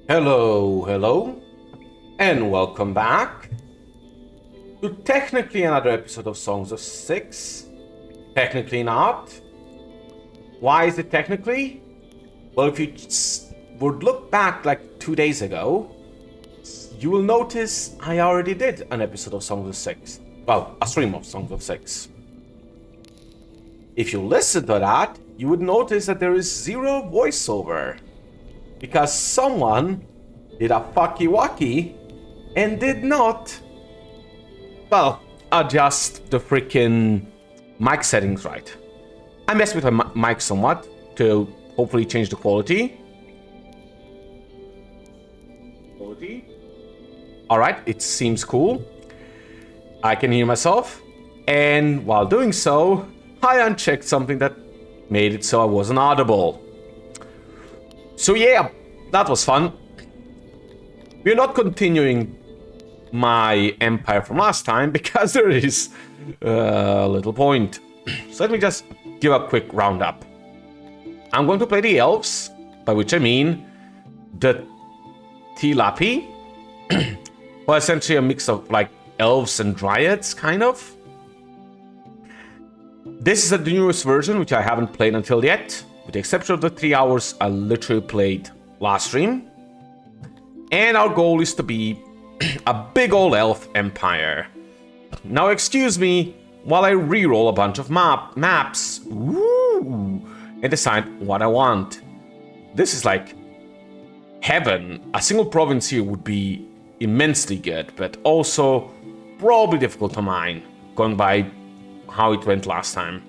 Hello, hello, and welcome back to technically another episode of Songs of Six. Technically not. Why is it technically? Well, if you would look back like 2 days ago, you will notice I already did an episode of Songs of Six. Well, a stream of Songs of Six. If you listen to that, you would notice that there is zero voiceover. Because someone did a fucky-wucky and did not, well, adjust the freaking mic settings right. I messed with my mic somewhat to hopefully change the quality. Alright, it seems cool. I can hear myself. And while doing so, I unchecked something that made it so I wasn't audible. So yeah, that was fun. We're not continuing my empire from last time because there is a little point. So let me just give a quick roundup. I'm going to play the elves, by which I mean the Tilapi. Well, essentially a mix of like elves and dryads, kind of. This is the newest version, which I haven't played until yet. With the exception of the 3 hours I literally played last stream. And our goal is to be a big old elf empire. Now excuse me while I reroll a bunch of maps. Woo, and decide what I want. This is like heaven. A single province here would be immensely good, but also probably difficult to mine, going by how it went last time.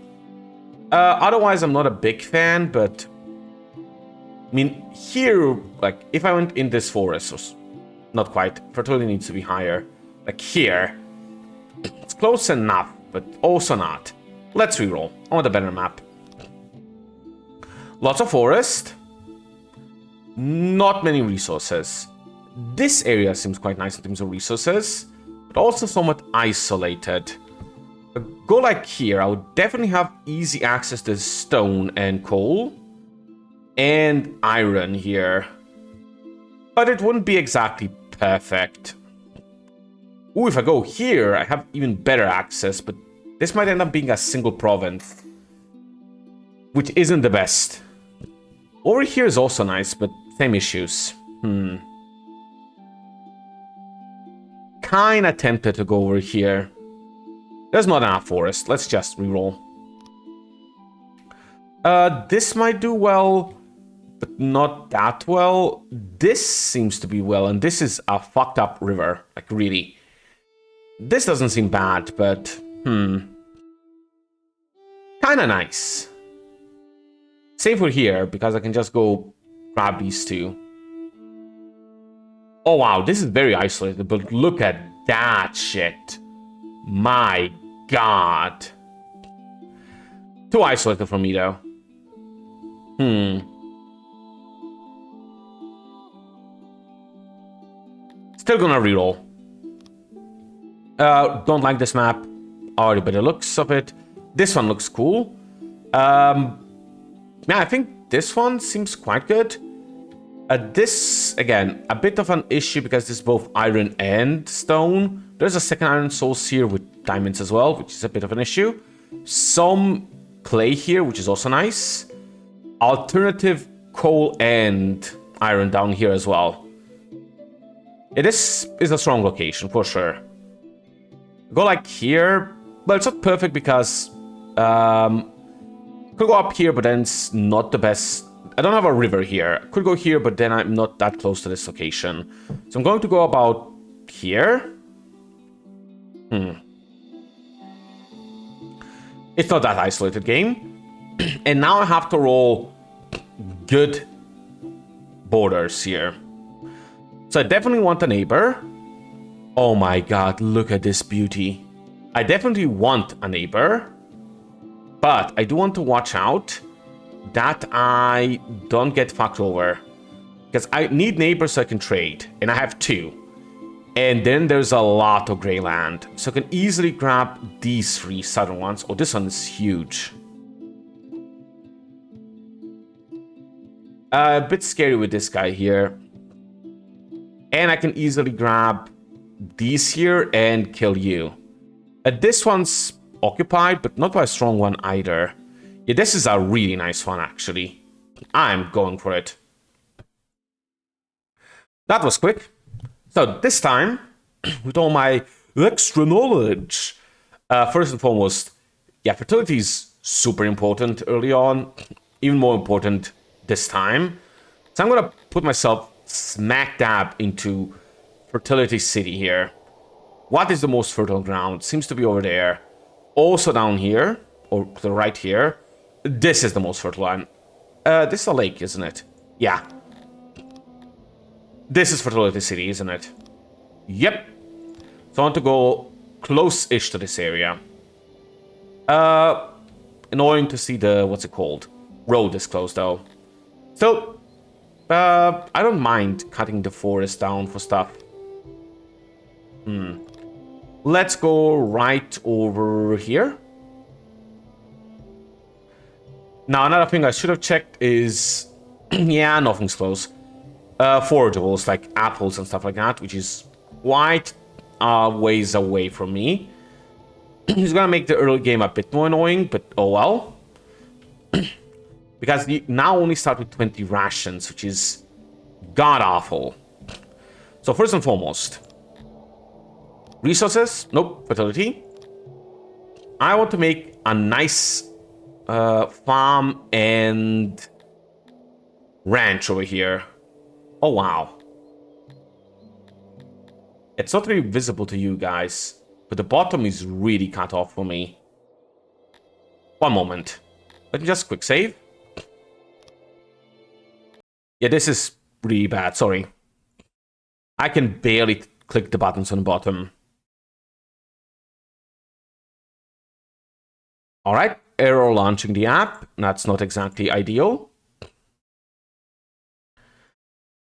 Otherwise, I'm not a big fan, but I mean, here, like, if I went in this forest, not quite, fertility needs to be higher. Like here, it's close enough, but also not. Let's reroll. I want a better map. Lots of forest. Not many resources. This area seems quite nice in terms of resources, but also somewhat isolated. Go like here, I would definitely have easy access to stone and coal. And iron here. But it wouldn't be exactly perfect. Ooh, if I go here, I have even better access, but this might end up being a single province. Which isn't the best. Over here is also nice, but same issues. Kinda tempted to go over here. There's not enough forest. Let's just reroll. This might do well, but not that well. This seems to be well, and this is a fucked up river. Like, really. This doesn't seem bad, but, kinda nice. Same for here, because I can just go grab these two. Oh wow, this is very isolated, but look at that shit. My god. Too isolated for me, though. Still gonna reroll. Don't like this map. Already better looks of it. This one looks cool. Yeah, I think this one seems quite good. This, again, a bit of an issue because this is both iron and stone. There's a second iron source here with diamonds as well, which is a bit of an issue. Some clay here, which is also nice. Alternative coal and iron down here as well. It is a strong location, for sure. Go like here. Well, it's not perfect because... could go up here, but then it's not the best. I don't have a river here. Could go here, but then I'm not that close to this location. So I'm going to go about here. It's not that isolated game. And now I have to roll good borders here. So I definitely want a neighbor. Oh my god, look at this beauty. I definitely want a neighbor. But I do want to watch out that I don't get fucked over. Because I need neighbors so I can trade. And I have 2. And then there's a lot of gray land. So I can easily grab these 3 southern ones. Oh, this one is huge. A bit scary with this guy here. And I can easily grab these here and kill you. This one's occupied, but not by a strong one either. Yeah, this is a really nice one, actually. I'm going for it. That was quick. So this time, with all my extra knowledge, first and foremost, yeah, fertility is super important early on. Even more important this time. So I'm going to put myself smack dab into Fertility City here. What is the most fertile ground? Seems to be over there. Also down here, or to the right here. This is the most fertile one. This is a lake, isn't it? Yeah. This is Fertility City, isn't it? Yep. So I want to go close-ish to this area. Annoying to see the, what's it called? Road is closed, though. So, I don't mind cutting the forest down for stuff. Let's go right over here. Now, another thing I should have checked is... yeah, nothing's close. Forageables, like apples and stuff like that, which is quite ways away from me. It's gonna make the early game a bit more annoying, but oh well. Because you now only start with 20 rations, which is god-awful. So first and foremost, resources, nope, fertility. I want to make a nice farm and ranch over here. Oh, wow. It's not really visible to you guys, but the bottom is really cut off for me. One moment. Let me just quick save. Yeah, this is really bad, sorry. I can barely click the buttons on the bottom. Alright, error launching the app. That's not exactly ideal.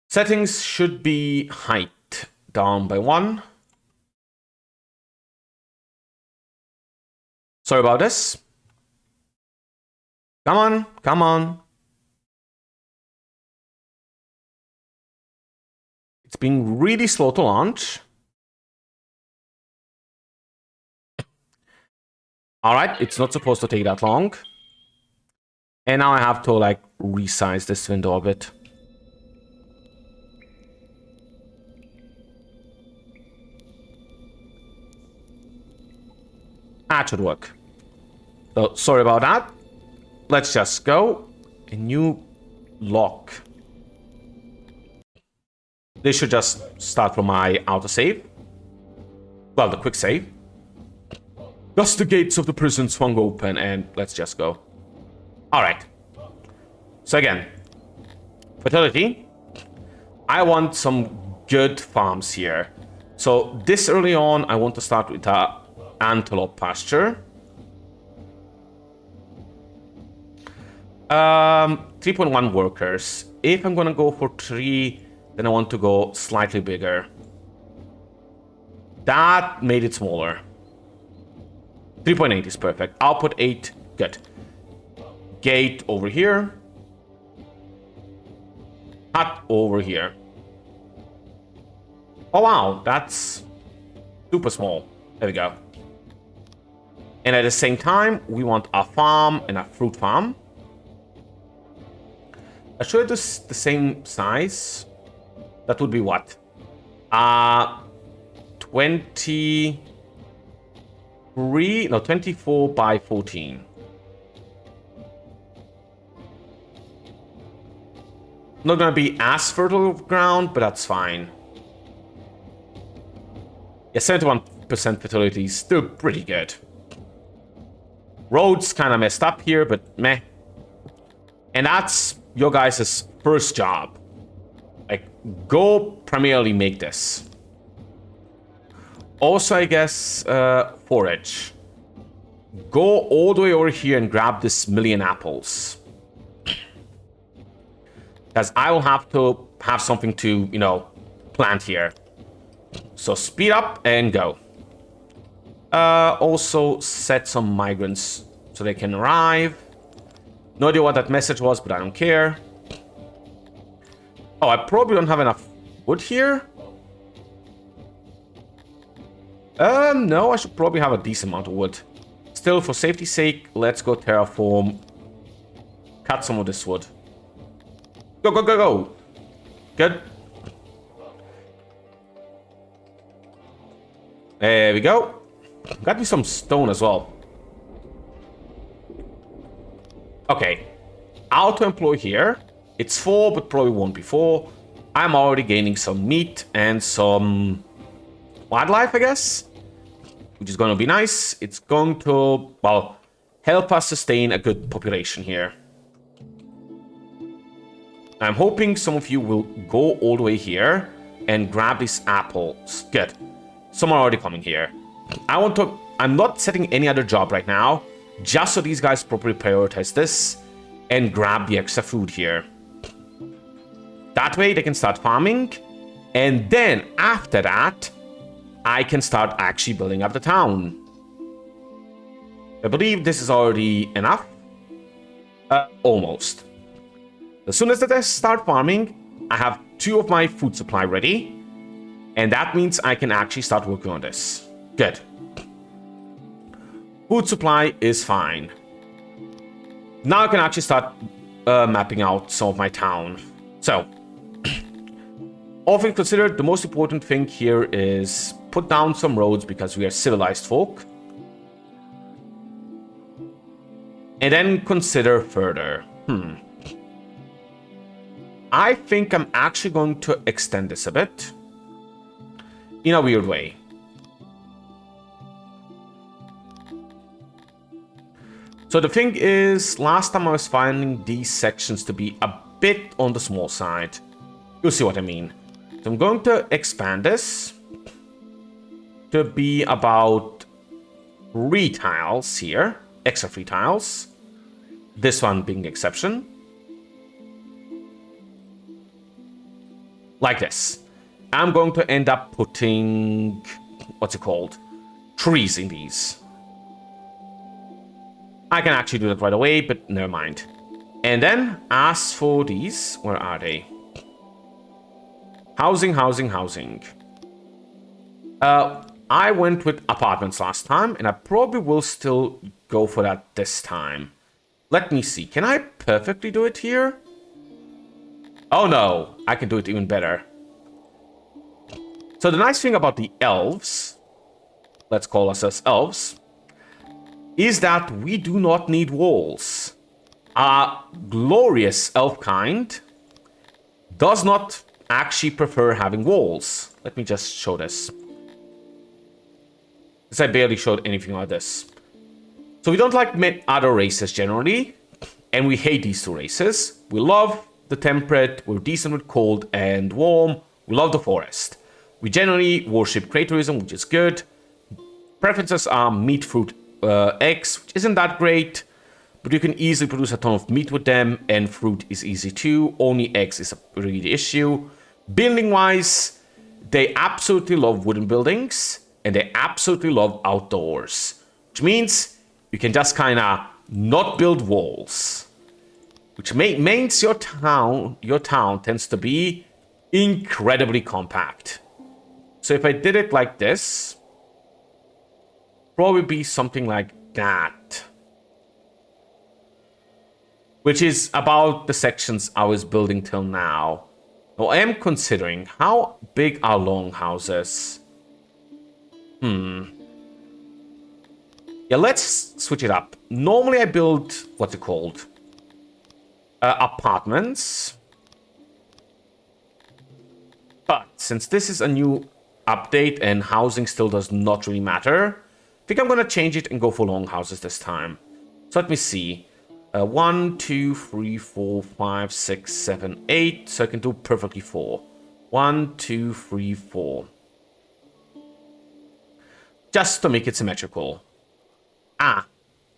Settings should be height down by 1. Sorry about this. Come on, come on. It's being really slow to launch. Alright, it's not supposed to take that long. And now I have to, like, resize this window a bit. That should work. So, sorry about that. Let's just go. A new lock. This should just start from my autosave. Well, the quick save. Thus the gates of the prison swung open, and let's just go. Alright. So again, fertility. I want some good farms here. So this early on, I want to start with a antelope pasture. 3.1 workers. If I'm gonna go for 3, then I want to go slightly bigger. That made it smaller. 3.8 is perfect. Output 8, good. Gate over here. Hut over here. Oh wow, that's super small. There we go. And at the same time, we want a farm and a fruit farm. I should do the same size. That would be what? 24 by 14. Not gonna be as fertile ground, but that's fine. Yeah, 71% fertility is still pretty good. Roads kind of messed up here, but meh. And that's your guys' first job. Like, go primarily make this. Also, I guess, forage. Go all the way over here and grab this 1,000,000 apples. Because I will have to have something to, you know, plant here. So speed up and go. Also set some migrants so they can arrive. No idea what that message was, but I don't care. Oh, I probably don't have enough wood here. No, I should probably have a decent amount of wood. Still, for safety's sake, let's go terraform. Cut some of this wood. Go, go, go, go. Good. There we go. Got me some stone as well. Okay. Auto-employ here. It's 4, but probably won't be 4. I'm already gaining some meat and some wildlife, I guess. Which is going to be nice. It's going to, well, help us sustain a good population here. I'm hoping some of you will go all the way here and grab these apples. Good. Some are already coming here. I'm not setting any other job right now, just so these guys properly prioritize this and grab the extra food here. That way they can start farming, and then after that, I can start actually building up the town. I believe this is already enough. Almost. As soon as I start farming, I have 2 of my food supply ready. And that means I can actually start working on this. Good. Food supply is fine. Now I can actually start mapping out some of my town. So, all things considered, the most important thing here is put down some roads because we are civilized folk. And then consider further. I think I'm actually going to extend this a bit. In a weird way. So the thing is, last time I was finding these sections to be a bit on the small side. You'll see what I mean. So I'm going to expand this to be about 3 tiles here. Extra 3 tiles. This one being the exception. Like this. I'm going to end up putting, what's it called? Trees in these. I can actually do that right away, but never mind. And then, as for these, where are they? Housing, housing, housing. I went with apartments last time, and I probably will still go for that this time. Let me see. Can I perfectly do it here? Oh no, I can do it even better. So the nice thing about the elves, let's call us as elves, is that we do not need walls. Our glorious elf kind does not actually prefer having walls. Let me just show this. Because I barely showed anything like this. So we don't like other races generally, and we hate these 2 races. We love the temperate, we're decent with cold and warm, we love the forest. We generally worship creatorism, which is good. Preferences are meat, fruit, eggs, which isn't that great, but you can easily produce a ton of meat with them, and fruit is easy too. Only eggs is really the issue. Building-wise, they absolutely love wooden buildings, and they absolutely love outdoors, which means you can just kind of not build walls, which means your town tends to be incredibly compact. So if I did it like this, probably be something like that. Which is about the sections I was building till now. Now I am considering how big are longhouses. Yeah, let's switch it up. Normally I build, what's it called? Apartments. But since this is a new update and housing still does not really matter, I think I'm going to change it and go for longhouses this time. So let me see. 1, 2, 3, 4, 5, 6, 7, 8. So I can do perfectly 4. 1, 2, 3, 4. Just to make it symmetrical. Ah,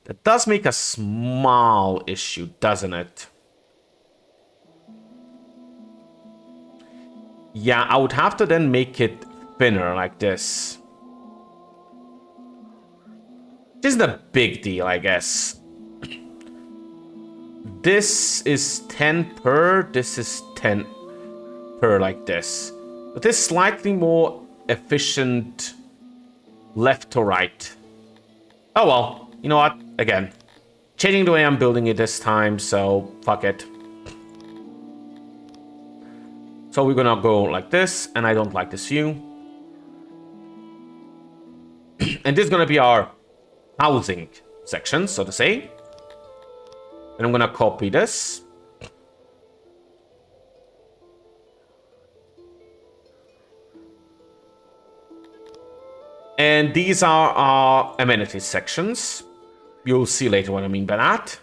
that does make a small issue, doesn't it? Yeah, I would have to then make it thinner like this. Which isn't a big deal, I guess. This is 10 per, this is 10 per like this. But this slightly more efficient left to right. Oh well, you know what? Again, changing the way I'm building it this time, so fuck it. So we're gonna go like this, and I don't like this view. And this is gonna be our housing section, so to say. And I'm gonna copy this. And these are our amenities sections. You'll see later what I mean by that.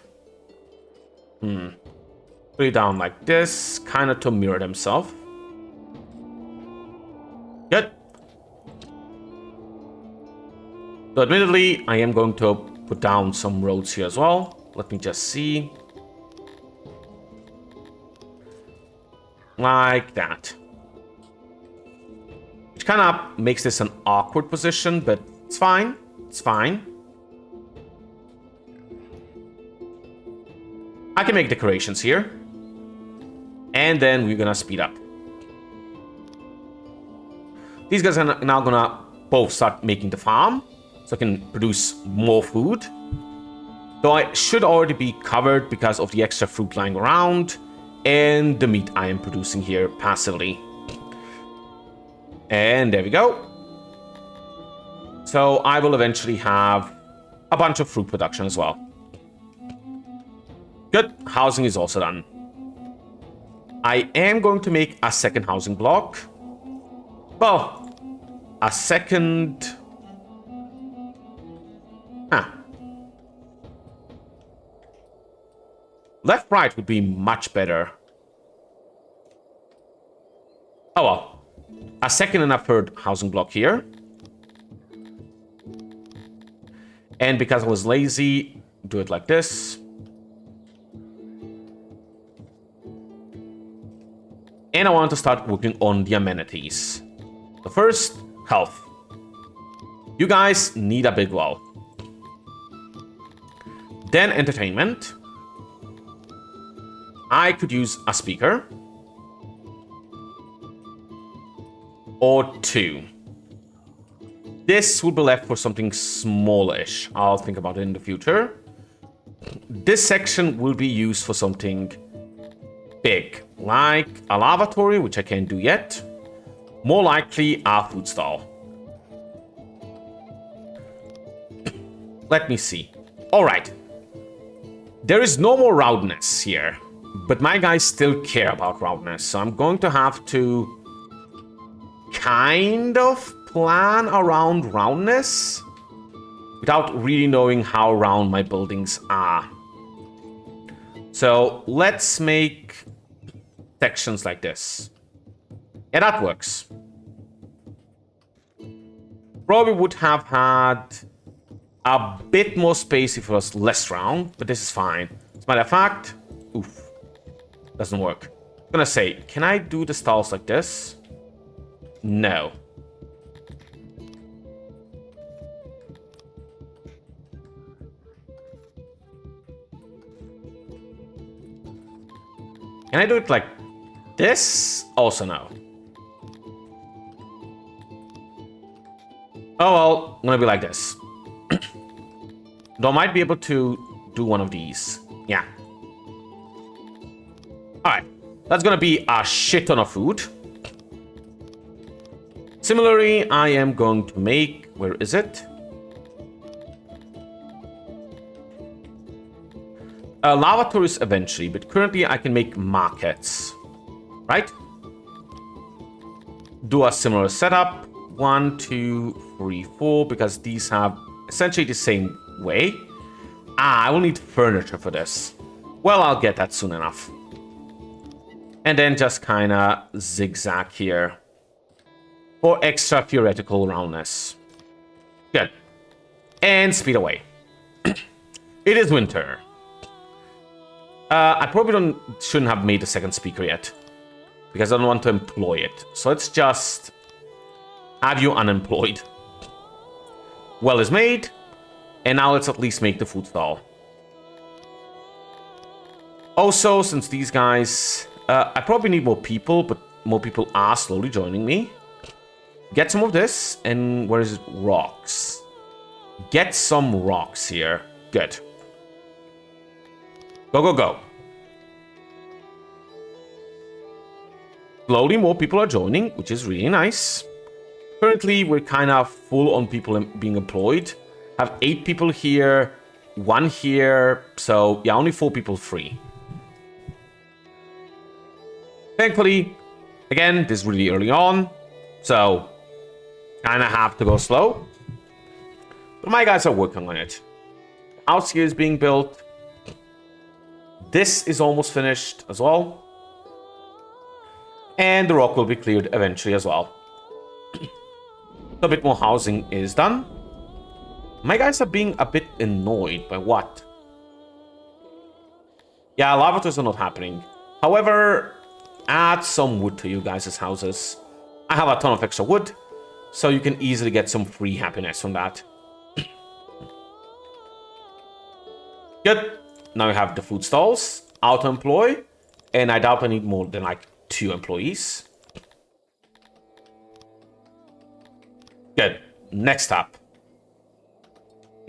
Put it down like this, kind of to mirror themselves. Good. So admittedly, I am going to put down some roads here as well. Let me just see. Like that. Which kind of makes this an awkward position, but it's fine. It's fine. I can make decorations here. And then we're gonna speed up. These guys are now gonna both start making the farm, so I can produce more food. Though I should already be covered because of the extra fruit lying around and the meat I am producing here passively. And there we go. So I will eventually have a bunch of fruit production as well. Good. Housing is also done. I am going to make a second housing block. Well, a second... Left, right would be much better. Oh well. A second and a third housing block here. And because I was lazy, do it like this. And I want to start working on the amenities. So first, health. You guys need a big well. Then entertainment. I could use a speaker. Or two. This will be left for something smallish. I'll think about it in the future. This section will be used for something big. Like a lavatory, which I can't do yet. More likely a food stall. Let me see. Alright. There is no more roundness here. But my guys still care about roundness. So I'm going to have to kind of plan around roundness without really knowing how round my buildings are. So let's make sections like this. Yeah, that works. Probably would have had a bit more space if it was less round, but this is fine. As a matter of fact, oof, doesn't work. I'm gonna say, can I do the stalls like this? No. Can I do it like this? Also no. Oh well, I'm gonna be like this. Though I might be able to do one of these. Yeah. Alright. That's gonna be a shit ton of food. Similarly, I am going to make... Where is it? Lavatories eventually, but currently I can make markets. Right? Do a similar setup. 1, 2, 3, 4, because these have essentially the same way. I will need furniture for this. Well, I'll get that soon enough. And then just kind of zigzag here for extra theoretical roundness. Good. And speed away. It is winter. I probably shouldn't have made a second speaker yet, because I don't want to employ it. So let's just have you unemployed. Well is made. And now let's at least make the food stall. Also, since these guys... I probably need more people, but more people are slowly joining me. Get some of this, and where is it? Rocks. Get some rocks here. Good. Go, go, go. Slowly, more people are joining, which is really nice. Currently, we're kind of full on people being employed. Have 8 people here, 1 here. So, yeah, only 4 people free. Thankfully, again, this is really early on. So, kind of have to go slow. But my guys are working on it. The house here is being built. This is almost finished as well. And the rock will be cleared eventually as well. A bit more housing is done. My guys are being a bit annoyed by what? Yeah, lavatories are not happening. However, add some wood to you guys' houses. I have a ton of extra wood, so you can easily get some free happiness from that. Good. Now we have the food stalls, auto-employ, and I doubt I need more than like 2 employees. Good. Next up.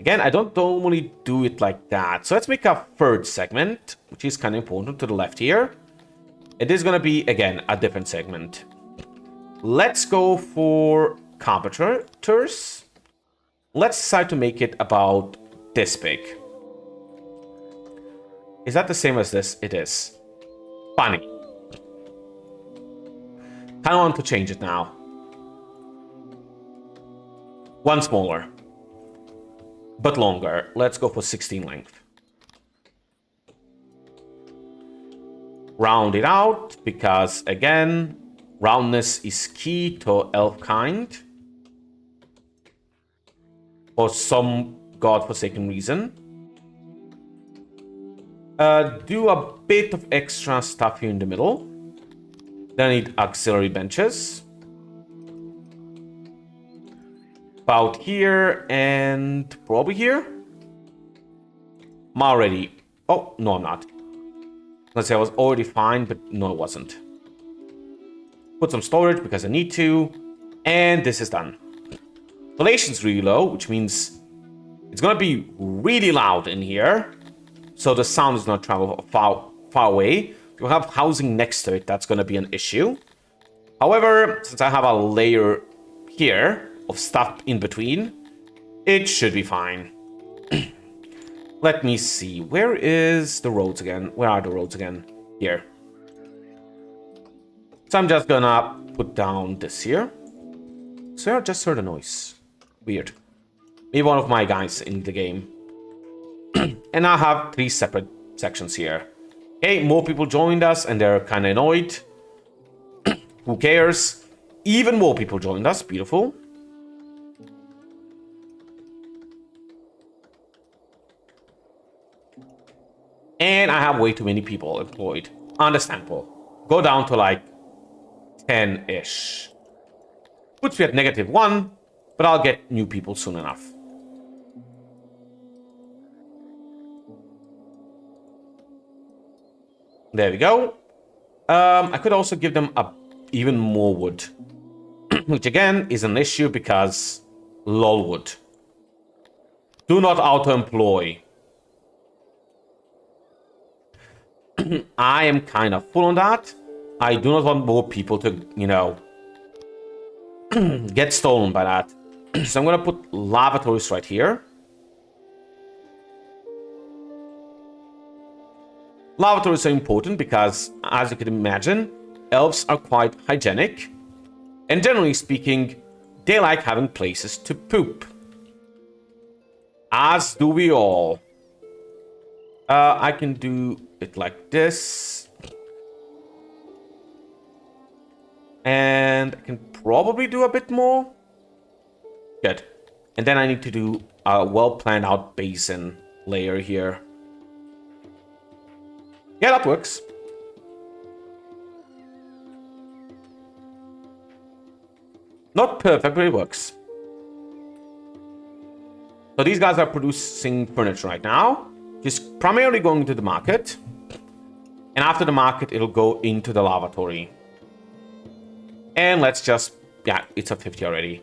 Again, I don't normally do it like that. So let's make a third segment, which is kind of important to the left here. It is going to be, again, a different segment. Let's go for carpenters. Let's decide to make it about this big. Is that the same as this? It is. Funny. Kind of want to change it now. 1 smaller. But longer. Let's go for 16 length. Round it out, because again, roundness is key to elf kind. For some godforsaken reason. Do a bit of extra stuff here in the middle. Then I need auxiliary benches. About here and probably here. I'm already... Oh, no, I'm not. Let's say I was already fine, but no, it wasn't. Put some storage because I need to. And this is done. Ventilation's really low, which means it's going to be really loud in here. So the sound is not travel far away. If you have housing next to it, that's going to be an issue. However, since I have a layer here of stuff in between, it should be fine. Let me see. Where is the roads again? Where are the roads again? Here. So I'm just gonna put down this here. So I just heard a noise. Weird. Maybe one of my guys in the game. And I have 3 separate sections here. Okay, more people joined us and they're kind of annoyed. Who cares? Even more people joined us. Beautiful. And I have way too many people employed. Understandable. Go down to like 10-ish. Puts me at -1, but I'll get new people soon enough. There we go. I could also give them even more wood. Which again is an issue because lol wood. Do not auto-employ. I am kind of full on that. I do not want more people to, you know, get stolen by that. So I'm going to put lavatories right here. Lavatories are important because, as you can imagine, elves are quite hygienic. And generally speaking, they like having places to poop. As do we all. I can do it like this. And I can probably do a bit more. Good. And then I need to do a well planned out basin layer here. Yeah, that works. Not perfect, but it works. So these guys are producing furniture right now. Just primarily going to the market. And after the market, it'll go into the lavatory. And let's just, Yeah, it's at 50 already.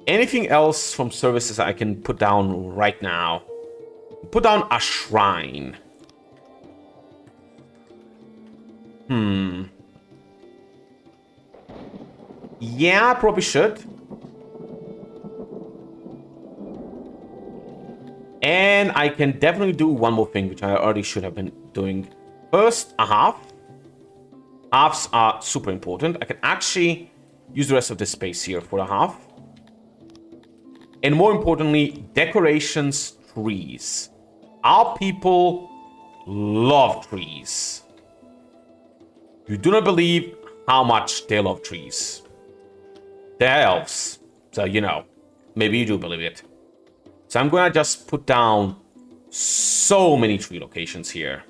Anything else from services I can put down right now? Put down a shrine. Yeah, probably should. And I can definitely do one more thing, which I already should have been doing. First, a half. Halves are super important. I can actually use the rest of the space here for a half. And more importantly, decorations, trees. Our people love trees. You do not believe how much they love trees. They're elves, so you know, maybe you do believe it. So I'm gonna just put down so many tree locations here.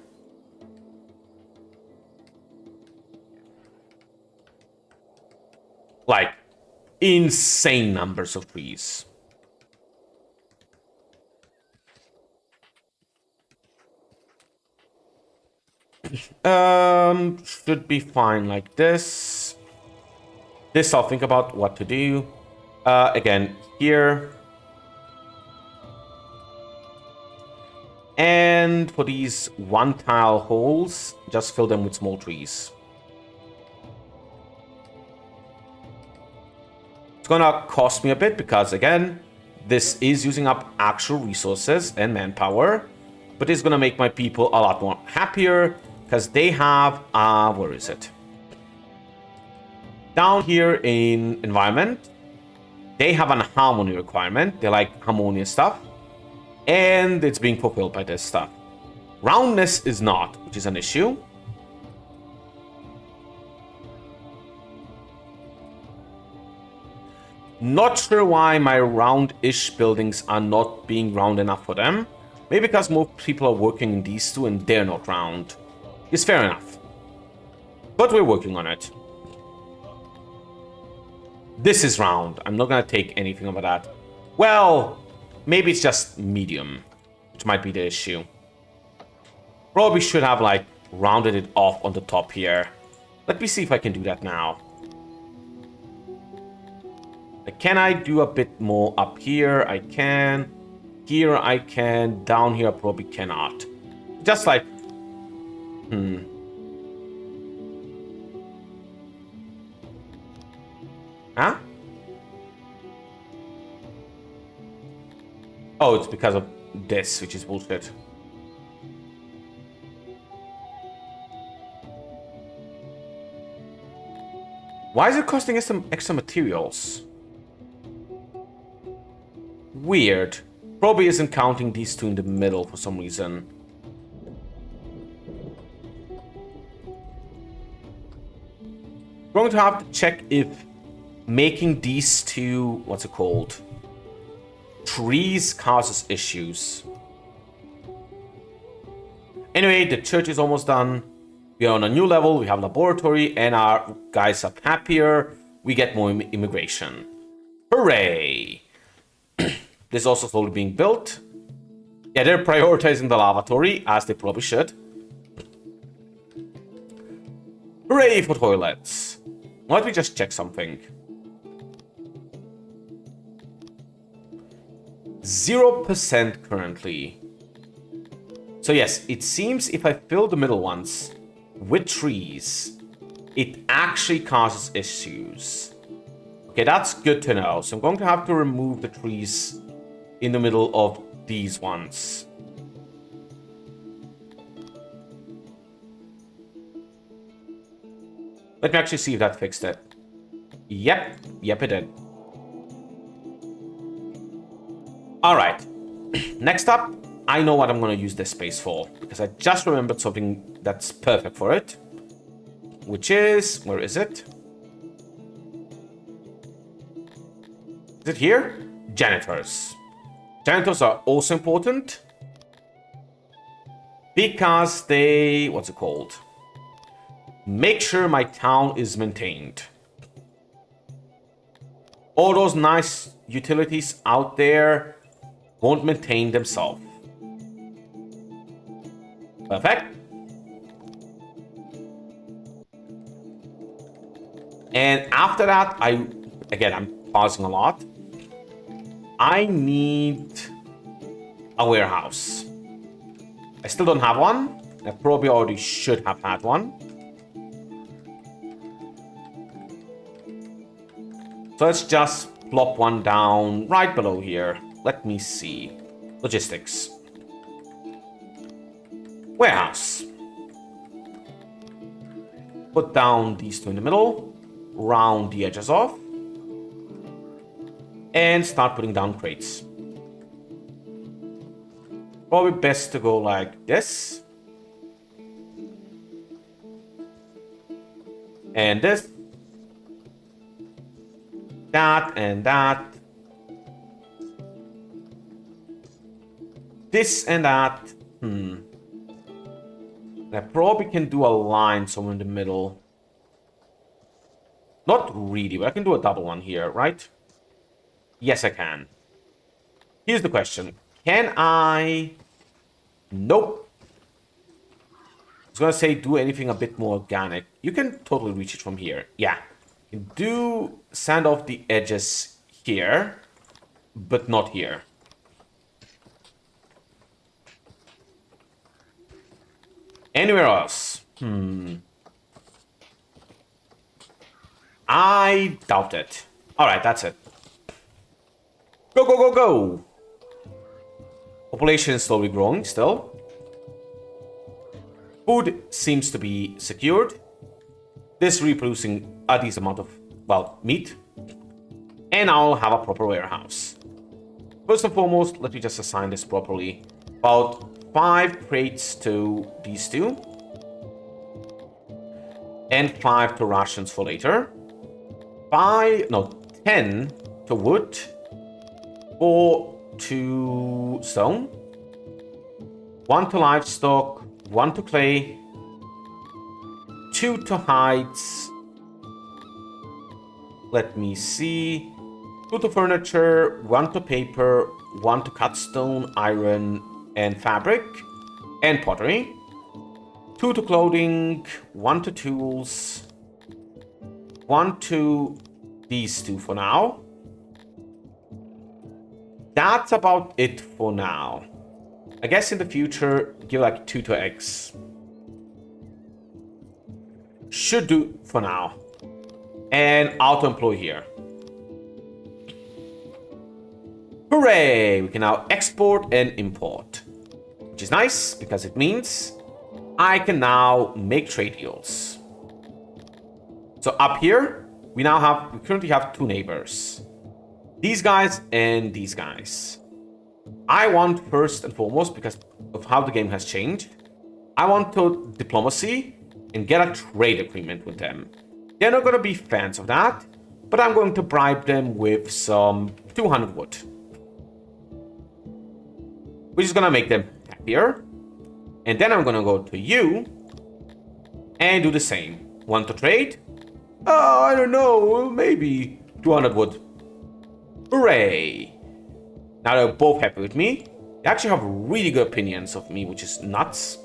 Like, insane numbers of trees. Should be fine like this. This I'll think about what to do. Again, here. And for these one tile holes, just fill them with small trees. It's gonna cost me a bit because, again, this is using up actual resources and manpower. But it's gonna make my people a lot more happier because they have, where is it? Down here in environment, they have an harmony requirement. They like harmonious stuff. And it's being fulfilled by this stuff. Roundness is not, which is an issue. Not sure why my round-ish buildings are not being round enough for them. Maybe because more people are working in these two and they're not round. It's fair enough. But we're working on it. This is round. I'm not gonna take anything over that. Well, maybe it's just medium, which might be the issue. Probably should have, like, rounded it off on the top here. Let me see if I can do that now. Like, can I do a bit more up here? I can. Here I can. Down here I probably cannot. Just like... Huh? Oh, it's because of this, which is bullshit. Why is it costing us some extra materials? Weird. Probably isn't counting these two in the middle for some reason. Going to have to check if making these two, what's it called? Trees causes issues. Anyway, the church is almost done. We are on a new level. We have laboratory and our guys are happier. We get more immigration. Hooray! This is also slowly being built. Yeah, they're prioritizing the lavatory, as they probably should. Hooray for toilets. Why don't we just check something? 0% currently. So yes, it seems if I fill the middle ones with trees, it actually causes issues. Okay, that's good to know. So I'm going to have to remove the trees in the middle of these ones. Let me actually see if that fixed it. Yep, it did. Alright, next up, I know what I'm going to use this space for, because I just remembered something that's perfect for it. Which is, where is it? Is it here? Janitors. Janitors are also important. Because they, what's it called? Make sure my town is maintained. All those nice utilities out there won't maintain themselves. Perfect. And after that, I again, I'm pausing a lot. I need a warehouse. I still don't have one. I probably already should have had one. So let's just plop one down right below here. Let me see. Logistics. Warehouse. Put down these two in the middle. Round the edges off. And start putting down crates. Probably best to go like this. And this. That and that. This and that. I probably can do a line somewhere in the middle. Not really, but I can do a double one here, right? Yes, I can. Here's the question. Can I... Nope. I was gonna say do anything a bit more organic. You can totally reach it from here. Yeah. You can do sand off the edges here, but not here. Anywhere else? I doubt it. Alright, that's it. Go, go, go, go! Population is slowly growing still. Food seems to be secured. This reproducing a decent amount of, well, meat. And I'll have a proper warehouse. First and foremost, let me just assign this properly. About 5 crates to these two. And 5 to rations for later. 10 to wood. 4 to stone. 1 to livestock. 1 to clay. 2 to hides. Let me see. 2 to furniture. 1 to paper. 1 to cut stone, iron, and fabric. And pottery. 2 to clothing. 1 to tools. 1 to these two for now. That's about it for now. I guess in the future, give like 2 to eggs. Should do for now. And auto-employ here. Hooray! We can now export and import. Which is nice, because it means I can now make trade deals. So up here, we currently have 2 neighbors. These guys and these guys. I want first and foremost, because of how the game has changed, I want to diplomacy and get a trade agreement with them. They're not going to be fans of that, but I'm going to bribe them with some 200 wood. Which is going to make them happier. And then I'm going to go to you and do the same. Want to trade? Oh, I don't know, maybe 200 wood. Hooray! Now they're both happy with me. They actually have really good opinions of me, which is nuts.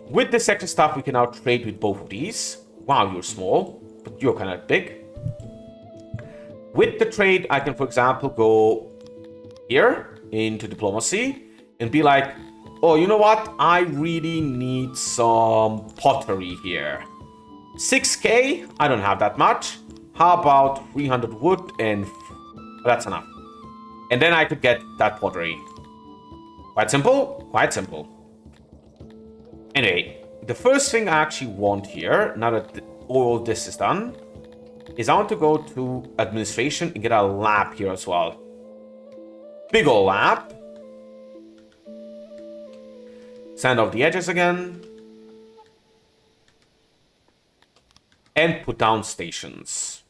With this extra stuff, we can now trade with both of these. Wow, you're small, but you're kind of big. With the trade, I can, for example, go here into diplomacy and be like, oh, you know what? I really need some pottery here. 6k? I don't have that much. How about 300 wood and... that's enough. And then I could get that pottery. Quite simple? Quite simple. Anyway, the first thing I actually want here, now that all this is done, is I want to go to administration and get a lab here as well. Big ol' lab. Sand off the edges again. And put down stations.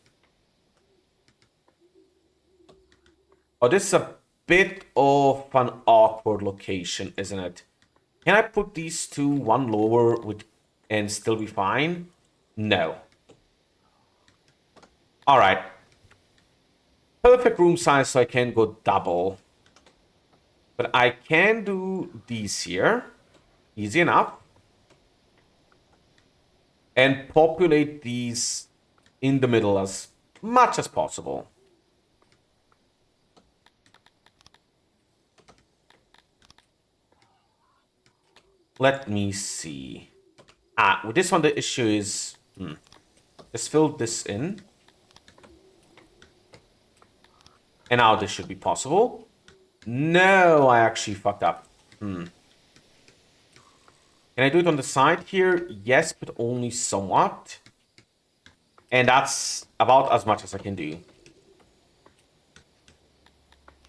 Oh, this is a bit of an awkward location, isn't it? Can I put these two one lower and still be fine? No. Alright. Perfect room size, so I can go double. But I can do these here. Easy enough. And populate these in the middle as much as possible. Let me see. With this one, the issue is... Just fill this in. And now this should be possible. No, I actually fucked up. Can I do it on the side here? Yes, but only somewhat. And that's about as much as I can do.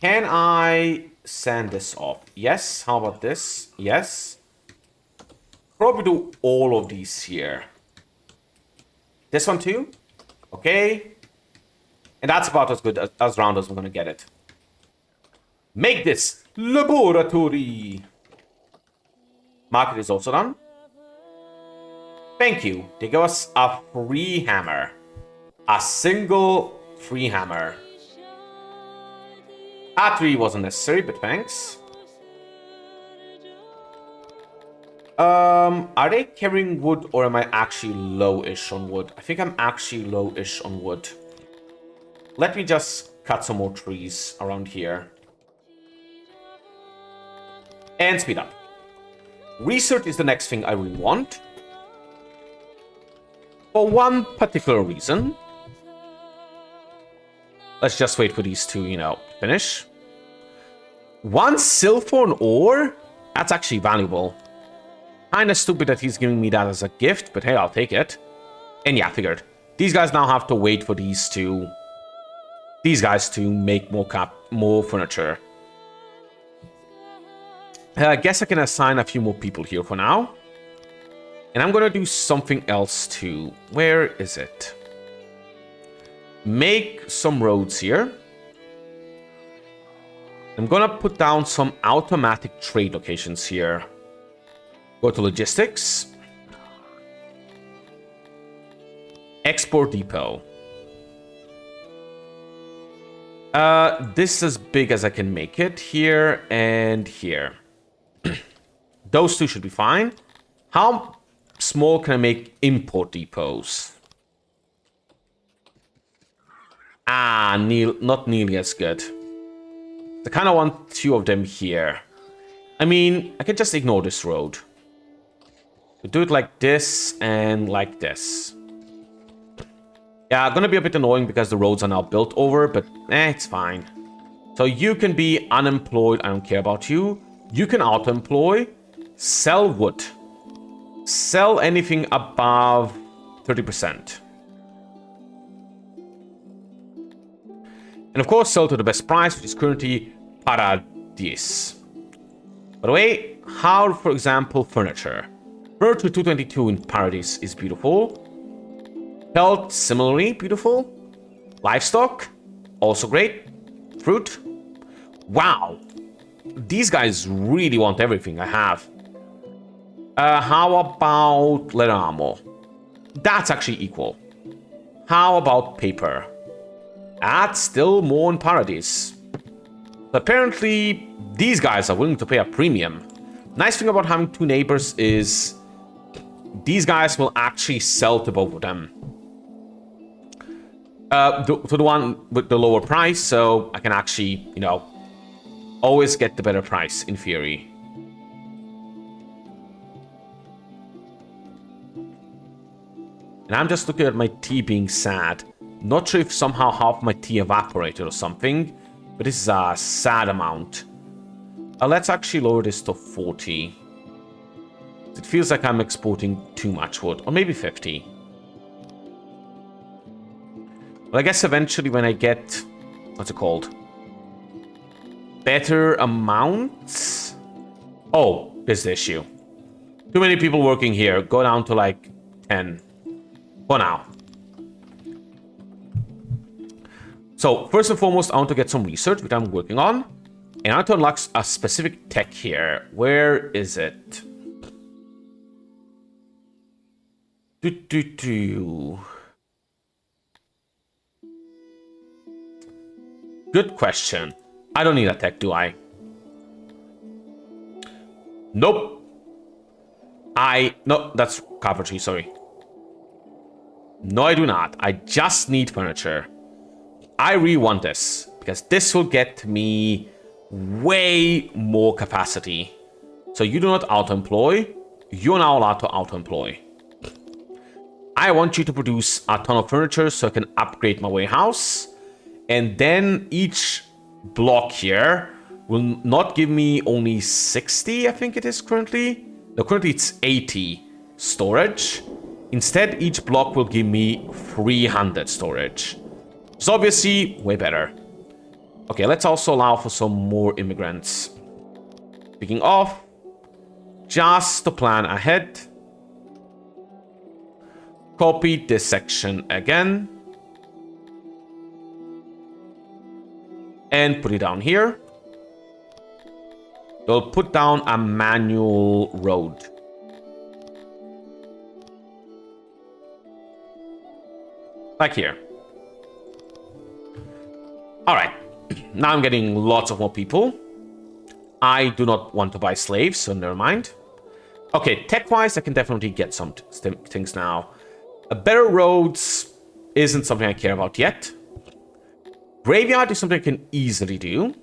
Can I sand this off? Yes. How about this? Yes. Probably do all of these here. This one too? Okay. And that's about as good as round as we're going to get it. Make this laboratory. Market is also done. Thank you. They give us a free hammer. A single free hammer. That really wasn't necessary, but thanks. Are they carrying wood or am I actually low-ish on wood? I think I'm actually low-ish on wood. Let me just cut some more trees around here. And speed up. Research is the next thing I really want. For one particular reason. Let's just wait for these two, finish. 1 silver ore? That's actually valuable. Kinda stupid that he's giving me that as a gift, but hey, I'll take it. And yeah, figured. These guys now have to wait for these guys to make more furniture. I guess I can assign a few more people here for now. And I'm gonna do something else too. Where is it? Make some roads here. I'm gonna put down some automatic trade locations here. Go to logistics. Export depot. This is as big as I can make it. Here and here. Those two should be fine. How small can I make import depots? Not nearly as good. I kind of want 2 of them here. I mean, I can just ignore this road. Do it like this and like this. Yeah, gonna be a bit annoying because the roads are now built over, but it's fine. So you can be unemployed. I don't care about you. You can auto-employ. Sell wood. Sell anything above 30%. And of course, sell to the best price, which is currently Paradis. By the way, how, for example, furniture. Furniture 222 in Paradis is beautiful. Health, similarly beautiful. Livestock, also great. Fruit. Wow. These guys really want everything I have. How about leather armor? That's actually equal. How about paper? That's still more in Paradis. Apparently, these guys are willing to pay a premium. Nice thing about having 2 neighbors is these guys will actually sell to both of them. To the one with the lower price, so I can actually, always get the better price in theory. And I'm just looking at my tea being sad. Not sure if somehow half my tea evaporated or something, but this is a sad amount. Let's actually lower this to 40. It feels like I'm exporting too much wood, or maybe 50. Well, I guess eventually when I get, what's it called? Better amounts? Oh, there's the issue. Too many people working here. Go down to like 10. For now. So, first and foremost, I want to get some research, which I'm working on. And I want to unlock a specific tech here. Where is it? Good question. I don't need a tech, do I? Nope. No, that's carpentry, sorry. No, I do not. I just need furniture. I really want this, because this will get me way more capacity. So you do not auto-employ. You're now allowed to auto-employ. I want you to produce a ton of furniture so I can upgrade my warehouse. And then each block here will not give me only 60, I think it is currently. No, currently it's 80 storage. Instead, each block will give me 300 storage. It's obviously way better. Okay, let's also allow for some more immigrants. Speaking of, just to plan ahead, copy this section again and put it down here. We'll put down a manual road. Like here. All right. Now I'm getting lots of more people. I do not want to buy slaves, so never mind. Okay, tech-wise, I can definitely get some things now. Better roads isn't something I care about yet. Graveyard is something I can easily do.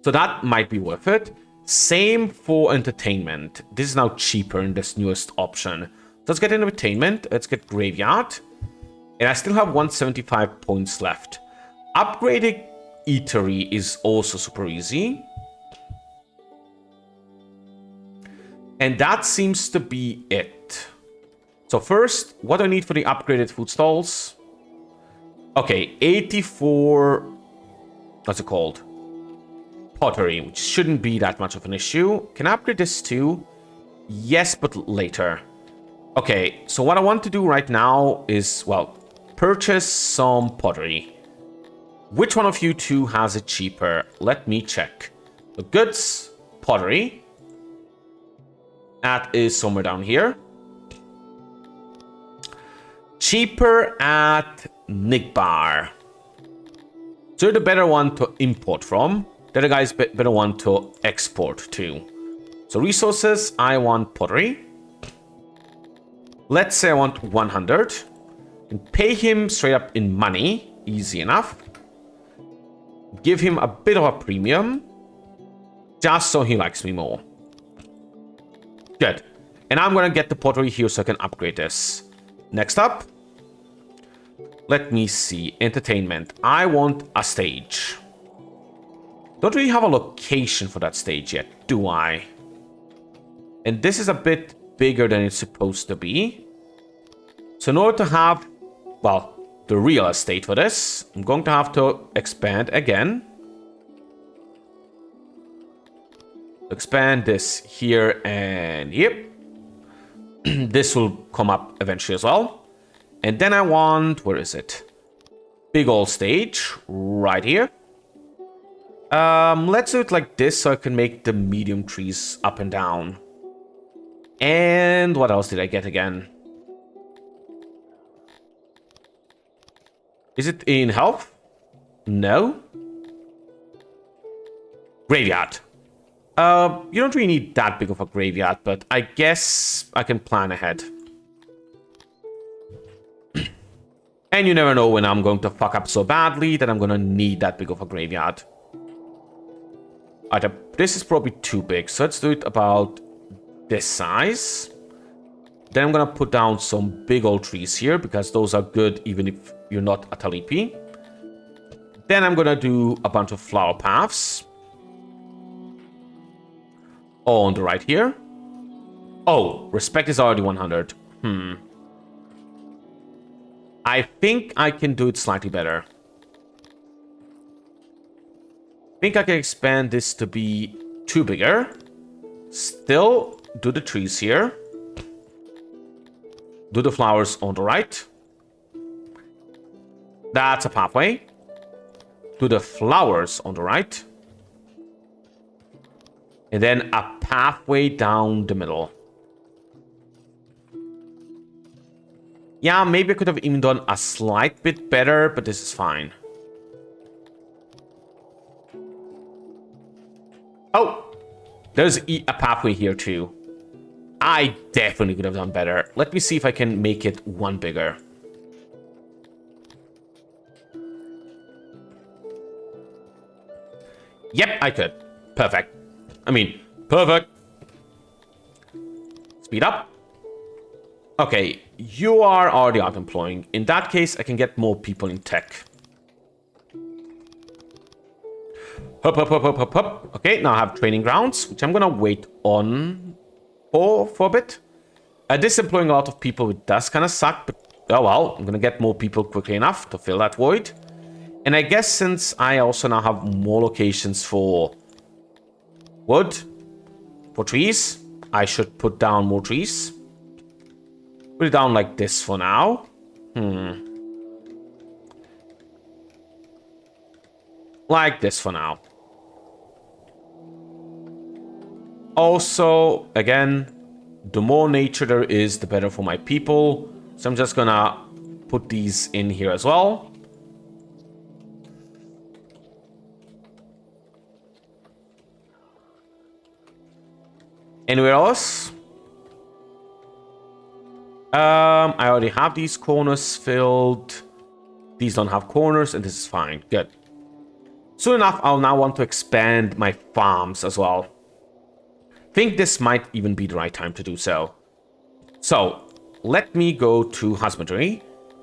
So that might be worth it. Same for entertainment. This is now cheaper in this newest option. Let's get entertainment. Let's get graveyard. And I still have 175 points left. Upgrading eatery is also super easy. And that seems to be it. So first, what do I need for the upgraded food stalls? Okay, 84... What's it called? Pottery, which shouldn't be that much of an issue. Can I upgrade this too? Yes, but later. Okay, so what I want to do right now is, well, purchase some pottery. Which one of you two has it cheaper? Let me check. The goods, pottery. That is somewhere down here. Cheaper at Nigbar. So you're the better one to import from. The other guy's better one to export to. So resources, I want pottery. Let's say I want 100. And pay him straight up in money. Easy enough. Give him a bit of a premium. Just so he likes me more. Good. And I'm going to get the pottery here so I can upgrade this. Next up. Let me see. Entertainment. I want a stage. Don't really have a location for that stage yet, do I? And this is a bit bigger than it's supposed to be. So in order to have, well, the real estate for this, I'm going to have to expand again. Expand this here and yep. This will come up eventually as well. And then I want, where is it? Big old stage right here. Let's do it like this so I can make the medium trees up and down. And what else did I get again? Is it in health? No. Graveyard. You don't really need that big of a graveyard, but I guess I can plan ahead. And you never know when I'm going to fuck up so badly that I'm going to need that big of a graveyard. Alright, this is probably too big, so let's do it about this size. Then I'm going to put down some big old trees here, because those are good even if you're not a Tilapi. Then I'm going to do a bunch of flower paths. On the right here. Oh, respect is already 100. I think I can do it slightly better. I think I can expand this to be 2 bigger. Still do the trees here. Do the flowers on the right. That's a pathway. Do the flowers on the right. And then a pathway down the middle. Yeah, maybe I could have even done a slight bit better, but this is fine. Oh, there's a pathway here too. I definitely could have done better. Let me see if I can make it 1 bigger. Yep, I could. Perfect. I mean, perfect. Speed up. Okay, you are already out employing. In that case, I can get more people in tech. Hup, hup, hup, hup, hup, hup. Okay, now I have training grounds, which I'm gonna wait on for a bit. This employing a lot of people, it does kind of suck, but oh well, I'm gonna get more people quickly enough to fill that void. And I guess since I also now have more locations for wood, for trees, I should put down more trees. Put it down like this for now. Like this for now. Also, again, the more nature there is, the better for my people. So I'm just gonna put these in here as well. Anywhere else? I already have these corners filled. These don't have corners, and this is fine. Good. Soon enough, I'll now want to expand my farms as well. Think this might even be the right time to do so. So, let me go to husbandry.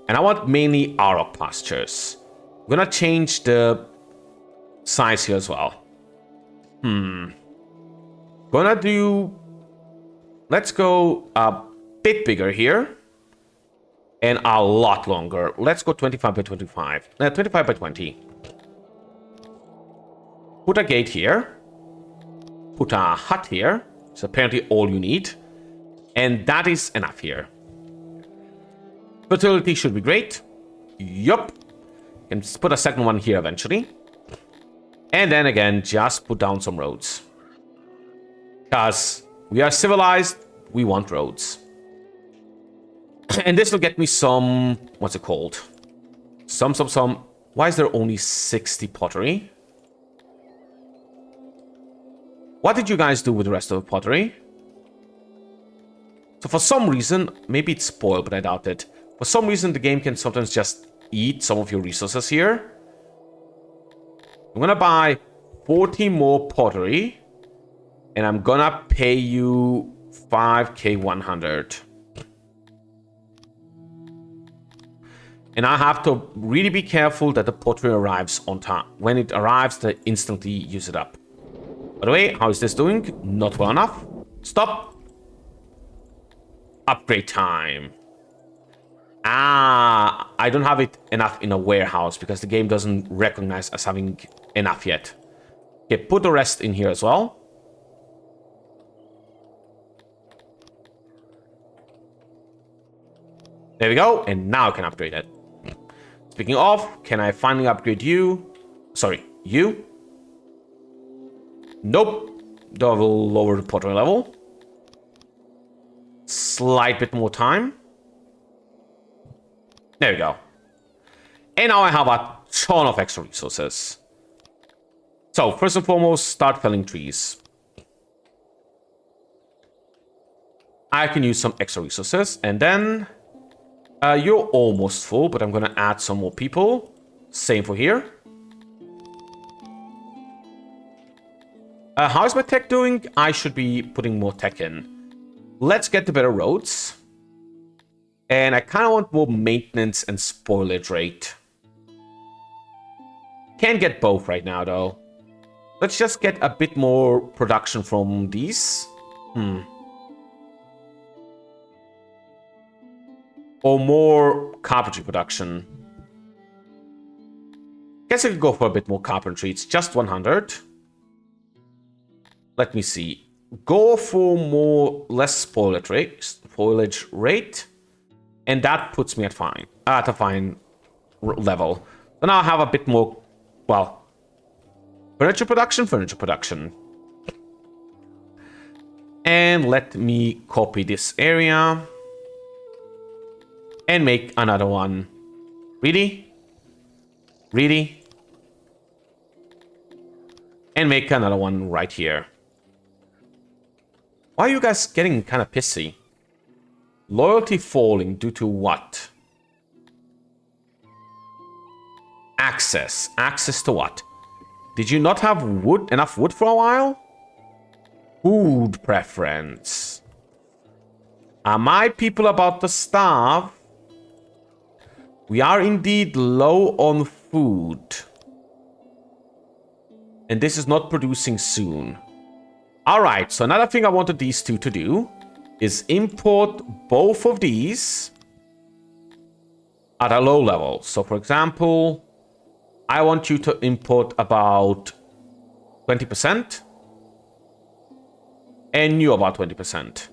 And I want mainly Auroch pastures. I'm gonna change the size here as well. Gonna do... Let's go a bit bigger here. And a lot longer. Let's go 25 by 25. 25 by 20. Put a gate here. Put a hut here. It's apparently all you need. And that is enough here. Fertility should be great. Yup. And just put a second one here eventually. And then again, just put down some roads. Because we are civilized, we want roads. And this will get me some... What's it called? Some... Why is there only 60 pottery? What did you guys do with the rest of the pottery? So for some reason, maybe it's spoiled, but I doubt it. For some reason, the game can sometimes just eat some of your resources here. I'm gonna buy 40 more pottery. And I'm gonna pay you 5k 100. And I have to really be careful that the pottery arrives on time. When it arrives, they instantly use it up. By the way, how is this doing? Not well enough. Stop. Upgrade time. Ah, I don't have it enough in a warehouse because the game doesn't recognize as having enough yet. Okay, put the rest in here as well. There we go, and now I can upgrade it. Speaking of, can I finally upgrade you? Sorry, you? Nope. That will lower the pottery level. Slight bit more time. There we go. And now I have a ton of extra resources. So, first and foremost, start felling trees. I can use some extra resources, and then... you're almost full, but I'm gonna add some more people. Same for here. How is my tech doing? I should be putting more tech in. Let's get the better roads. And I kind of want more maintenance and spoilage rate. Can't get both right now, though. Let's just get a bit more production from these. Or more carpentry production. Guess I could go for a bit more carpentry. It's just 100. Let me see. Go for less spoilage rate. And that puts me at a fine level. So now I have a bit more, well, furniture production. And let me copy this area. And make another one. Really? Really? And make another one right here. Why are you guys getting kind of pissy? Loyalty falling due to what? Access. Access to what? Did you not have enough wood for a while? Food preference. Are my people about to starve? We are indeed low on food. And this is not producing soon. Alright, so another thing I wanted these two to do is import both of these at a low level. So for example, I want you to import about 20% and you about 20%.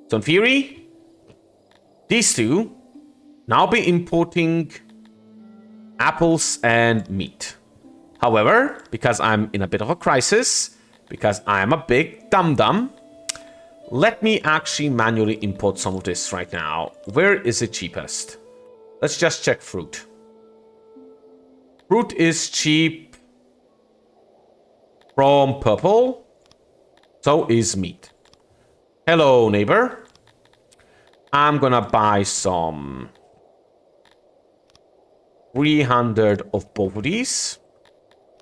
So in theory, these two now be importing apples and meat. However, because I'm in a bit of a crisis, because I am a big dum-dum, let me actually manually import some of this right now. Where is it cheapest? Let's just check fruit. Fruit is cheap from purple. So is meat. Hello, neighbor. I'm gonna buy some 300 of both of these.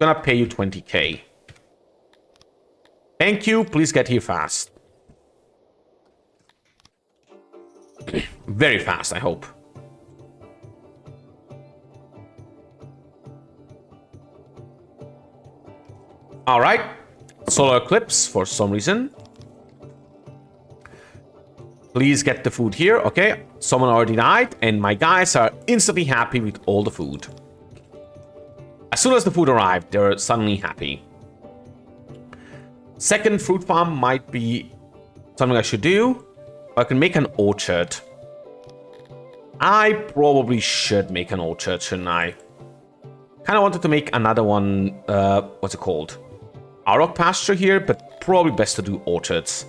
Gonna pay you 20k. Thank you. Please get here fast. Very fast, I hope. All right. Solar eclipse for some reason. Please get the food here. Okay. Someone already died, and my guys are instantly happy with all the food. As soon as the food arrived, they're suddenly happy. Second fruit farm might be something I should do. I can make an orchard. I probably should make an orchard, shouldn't I? Kind of wanted to make another one, what's it called? Arrock pasture here, but probably best to do orchards.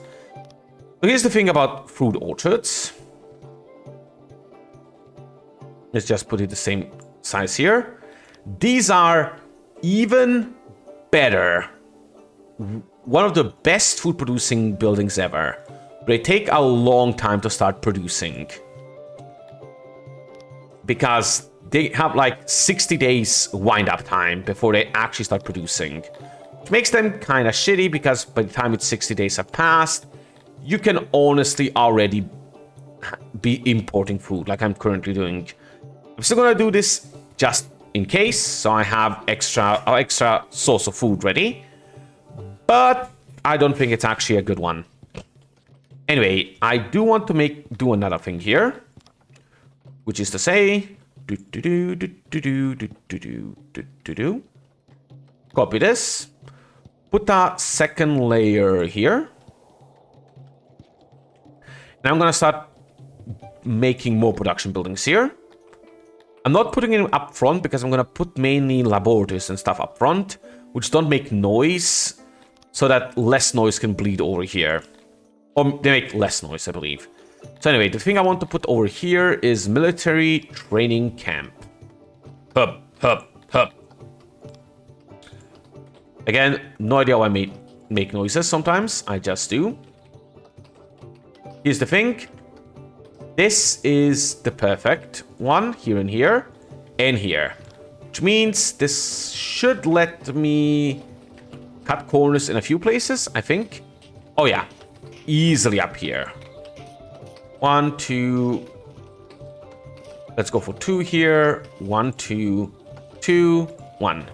So here's the thing about fruit orchards. Let's just put it the same size here. These are even better. One of the best food producing buildings ever. They take a long time to start producing. Because they have like 60 days wind up time before they actually start producing. Which makes them kind of shitty because by the time it's 60 days have passed, you can honestly already be importing food like I'm currently doing. I'm still gonna do this just in case, so I have extra source of food ready. But I don't think it's actually a good one. Anyway, I do want to do another thing here, which is to say, copy this, put a second layer here, and I'm gonna start making more production buildings here. I'm not putting it up front because I'm gonna put mainly laboratories and stuff up front, which don't make noise, so that less noise can bleed over here. Or they make less noise, I believe. So anyway, the thing I want to put over here is military training camp. Hub. Again, no idea why I make noises sometimes. I just do. Here's the thing. This is the perfect one here and here and here. Which means this should let me cut corners in a few places, I think. Oh yeah, easily up here. 1, 2. Let's go for 2 here. 1, 2, 2, 1.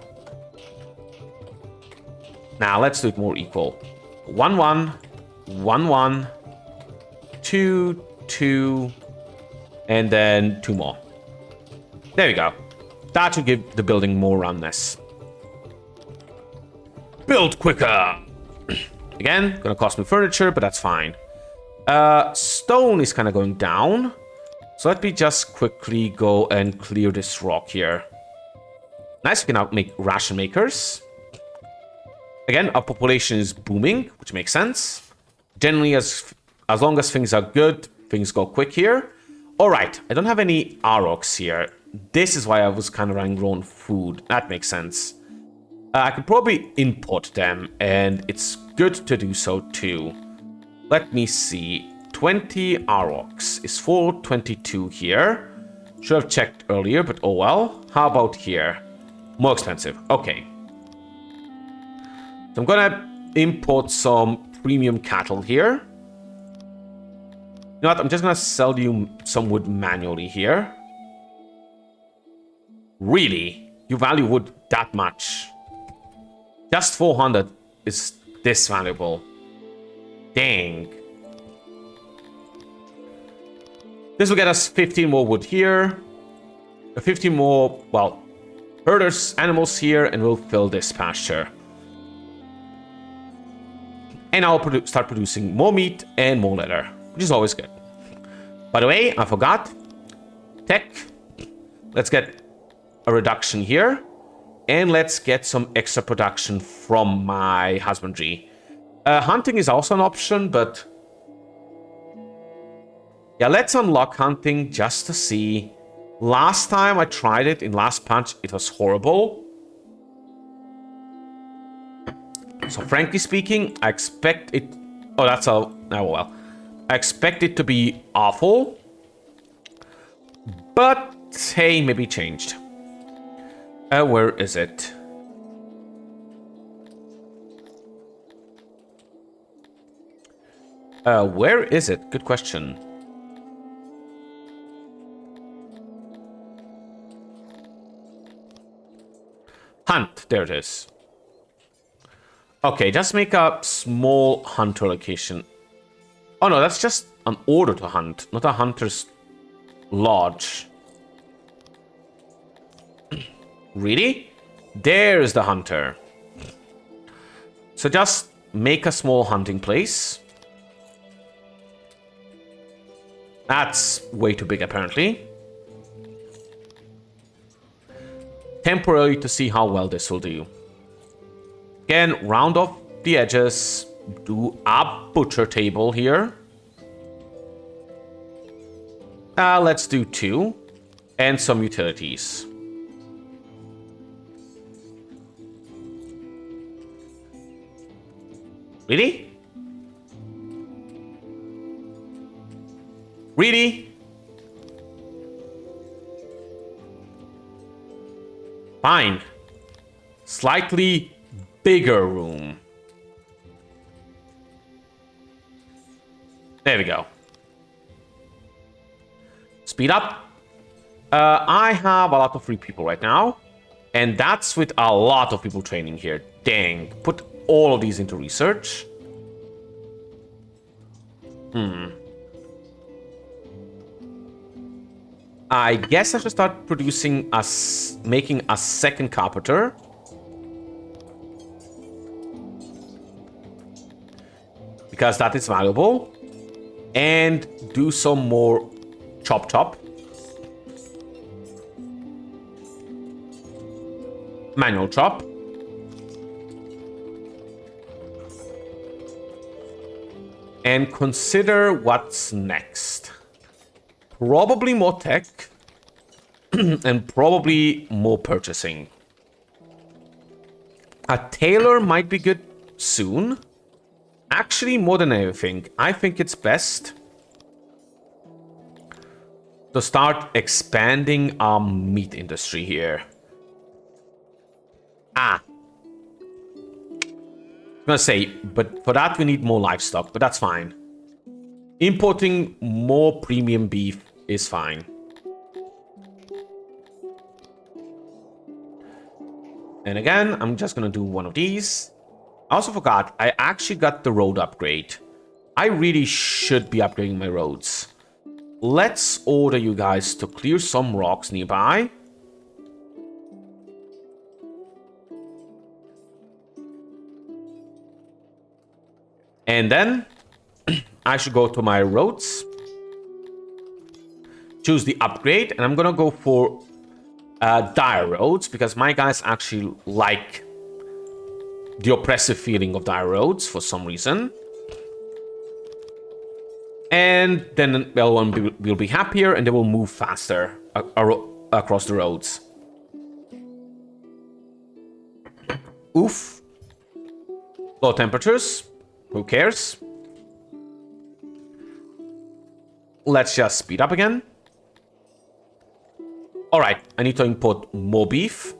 Now let's do it more equal. 1, 1, 1, 1, 2, 2, and then 2 more. There we go. That should give the building more roundness. Build quicker. Again, gonna cost me furniture, but that's fine. Stone is kind of going down. So let me just quickly go and clear this rock here. Nice, we can now make ration makers. Again, our population is booming, which makes sense. Generally, as long as things are good, things go quick here. All right, I don't have any Aurochs here. This is why I was kind of running low on food. That makes sense. I could probably import them, and it's good to do so too. Let me see. 20 Aurochs is 422 here. Should have checked earlier, but oh well. How about here? More expensive. Okay. So I'm gonna import some premium cattle here. You know what? I'm just gonna sell you some wood manually here. Really? You value wood that much? Just 400 is this valuable. Dang. This will get us 15 more wood here. 15 more, well, herders, animals here, and we'll fill this pasture. And I'll start producing more meat and more leather, which is always good. By the way, I forgot. Tech. Let's get a reduction here. And let's get some extra production from my husbandry. Hunting is also an option, but... yeah, let's unlock hunting just to see. Last time I tried it in Last Punch, it was horrible. So frankly speaking, I expect it... oh, that's a... oh, well. I expect it to be awful. But, hey, maybe changed. Where is it? Where is it? Good question. Hunt. There it is. Okay, just make a small hunter location. Oh no, that's just an order to hunt, not a hunter's lodge. Really? There's the hunter. So just make a small hunting place. That's way too big, apparently. Temporarily to see how well this will do. Again, round off the edges. Do a butcher table here. Let's do 2. And some utilities. Really? Really? Fine. Slightly bigger room. There we go. Speed up. I have a lot of free people right now. And that's with a lot of people training here. Dang. Put all of these into research. I guess I should start producing making a second carpenter. Because that is valuable. And do some more chop. Manual chop. And consider what's next. Probably more tech. And probably more purchasing. A tailor might be good soon. Actually, more than anything, I think it's best to start expanding our meat industry here. I'm gonna say, but for that we need more livestock, but that's fine. Importing more premium beef is fine. And again, I'm just gonna do one of these. I also forgot, I actually got the road upgrade. I really should be upgrading my roads. Let's order you guys to clear some rocks nearby. And then I should go to my roads. Choose the upgrade, and I'm gonna go for dire roads because my guys actually like the oppressive feeling of dire roads for some reason. And then everyone will be happier and they will move faster across the roads. Oof. Low temperatures. Who cares? Let's just speed up again. Alright, I need to import more beef.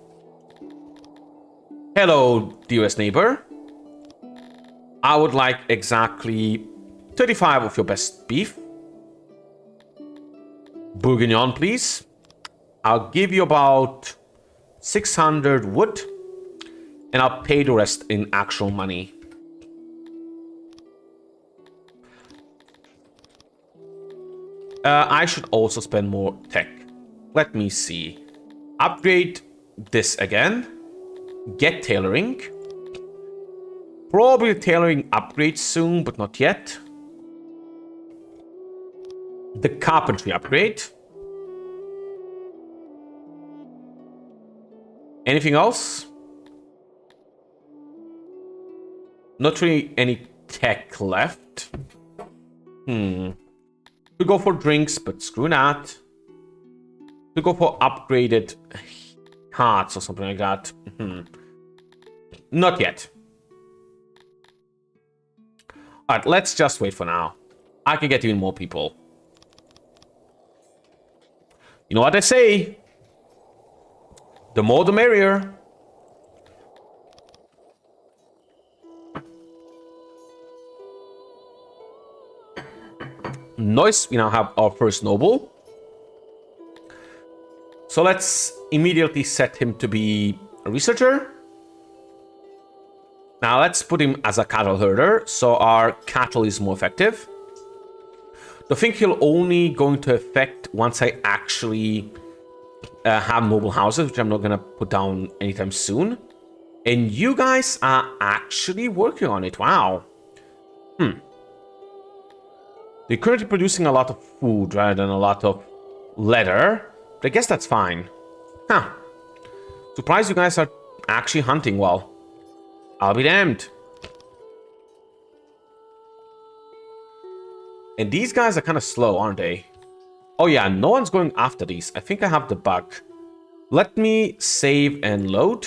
Hello, dearest neighbor. I would like exactly 35 of your best beef. Bourguignon, please. I'll give you about 600 wood, and I'll pay the rest in actual money. I should also spend more tech. Let me see. Upgrade this again. Get tailoring. Probably tailoring upgrade soon, but not yet. The carpentry upgrade. Anything else? Not really any tech left. We go for drinks, but screw that. We go for upgraded carts or something like that. Not yet. Alright, let's just wait for now. I can get even more people. You know what they say? The more the merrier. Nice, we now have our first noble. So let's immediately set him to be a researcher. Now let's put him as a cattle herder, so our cattle is more effective. The thing he'll only going to affect once I actually have noble houses, which I'm not going to put down anytime soon. And you guys are actually working on it. Wow. They're currently producing a lot of food rather than a lot of leather. But I guess that's fine. Huh. Surprised you guys are actually hunting well. I'll be damned. And these guys are kind of slow, aren't they? Oh yeah, no one's going after these. I think I have the bug. Let me save and load.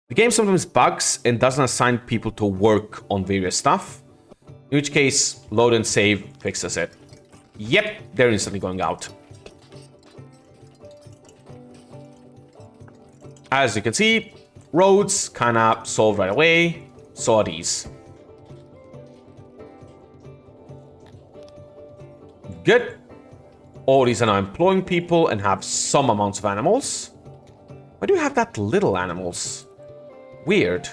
The game sometimes bugs and doesn't assign people to work on various stuff. In which case, load and save fixes it. Yep, they're instantly going out. As you can see, roads kind of solved right away. So are these. Good. All these are now employing people and have some amounts of animals. Why do you have that little animals? Weird.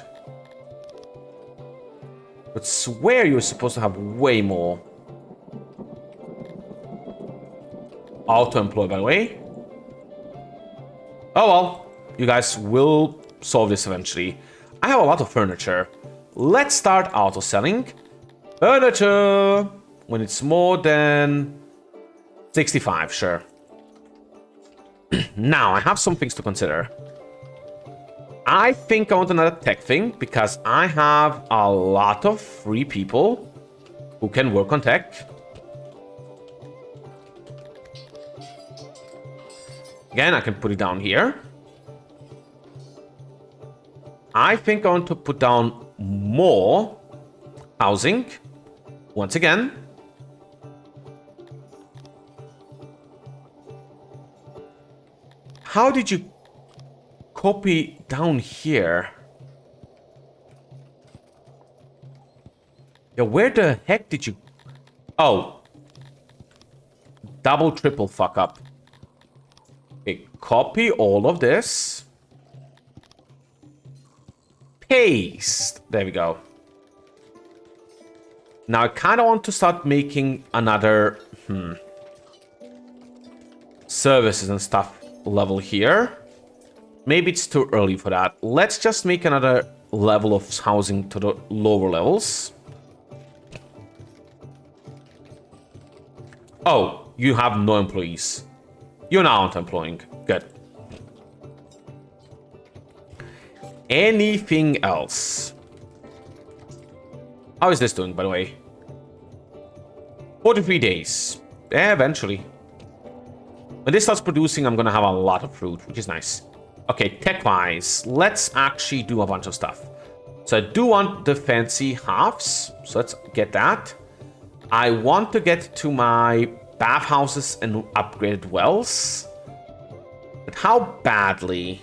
But swear you were supposed to have way more. Auto-employ, by the way. Oh well. You guys will solve this eventually. I have a lot of furniture. Let's start auto-selling. Furniture! When it's more than 65, sure. Now, I have some things to consider. I think I want another tech thing because I have a lot of free people who can work on tech. Again, I can put it down here. I think I want to put down more housing. Once again. How did you copy down here? Yeah, where the heck did you... Oh. Double, triple fuck up. Okay, copy all of this. Paste. There we go. Now I kind of want to start making another... services and stuff level here. Maybe it's too early for that. Let's just make another level of housing to the lower levels. Oh, you have no employees. You're now not employing. Good. Anything else? How is this doing, by the way? 43 days. Yeah, eventually. When this starts producing, I'm gonna have a lot of fruit, which is nice. Okay, tech-wise, let's actually do a bunch of stuff. So I do want the fancy halves, so let's get that. I want to get to my bathhouses and upgraded wells. But how badly?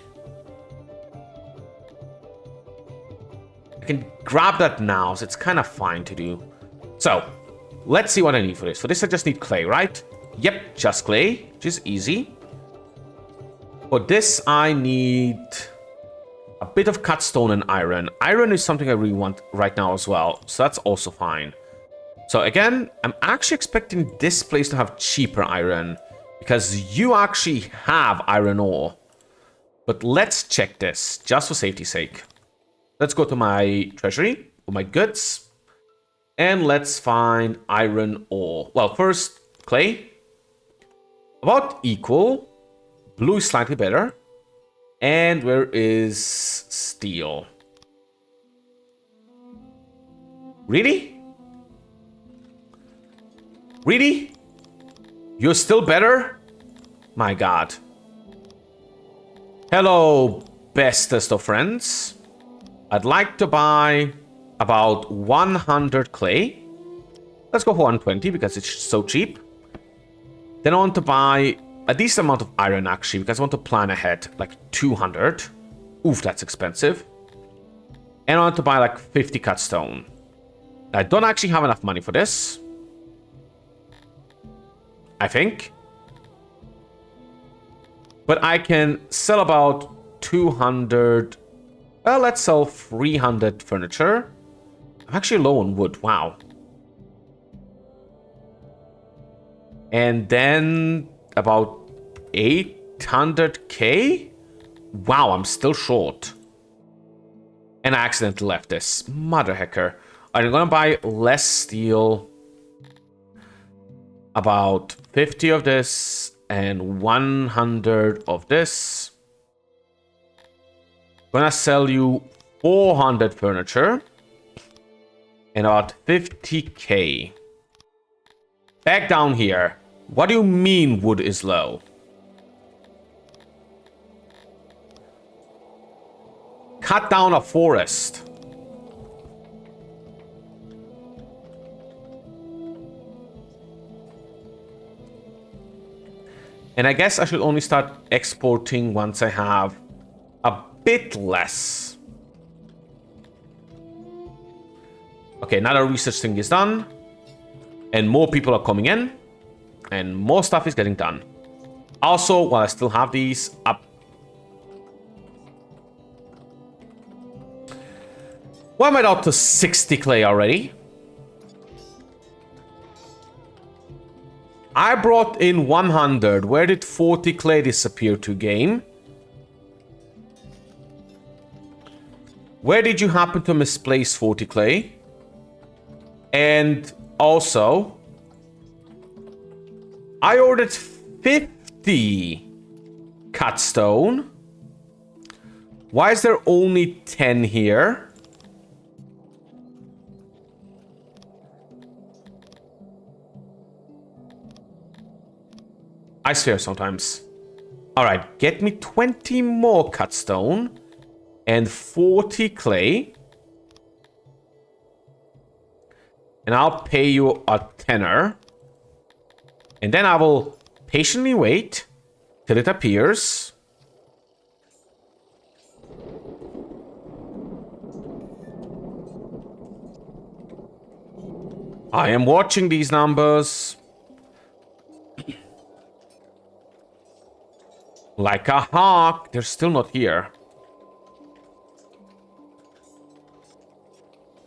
can grab that now, so it's kind of fine to do. So, let's see what I need for this. For this, I just need clay, right? Yep, just clay, which is easy. For this, I need a bit of cut stone and iron. Iron is something I really want right now as well, so that's also fine. So again, I'm actually expecting this place to have cheaper iron, because you actually have iron ore. But let's check this, just for safety's sake. Let's go to my treasury, or my goods, and let's find iron ore. Well, first, clay. About equal. Blue is slightly better. And where is steel? Really? Really? You're still better? My god. Hello, bestest of friends. I'd like to buy about 100 clay. Let's go for 120 because it's so cheap. Then I want to buy a decent amount of iron actually because I want to plan ahead, like 200. Oof, that's expensive. And I want to buy like 50 cut stone. I don't actually have enough money for this, I think. But I can sell about 200. Well, let's sell 300 furniture. I'm actually low on wood. Wow. And then about 800k? Wow, I'm still short. And I accidentally left this. Mother hecker. I'm gonna buy less steel. About 50 of this and 100 of this. Gonna sell you 400 furniture and about 50k. Back down here. What do you mean wood is low? Cut down a forest. And I guess I should only start exporting once I have a bit less. Okay, now the research thing is done. And more people are coming in. And more stuff is getting done. Also, while I still have these up. Why am I out to 60 clay already? I brought in 100. Where did 40 clay disappear to, game? Where did you happen to misplace 40 clay? And also, I ordered 50 cut stone. Why is there only 10 here? I swear sometimes. Alright, get me 20 more cut stone and 40 clay. And I'll pay you a tenner. And then I will patiently wait till it appears. I am watching these numbers. Like a hawk. They're still not here.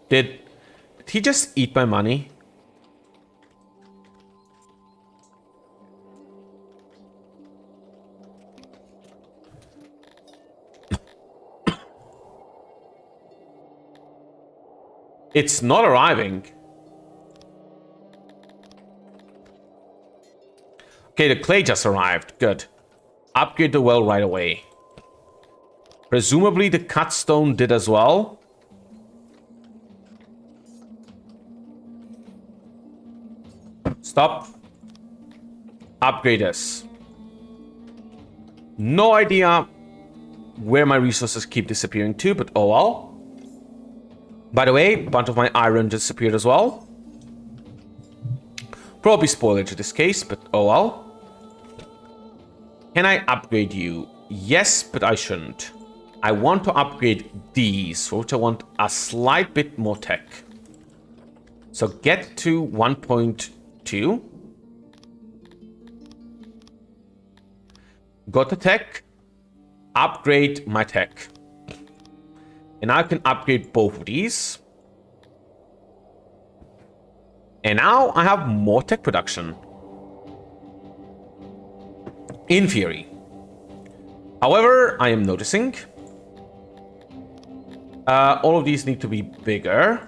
Did he just eat my money? It's not arriving. Okay, the clay just arrived. Good. Upgrade the well right away. Presumably the cut stone did as well. Stop. Upgrade this. No idea where my resources keep disappearing to, but oh well. By the way, a bunch of my iron disappeared as well. Probably spoilage in this case, but oh well. Can I upgrade you? Yes, but I shouldn't. I want to upgrade these, for which I want a slight bit more tech. So get to 1.2. Go to tech. Upgrade my tech. And I can upgrade both of these. And now I have more tech production. In theory. However, I am noticing all of these need to be bigger.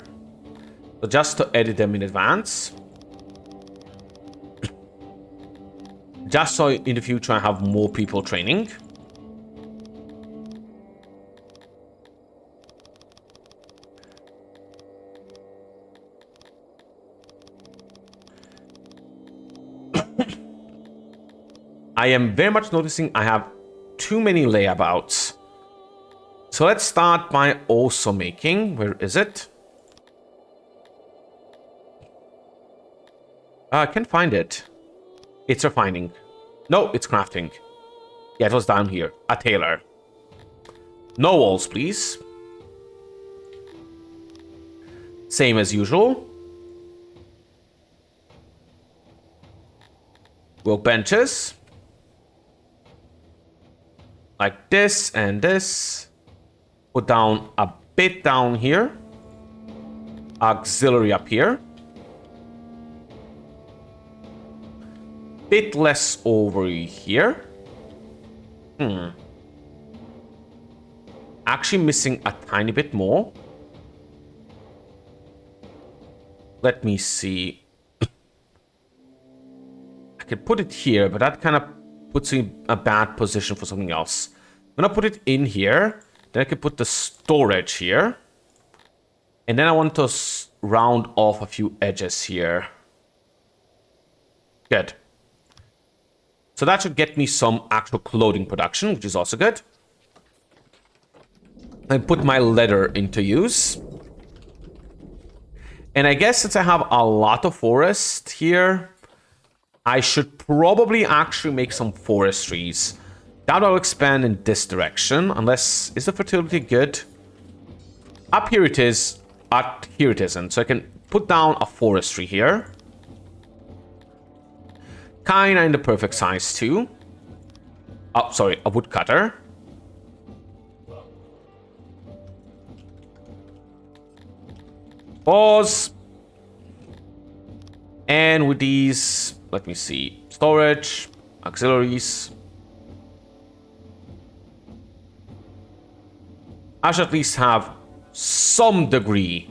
So just to edit them in advance. Just so in the future I have more people training. I am very much noticing I have too many layabouts. So let's start by also making... Where is it? I can't find it. It's refining. No, it's crafting. Yeah, it was down here. A tailor. No walls, please. Same as usual. Workbenches. Like this and this. Put down a bit down here. Auxiliary up here. Bit less over here. Actually missing a tiny bit more. Let me see. I could put it here, but that kind of puts me in a bad position for something else. I'm gonna put it in here. Then I can put the storage here. And then I want to round off a few edges here. Good. So that should get me some actual clothing production, which is also good. I put my leather into use. And I guess since I have a lot of forest here, I should probably actually make some forestries. That will expand in this direction, unless... Is the fertility good? Up here it is, up here it isn't. So I can put down a forestry here. Kinda in the perfect size too. Oh, sorry, a woodcutter. Pause. And with these, let me see. Storage, auxiliaries. I should at least have some degree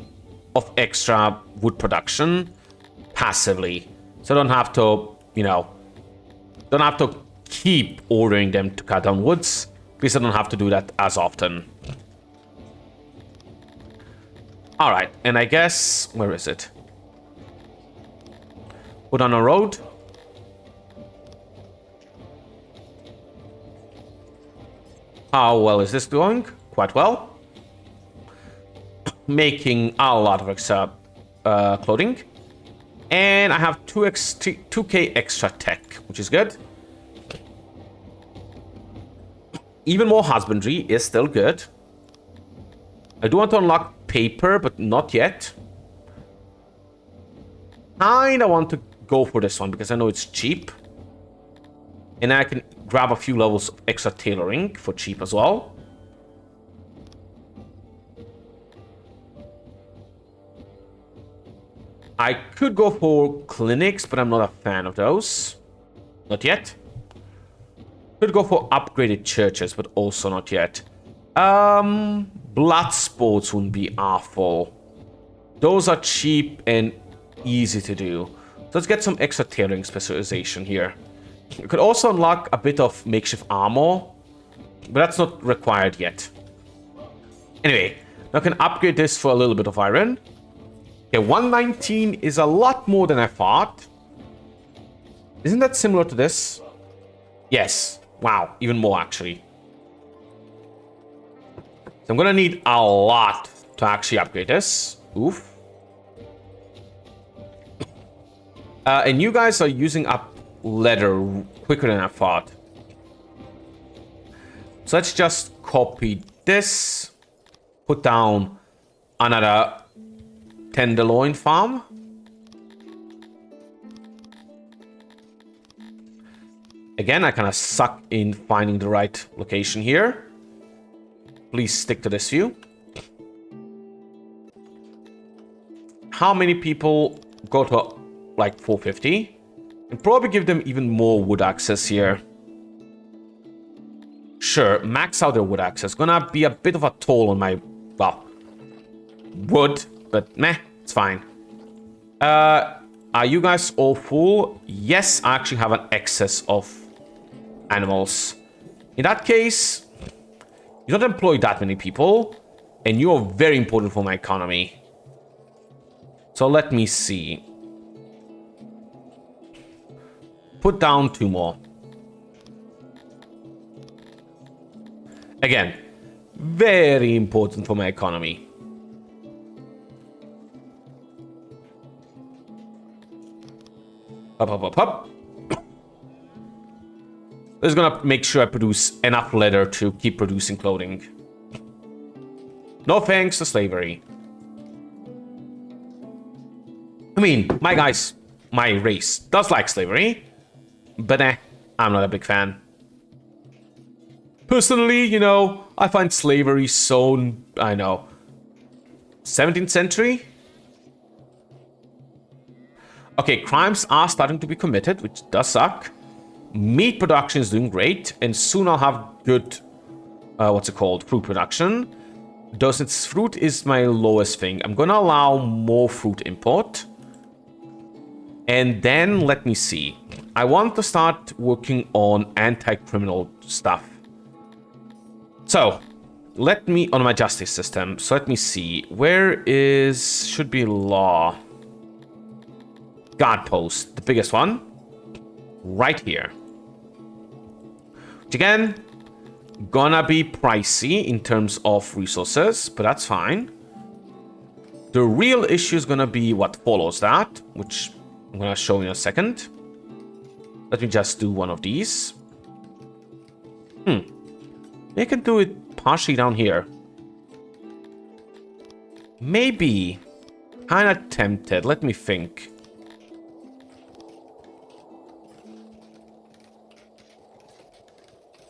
of extra wood production passively. So I don't have to, you know, don't have to keep ordering them to cut down woods. At least I don't have to do that as often. Alright, and I guess... Where is it? Put on a road. How well is this doing? Quite well. Making a lot of extra clothing. And I have 2k extra tech, which is good. Even more husbandry is still good. I do want to unlock paper, but not yet. Kinda want to go for this one because I know it's cheap. And I can grab a few levels of extra tailoring for cheap as well. I could go for clinics, but I'm not a fan of those. Not yet. Could go for upgraded churches, but also not yet. Blood sports wouldn't be awful. Those are cheap and easy to do. So let's get some extra tailoring specialization here. You could also unlock a bit of makeshift armor, but that's not required yet. Anyway, now I can upgrade this for a little bit of iron. Okay, 119 is a lot more than I thought. Isn't that similar to this? Yes. Wow, even more actually. So I'm gonna need a lot to actually upgrade this. Oof. And you guys are using up leather quicker than I thought. So let's just copy this. Put down another tenderloin farm. Again, I kind of suck in finding the right location here. Please stick to this view. How many people go to like 450? And probably give them even more wood access here. Sure, max out their wood access. Gonna be a bit of a toll on my, well, wood, but meh, it's fine. Are you guys all full? Yes, I actually have an excess of animals. In that case, you don't employ that many people, and you are very important for my economy. So let me see. Put down 2 more. Again, very important for my economy. Up. This is gonna make sure I produce enough leather to keep producing clothing. No thanks to slavery. I mean, my guys, my race does like slavery, but I'm not a big fan. Personally, you know, I find slavery so, I know, 17th century? Okay, crimes are starting to be committed, which does suck. Meat production is doing great, and soon I'll have good, fruit production. Though since fruit is my lowest thing, I'm gonna allow more fruit import. And then, let me see. I want to start working on anti-criminal stuff. So, on my justice system, so let me see. Should be law. Guard post, the biggest one. Right here. Which again, gonna be pricey in terms of resources, but that's fine. The real issue is gonna be what follows that, which I'm gonna show in a second. Let me just do one of these. I can do it partially down here. Maybe. Kinda tempted. Let me think.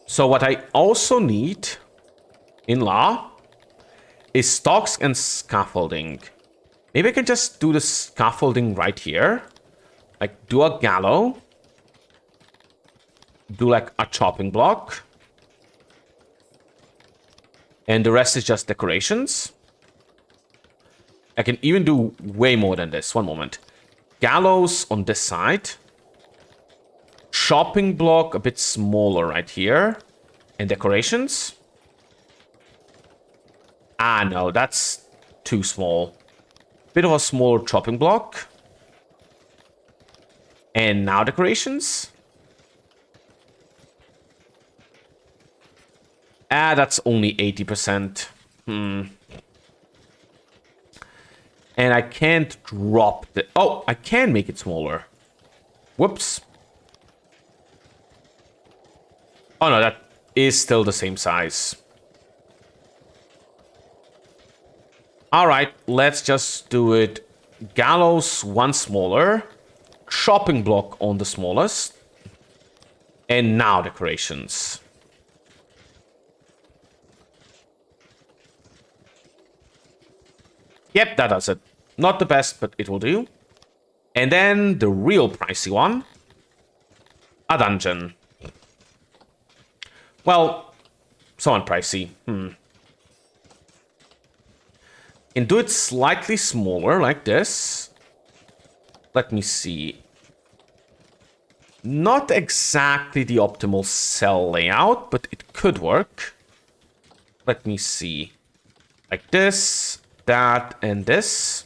So what I also need in law is stocks and scaffolding. Maybe I can just do the scaffolding right here. Like do a gallows. Do like a chopping block. And the rest is just decorations. I can even do way more than this. One moment. Gallows on this side. Chopping block a bit smaller right here. And decorations. Ah, no, that's too small. Bit of a smaller chopping block. And now decorations. Ah, that's only 80%. And I can't drop the... Oh, I can make it smaller. Whoops. Oh, no, that is still the same size. All right, let's just do it. Gallows, one smaller. Chopping block on the smallest. And now decorations. Yep, that does it. Not the best, but it will do. And then the real pricey one. A dungeon. Well, somewhat pricey. And do it slightly smaller, like this. Let me see. Not exactly the optimal cell layout, but it could work. Let me see. Like this, that, and this.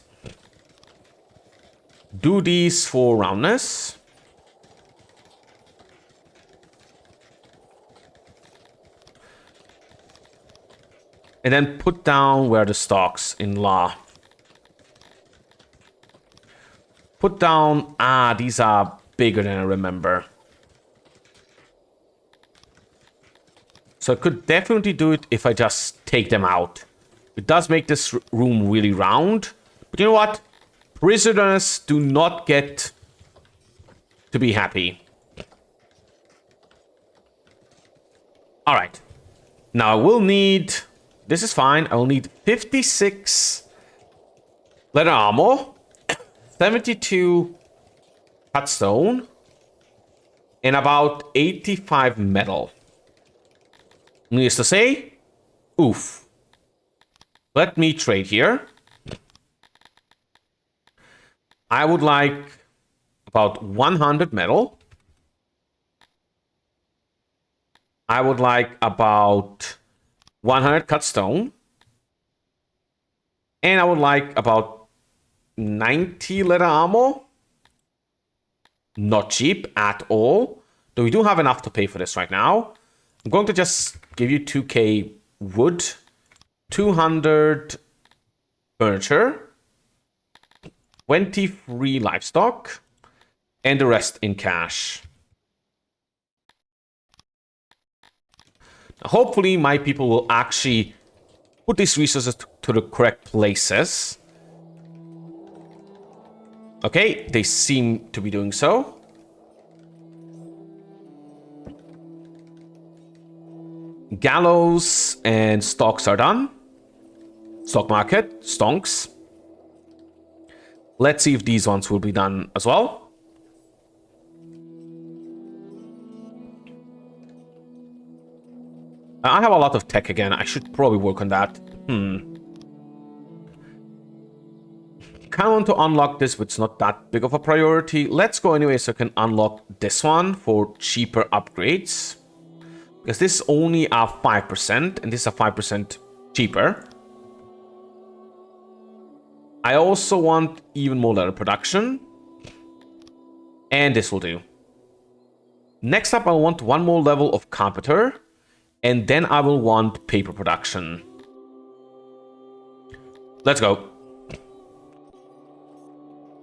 Do these for roundness. And then put down where the stocks in law. Put down... Ah, these are bigger than I remember. So I could definitely do it if I just take them out. It does make this room really round. But you know what? Prisoners do not get to be happy. Alright. Now I will need... This is fine. I will need 56 leather armor, 72 cut stone, and about 85 metal. Needless to say, oof. Let me trade here. I would like about 100 metal. I would like about 100 cut stone. And I would like about 90 leather armor. Not cheap at all. Though we do have enough to pay for this right now. I'm going to just give you 2k wood. 200 furniture. 23 livestock. And the rest in cash. Hopefully my people will actually put these resources to the correct places. Okay, they seem to be doing so. Gallows and stocks are done. Stock market, stonks. Let's see if these ones will be done as well. I have a lot of tech again. I should probably work on that. Kind of want to unlock this, but it's not that big of a priority. Let's go anyway so I can unlock this one for cheaper upgrades. Because this is only a 5%, and this is a 5% cheaper. I also want even more leather production. And this will do. Next up, I want one more level of carpenter. And then I will want paper production. Let's go.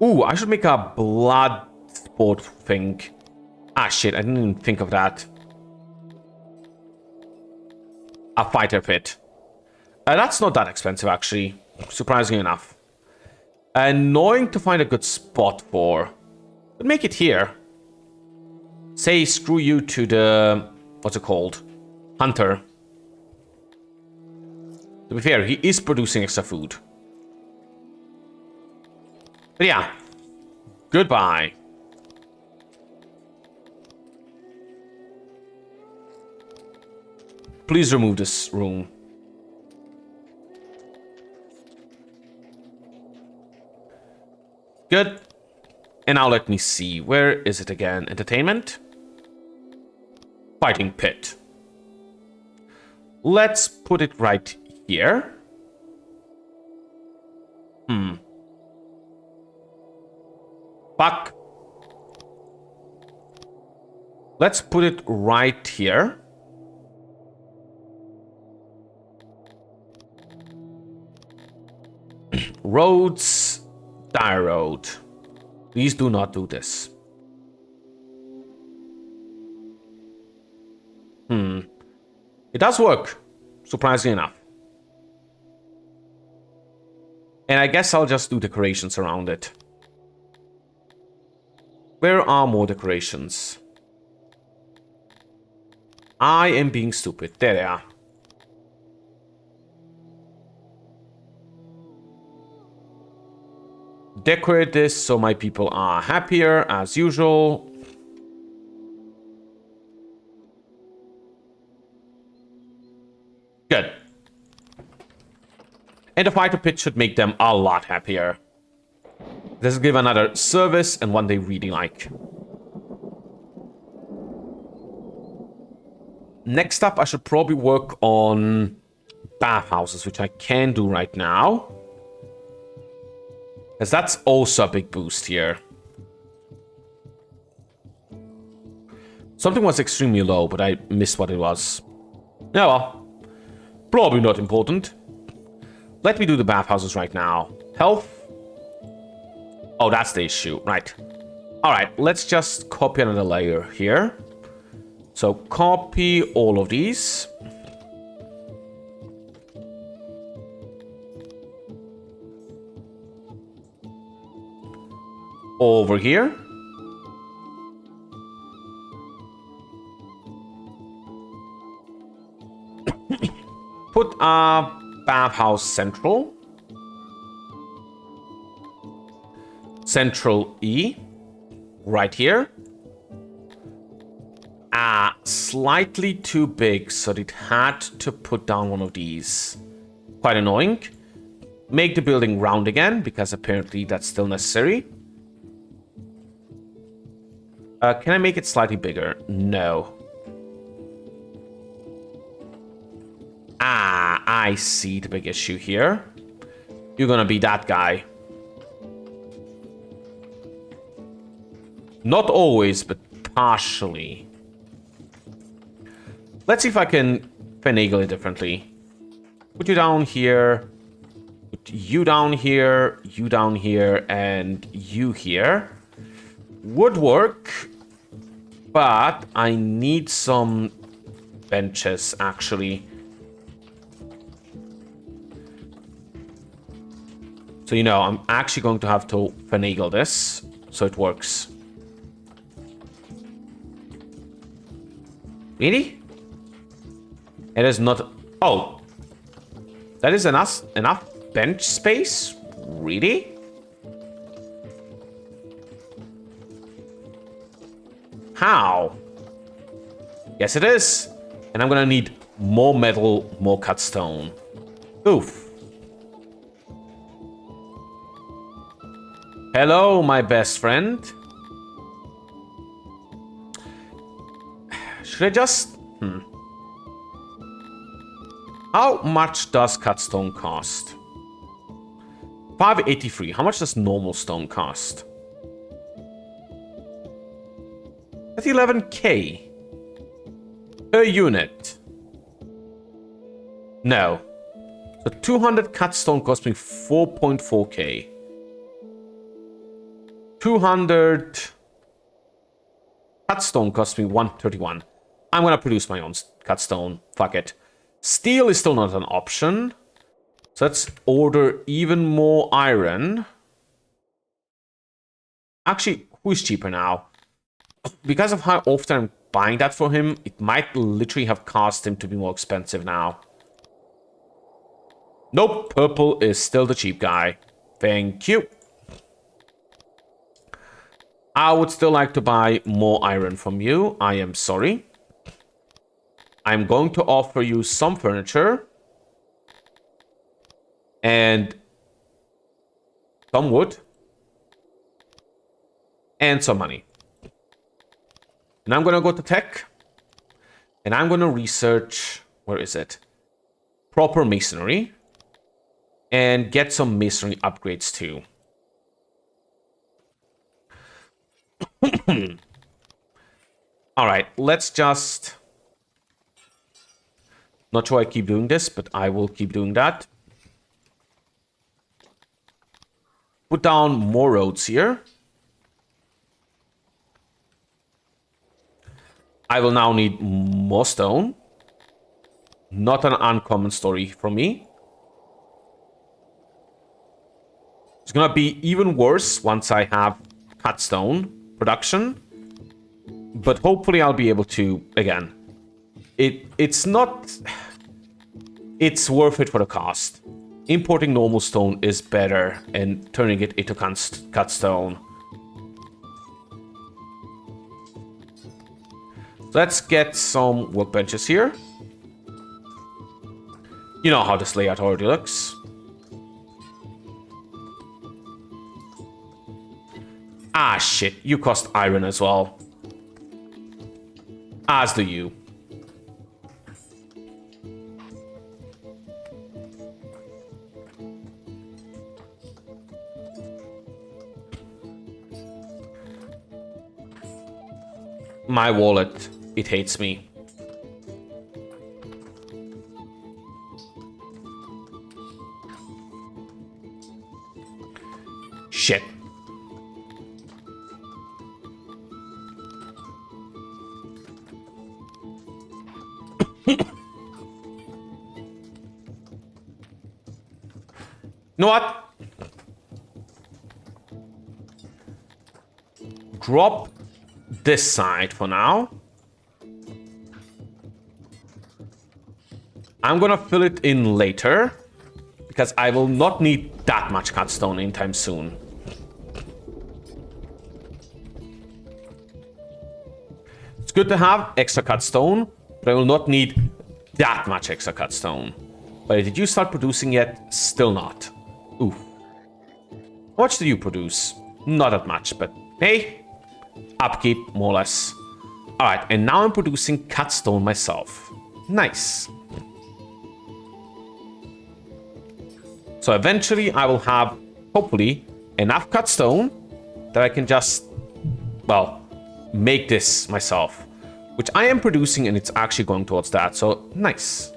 Ooh, I should make a blood sport thing. Ah, shit, I didn't even think of that. A fighter pit. That's not that expensive, actually. Surprisingly enough. Annoying to find a good spot for. But make it here. Say screw you to the... What's it called? Hunter. To be fair, he is producing extra food. But yeah. Goodbye. Please remove this room. Good. And now let me see. Where is it again? Entertainment? Fighting pit. Let's put it right here. Fuck. Let's put it right here. Roads. Dire road. Please do not do this. It does work, surprisingly enough. And I guess I'll just do decorations around it. Where are more decorations? I am being stupid. There they are. Decorate this so my people are happier as usual. Good. And the fighter pit should make them a lot happier. This will give another service and one they really like. Next up, I should probably work on bathhouses, which I can do right now. Because that's also a big boost here. Something was extremely low, but I missed what it was. Yeah, well. Probably not important. Let me do the bathhouses right now. Health. Oh, that's the issue. Right. Alright, let's just copy another layer here. So copy all of these. over here. Put a bathhouse central. Central E. Right here. Slightly too big, so it had to put down one of these. Quite annoying. Make the building round again, because apparently that's still necessary. Can I make it slightly bigger? No. I see the big issue here. You're gonna be that guy. Not always, but partially. Let's see if I can finagle it differently. Put you down here. Put you down here. You down here. And you here. Would work. But I need some benches, actually. So, you know, I'm actually going to have to finagle this so it works. Really? It is not... Oh. That is enough bench space? Really? How? Yes, it is. And I'm gonna need more metal, more cut stone. Oof. Hello, my best friend. Should I just... How much does cut stone cost? 583. How much does normal stone cost? That's 11k per unit. No. So 200 cut stone cost me 4.4k. 200 cut stone cost me 131. I'm gonna produce my own cut stone. Fuck it. Steel is still not an option. So let's order even more iron. Actually, who is cheaper now? Because of how often I'm buying that for him, it might literally have cost him to be more expensive now. Nope, purple is still the cheap guy. Thank you. I would still like to buy more iron from you. I am sorry. I'm going to offer you some furniture. And some wood. And some money. And I'm going to go to tech. And I'm going to research... Where is it? Proper masonry. And get some masonry upgrades too. Alright, let's just... Not sure I keep doing this, but I will keep doing that. Put down more roads here. I will now need more stone. Not an uncommon story for me. It's gonna be even worse once I have cut stone production. But hopefully I'll be able to, again... It's not... It's worth it for the cost. Importing normal stone is better and turning it into cut stone. Let's get some workbenches here. You know how this layout already looks. Ah, shit. You cost iron as well. As do you. My wallet, it hates me. Shit. You know what? drop this side for now. I'm gonna fill it in later, because I will not need that much cut stone anytime soon. It's good to have extra cut stone, but I will not need that much extra cut stone. But did you start producing yet? Still not. Oof. How much do you produce? Not that much, but hey, upkeep, more or less. Alright, and now I'm producing cut stone myself. Nice. So eventually I will have, hopefully, enough cut stone that I can just, well, make this myself. Which I am producing, and it's actually going towards that, so nice.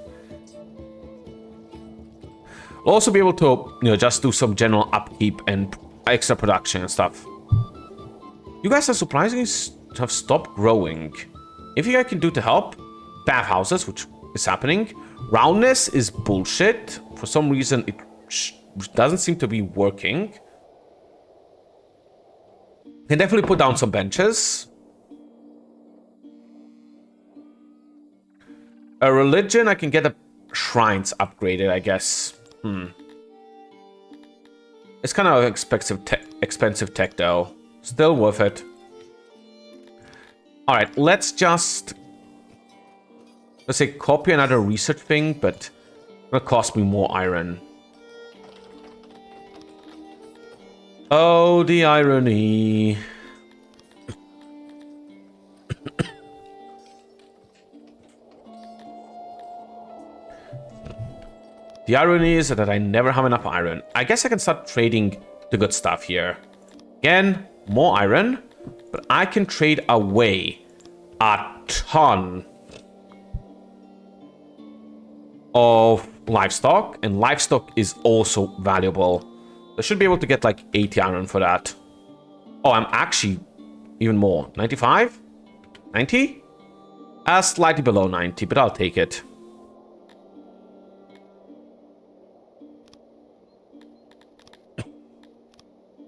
I'll also be able to, just do some general upkeep and extra production and stuff. You guys are surprisingly have stopped growing. Anything I can do to help? Bathhouses, which is happening. Roundness is bullshit. For some reason, it doesn't seem to be working. Can definitely put down some benches. A religion, I can get the shrines upgraded, I guess. It's kind of expensive tech, though. Still worth it. Alright, let's say copy another research thing, but it's gonna cost me more iron. Oh, the irony. The irony is that I never have enough iron. I guess I can start trading the good stuff here. Again, more iron, but I can trade away a ton of livestock, and livestock is also valuable. I should be able to get like 80 iron for that. Oh, I'm actually even more. 95? 90? Slightly below 90, but I'll take it.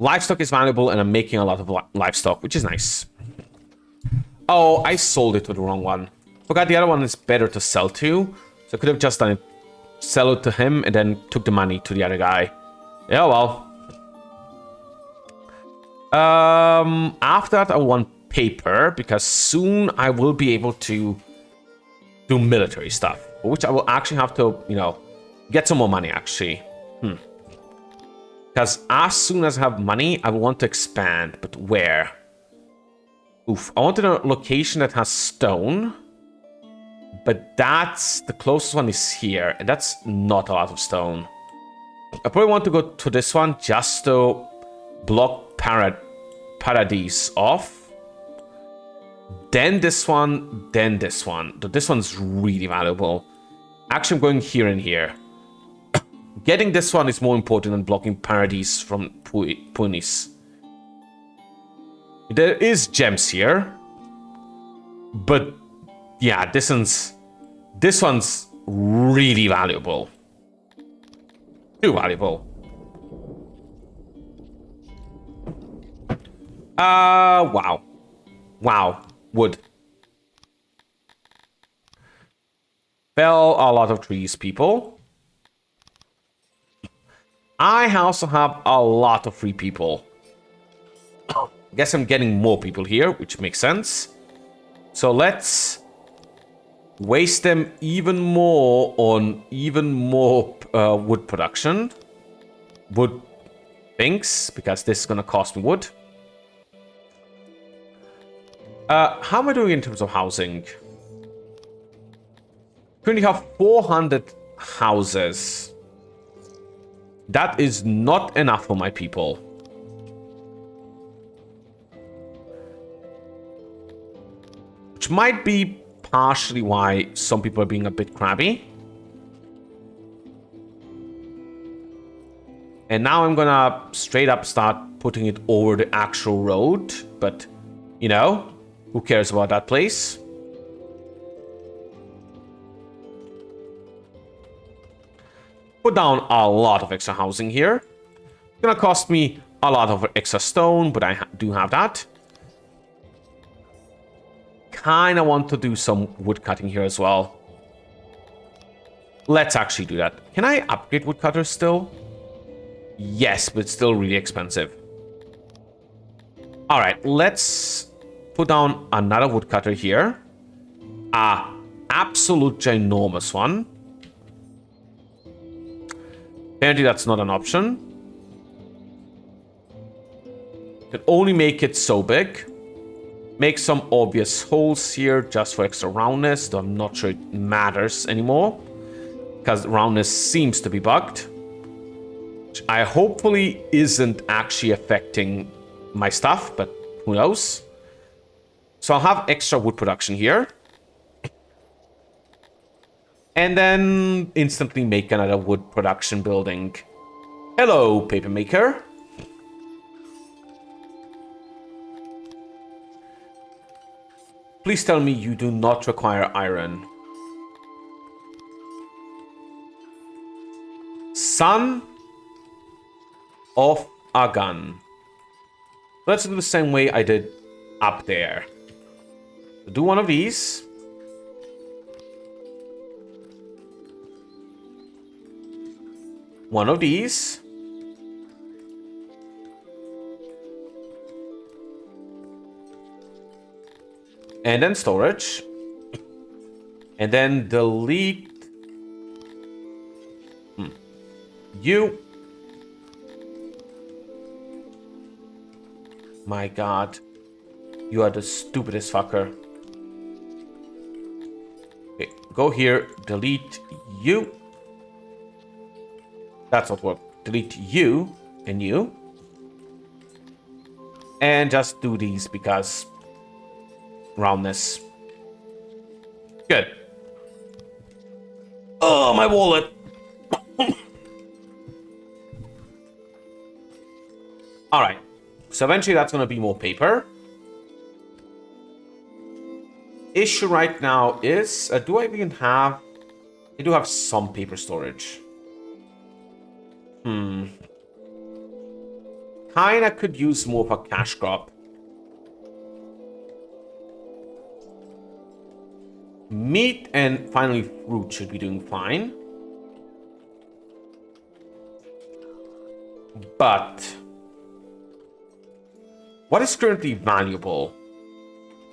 Livestock is valuable, and I'm making a lot of livestock, which is nice. Oh, I sold it to the wrong one. Forgot the other one is better to sell to. So I could have just done it. Sell it to him, and then took the money to the other guy. Yeah, well. After that, I want paper, because soon I will be able to do military stuff. For which I will actually have to, get some more money, actually. Because as soon as I have money, I will want to expand. But where? Oof. I wanted a location that has stone. But that's... the closest one is here. And that's not a lot of stone. I probably want to go to this one just to block Paradise off. Then this one. Then this one. This one's really valuable. Actually, I'm going here and here. Getting this one is more important than blocking Paradise from Punis. There is gems here. But yeah, this one's really valuable. Too valuable. Wow. Wow. Wood. Fell a lot of trees, people. I also have a lot of free people. I guess I'm getting more people here, which makes sense. So let's waste them even more on even more wood production. Wood things, because this is going to cost me wood. How am I doing in terms of housing? Currently have 400 houses. That is not enough for my people. Which might be partially why some people are being a bit crabby. And now I'm gonna straight up start putting it over the actual road. But, who cares about that place? Put down a lot of extra housing here. It's gonna cost me a lot of extra stone, but I do have that. kind of want to do some wood cutting here as well. Let's actually do that. Can I upgrade woodcutter still? Yes, but it's still really expensive. All right, let's put down another woodcutter here. Absolute ginormous one. Apparently that's not an option. Can only make it so big. Make some obvious holes here just for extra roundness, though I'm not sure it matters anymore. Because roundness seems to be bugged. Which I hopefully isn't actually affecting my stuff, but who knows. So I'll have extra wood production here. And then instantly make another wood production building. Hello, paper maker. Please tell me you do not require iron. Son of a gun. Let's do the same way I did up there. Do one of these. One of these. And then storage. And then delete you. My god. You are the stupidest fucker. Okay, go here, delete you. That's not work. Delete you and you. And just do these because roundness. Good. Oh, my wallet. All right. So eventually that's going to be more paper. Issue right now is, do I even have... I do have some paper storage. Kinda could use more of a cash crop. Meat and finally fruit should be doing fine. But what is currently valuable?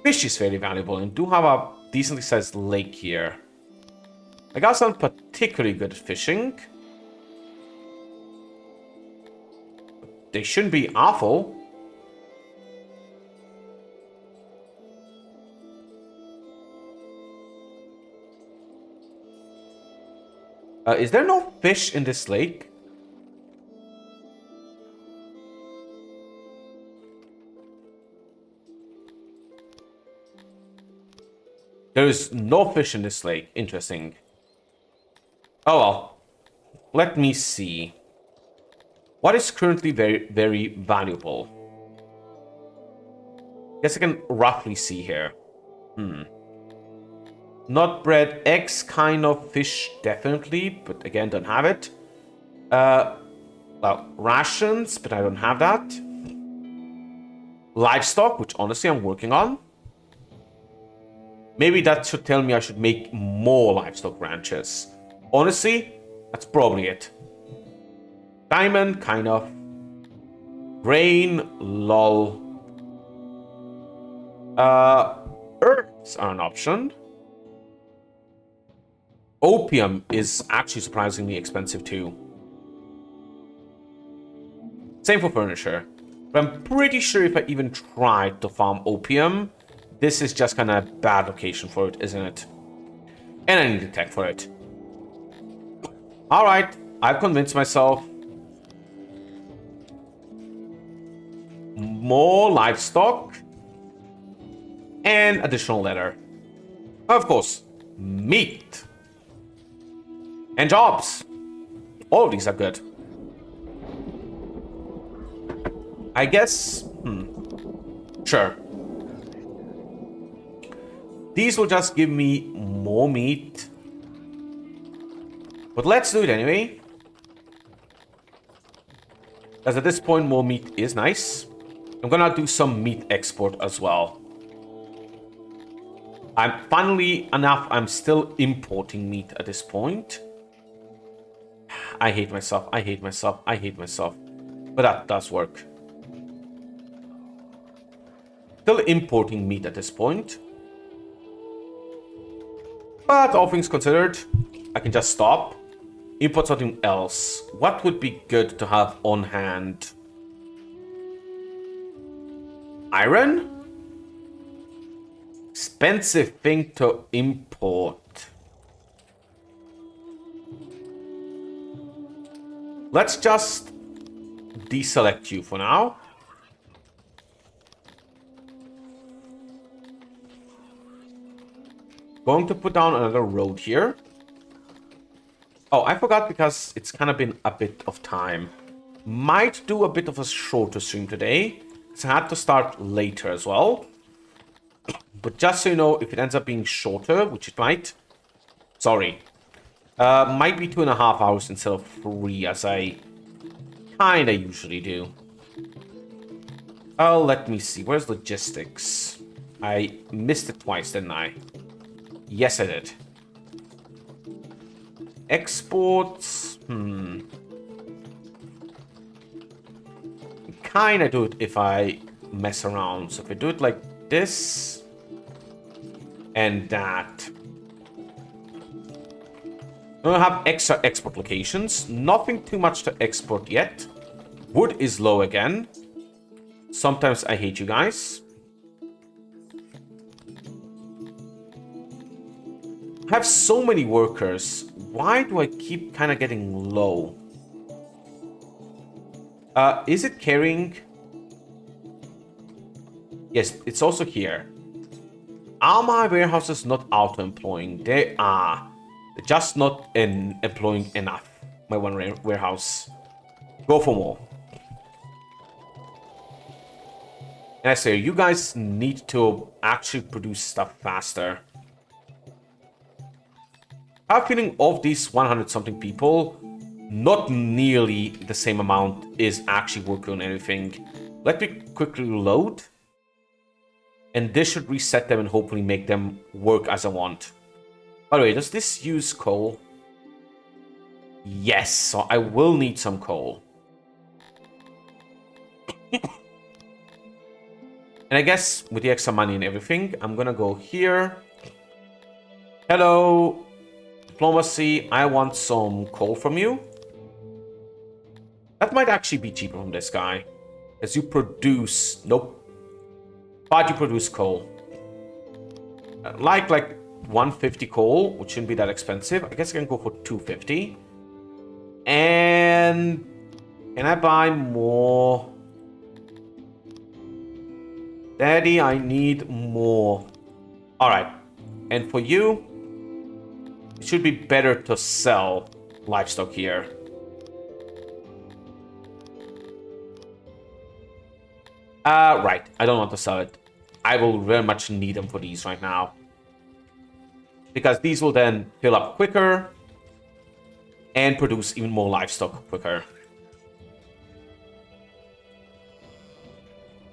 Fish is very valuable and do have a decently sized lake here. I guess I'm particularly good at fishing. They shouldn't be awful. Is there no fish in this lake? There is no fish in this lake. Interesting. Oh well. Let me see. What is currently very, very valuable? Guess I can roughly see here. Not bread, eggs, kind of, fish, definitely, but again, don't have it. Well, rations, but I don't have that. Livestock, which honestly I'm working on. Maybe that should tell me I should make more livestock ranches. Honestly, that's probably it. Diamond, kind of. Grain, lol. Herbs are an option. Opium is actually surprisingly expensive too. Same for furniture. But I'm pretty sure if I even tried to farm opium, this is just kind of a bad location for it, isn't it? And I need a tech for it. Alright, I've convinced myself. More livestock. And additional leather. Of course, meat. And jobs. All of these are good. I guess... Sure. These will just give me more meat. But let's do it anyway. Because at this point, more meat is nice. I'm gonna do some meat export as well. I'm funnily enough, I'm still importing meat at this point. I hate myself. I hate myself. I hate myself. But that does work. Still importing meat at this point. But all things considered, I can just stop. Import something else. What would be good to have on hand? Iron? Expensive thing to import. Let's just deselect you for now. Going to put down another road here. Oh, I forgot because it's kind of been a bit of time. Might do a bit of a shorter stream today, because I had to start later as well. But just so you know, if it ends up being shorter, which it might, sorry. Might be 2.5 hours instead of 3, as I kind of usually do. Oh, let me see. Where's logistics? I missed it twice, didn't I? Yes, I did. Exports. Kind of do it if I mess around. So if I do it like this and that. I don't have extra export locations. Nothing too much to export yet. Wood is low again. Sometimes I hate you guys. I have so many workers. Why do I keep kind of getting low? Is it carrying? Yes, it's also here. Are my warehouses not auto-employing? They are. They're just not employing enough. My one warehouse. Go for more. And I say, you guys need to actually produce stuff faster. I have a feeling of these 100-something people, not nearly the same amount is actually working on anything. Let me quickly load. And this should reset them and hopefully make them work as I want. By the way, does this use coal? Yes, so I will need some coal. And I guess with the extra money and everything, I'm gonna go here. Hello. Diplomacy, I want some coal from you. That might actually be cheaper from this guy. Because you produce... Nope. But you produce coal. Like 150 coal, which shouldn't be that expensive. I guess I can go for 250. And... Can I buy more? Daddy, I need more. Alright. And for you... It should be better to sell livestock here. Right. I don't want to sell it. I will very much need them for these right now. Because these will then fill up quicker. And produce even more livestock quicker.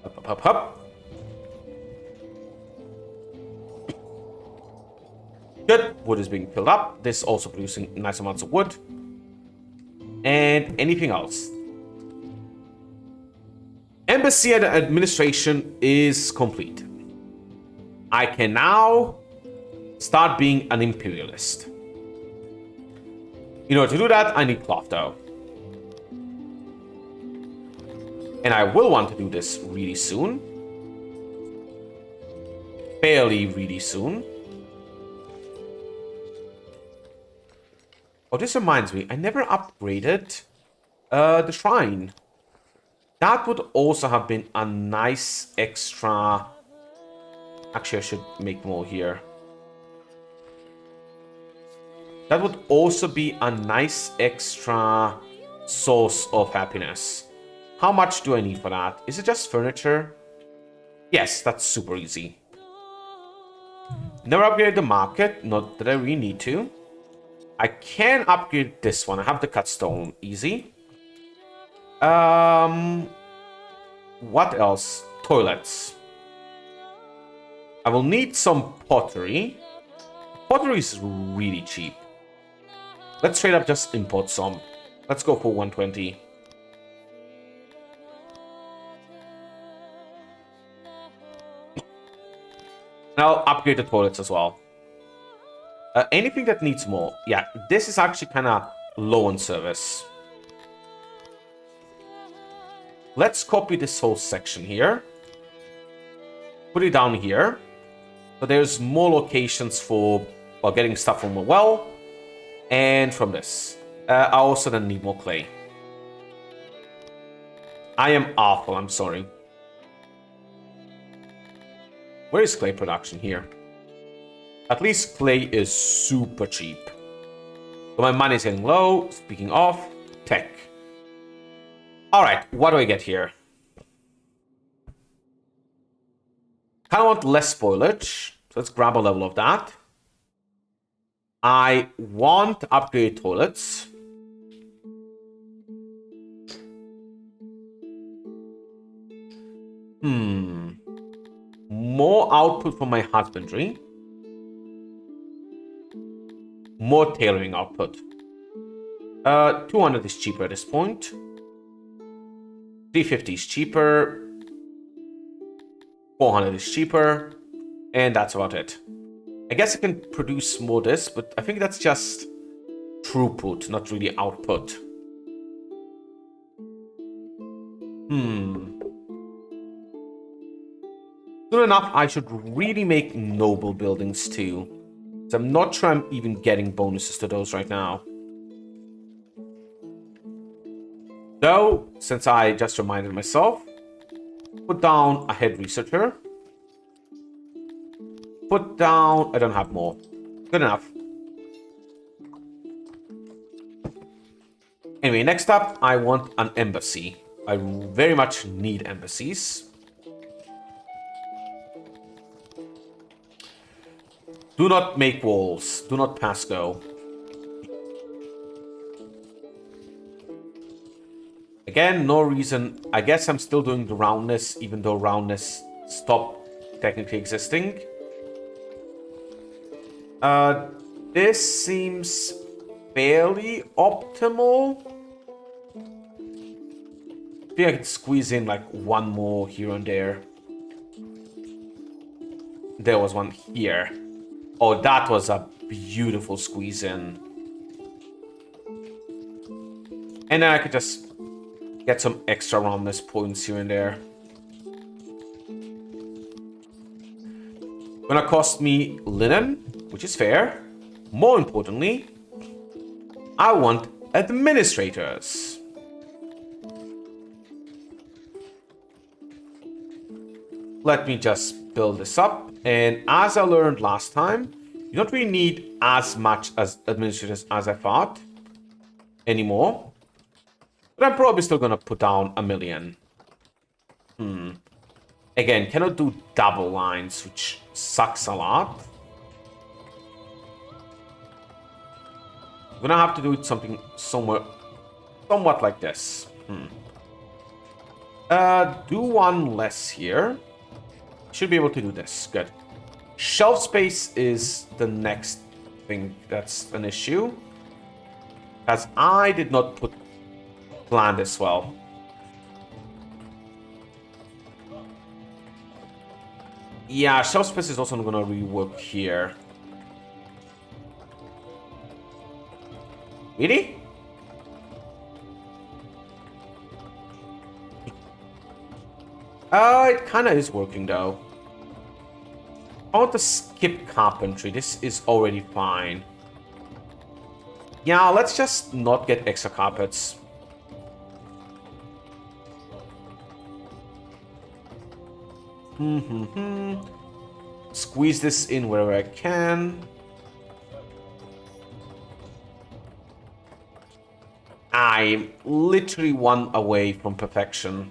Up, up, up, up. Good. Wood is being filled up. This is also producing nice amounts of wood. And anything else? Embassy and administration is complete. I can now start being an imperialist. In order to do that, I need cloth though. And I will want to do this really soon. Fairly really soon. Oh, this reminds me, I never upgraded the shrine. That would also have been a nice extra... Actually, I should make more here. That would also be a nice extra source of happiness. How much do I need for that? Is it just furniture? Yes, that's super easy. Never upgraded the market, not that I really need to. I can upgrade this one. I have the cut stone. Easy. What else? Toilets. I will need some pottery. Pottery is really cheap. Let's straight up just import some. Let's go for 120. And I'll upgrade the toilets as well. Anything that needs more. Yeah, this is actually kind of low on service. Let's copy this whole section here. Put it down here. So there's more locations for getting stuff from the well. And from this. I also then need more clay. I am awful, I'm sorry. Where is clay production here? At least clay is super cheap. So my money is getting low. Speaking of, tech. Alright, what do I get here? Kind of want less spoilage. So let's grab a level of that. I want upgrade toilets. More output from my husbandry. More tailoring output. 200 is cheaper at this point. 350 is cheaper. 400 is cheaper. And that's about it. I guess I can produce more of this, but I think that's just throughput, not really output. Soon enough, I should really make noble buildings too. So I'm not sure I'm even getting bonuses to those right now. Though, since I just reminded myself, put down a head researcher. Put down... I don't have more. Good enough. Anyway, next up, I want an embassy. I very much need embassies. Do not make walls. Do not pass go. Again, no reason. I guess I'm still doing the roundness, even though roundness stopped technically existing. This seems fairly optimal. I think I could squeeze in like one more here and there. There was one here. Oh, that was a beautiful squeeze in. And then I could just get some extra roundness points here and there. Gonna cost me linen, which is fair. More importantly, I want administrators. Let me just build this up. And as I learned last time, you don't really need as much as administrators as I thought anymore. But I'm probably still gonna put down 1 million. Again, cannot do double lines, which sucks a lot. I'm gonna have to do something somewhat like this. Do one less here. Should be able to do this. Good. Shelf space is the next thing that's an issue. As I did not plan this well. Yeah, shelf space is also gonna rework here. Really? It kind of is working though. I want to skip carpentry. This is already fine. Yeah, let's just not get extra carpets. Squeeze this in wherever I can. I'm literally one away from perfection.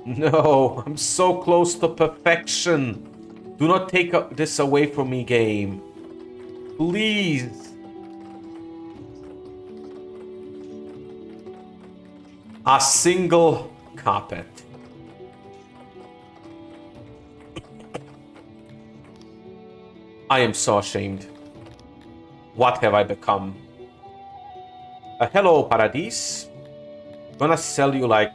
No, I'm so close to perfection. Do not take this away from me, game. Please. A single carpet. I am so ashamed. What have I become? Hello, Paradise. Gonna sell you like...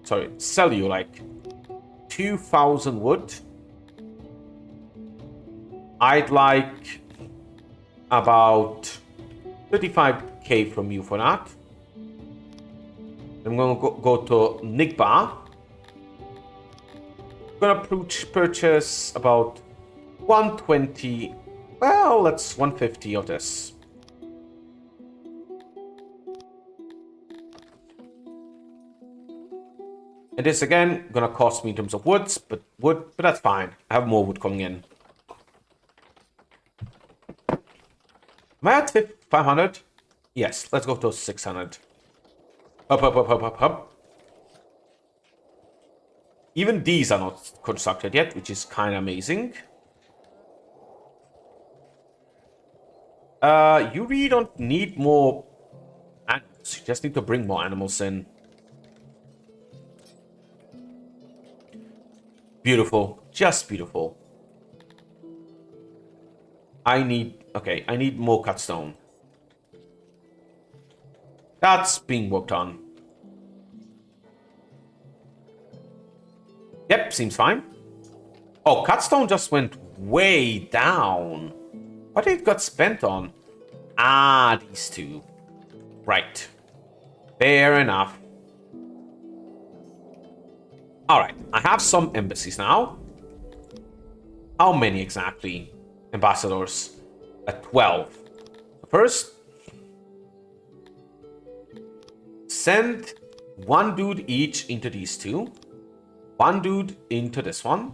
Sorry, sell you like 2,000 wood. I'd like about 35k from you for that. I'm gonna go to Nigba. Gonna purchase about 120. Well, that's 150 of this. And this again gonna cost me in terms of wood, but that's fine. I have more wood coming in. Am I at 500? Yes, let's go to 600. Up. Even these are not constructed yet, which is kind of amazing. You really don't need more animals. You just need to bring more animals in. Beautiful. Just beautiful. I need more cut stone. That's being worked on. Yep, seems fine. Oh, cut stone just went way down. What did it got spent on? Ah, these two. Right. Fair enough. Alright, I have some embassies now. How many exactly? Ambassadors? 12. First, send one dude each into these two. One dude into this one.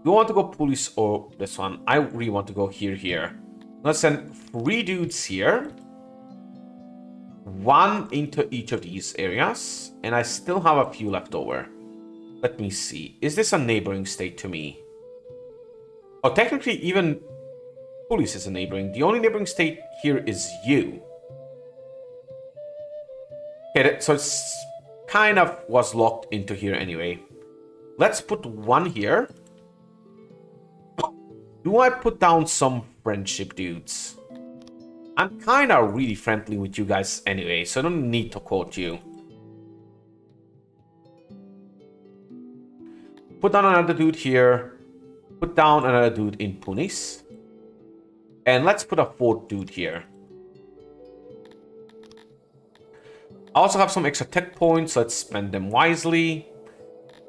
You want to go police or this one? I really want to go here. Let's send 3 dudes here. 1 into each of these areas. And I still have a few left over. Let me see. Is this a neighboring state to me? Oh, technically even police is a neighboring. The only neighboring state here is you. Okay, so it's kind of was locked into here anyway. Let's put 1 here. Do I put down some friendship dudes? I'm kind of really friendly with you guys anyway, so I don't need to quote you. Put down another dude here. Put down another dude in Punis. And let's put a 4th dude here. I also have some extra tech points. Let's spend them wisely.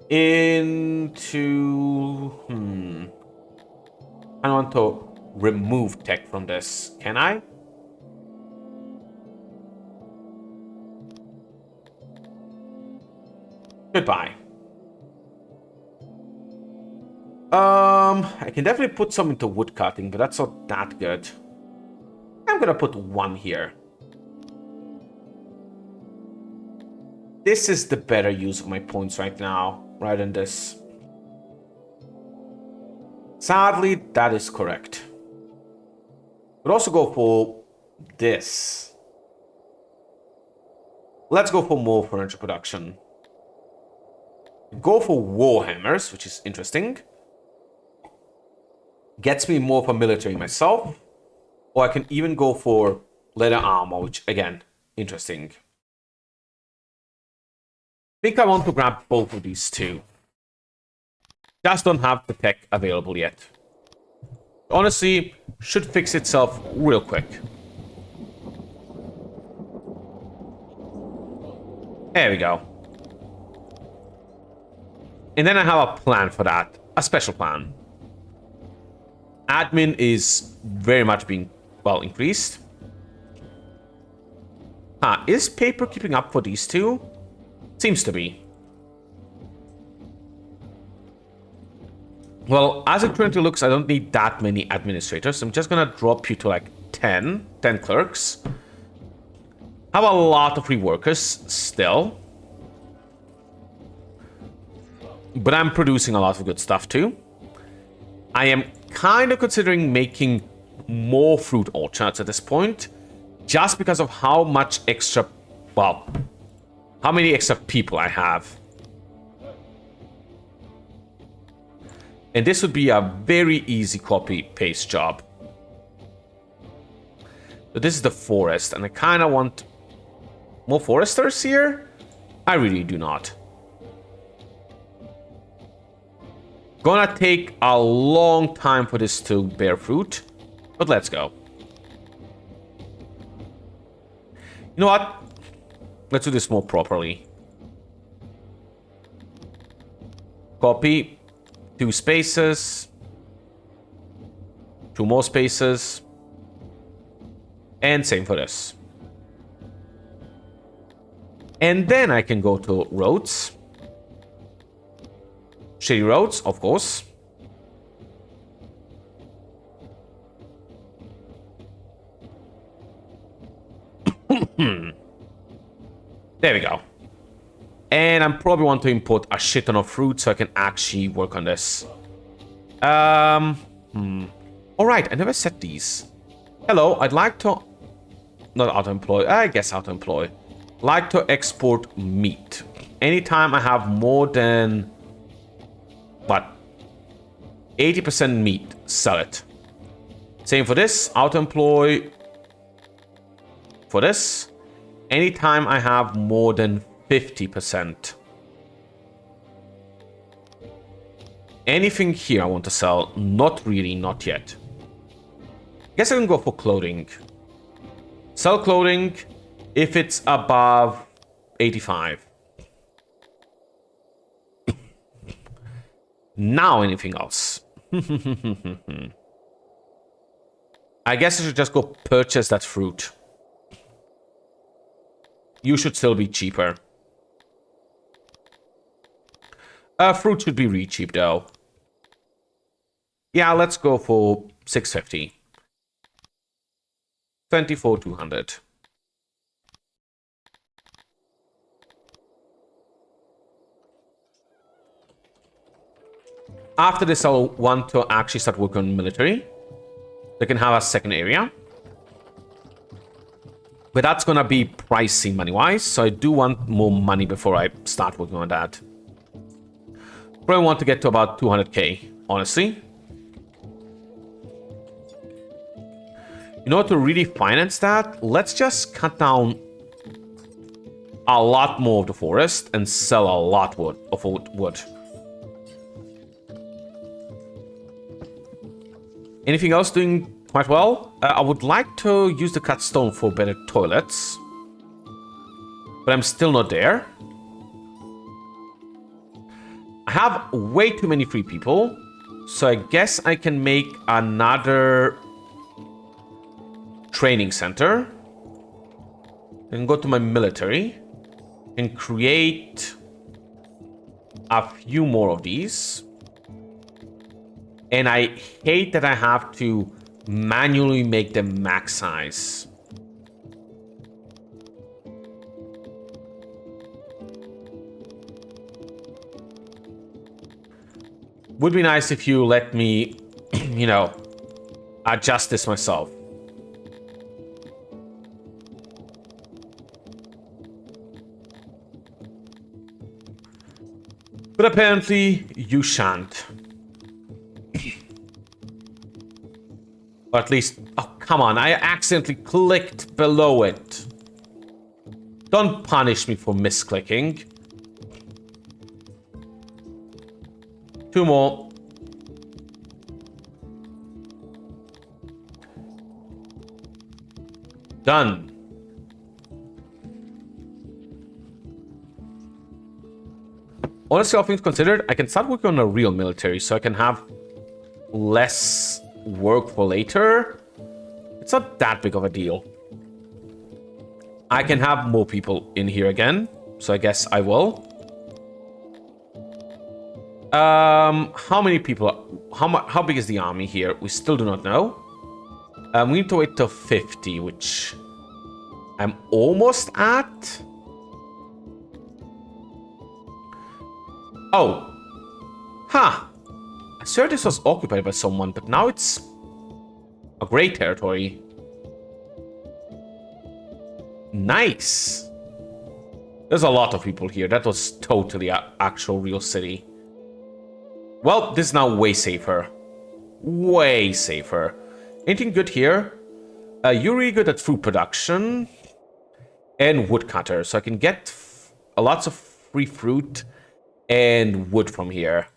Into... I want to remove tech from this. Can I? Goodbye. I can definitely put some into woodcutting, but that's not that good. I'm gonna put 1 here. This is the better use of my points right now, rather than this. Sadly, that is correct. But also go for this. Let's go for more furniture production. Go for warhammers, which is interesting. Gets me more for military myself. Or I can even go for leather armor, which again, interesting. I think I want to grab both of these two. Just don't have the tech available yet. Honestly, should fix itself real quick. There we go. And then I have a plan for that. A special plan. Admin is very much being, well, increased. Is paper keeping up for these two? Seems to be. Well, as it currently looks, I don't need that many administrators. I'm just gonna drop you to like 10 clerks. Have a lot of reworkers still. But I'm producing a lot of good stuff too. I am kind of considering making more fruit orchards at this point, just because of how much extra Well, how many extra people I have. And this would be a very easy copy-paste job. So this is the forest, and I kind of want more foresters here. I really do not. Gonna take a long time for this to bear fruit, but let's go. You know what? Let's do this more properly. Copy. 2 spaces. 2 more spaces. And same for this. And then I can go to roads. Shady roads, of course. There we go. And I'm probably want to import a shit ton of fruit so I can actually work on this. Alright, I never set these. Hello, I'd like to... Not auto-employ, I guess auto-employ. Like to export meat. Anytime I have more than... What? 80% meat, sell it. Same for this, auto-employ. For this. Anytime I have more than 50%. Anything here I want to sell? Not really, not yet. Guess I can go for clothing. Sell clothing if it's above 85. Now anything else? I guess I should just go purchase that fruit. You should still be cheaper. Fruit should be really cheap though. Yeah, let's go for 650. 24,200. After this, I'll want to actually start working on military. They can have a second area. But that's gonna be pricey money-wise, so I do want more money before I start working on that. Probably want to get to about 200k, honestly. In order to really finance that, let's just cut down a lot more of the forest and sell a lot of wood. Anything else doing quite well? I would like to use the cut stone for better toilets. But I'm still not there. I have way too many free people. So I guess I can make another training center. And go to my military. And create a few more of these. And I hate that I have to manually make them max size. Would be nice if you let me, you know, adjust this myself. But apparently you shan't. Or at least... Oh, come on. I accidentally clicked below it. Don't punish me for misclicking. 2 more. Done. Honestly, all things considered, I can start working on a real military so I can have less work for later. It's not that big of a deal. I can have more people in here again, so I guess I will. How many people? How big is the army here? We still do not know. We need to wait till 50, which I'm almost at. Oh. Huh. I swear this was occupied by someone, but now it's a great territory. Nice. There's a lot of people here. That was totally an actual real city. Well, this is now way safer. Way safer. Anything good here? You're really good at food production and woodcutter. So I can get lots of free fruit and wood from here.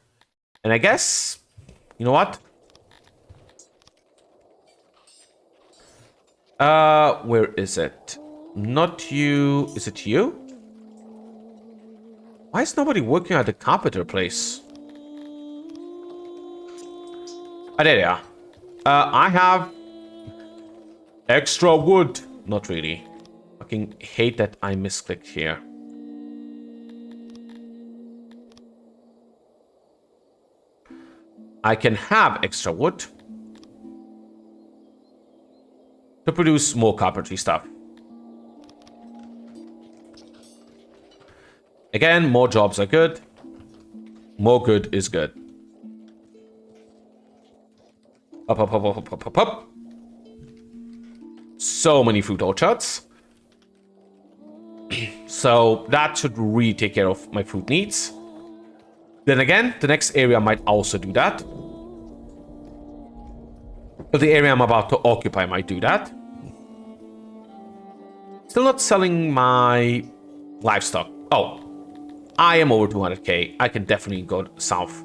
And I guess, you know what? Where is it? Not you. Is it you? Why is nobody working at the carpenter place? Ah, there they are. I have extra wood. Not really. Fucking hate that I misclicked here. I can have extra wood to produce more carpentry stuff. Again, more jobs are good. More good is good. Up, up, up, up, up, up, up, up. So many fruit orchards. So that should really take care of my fruit needs. Then again, the next area might also do that. But the area I'm about to occupy might do that. Still not selling my livestock. Oh, I am over 200k. I can definitely go south.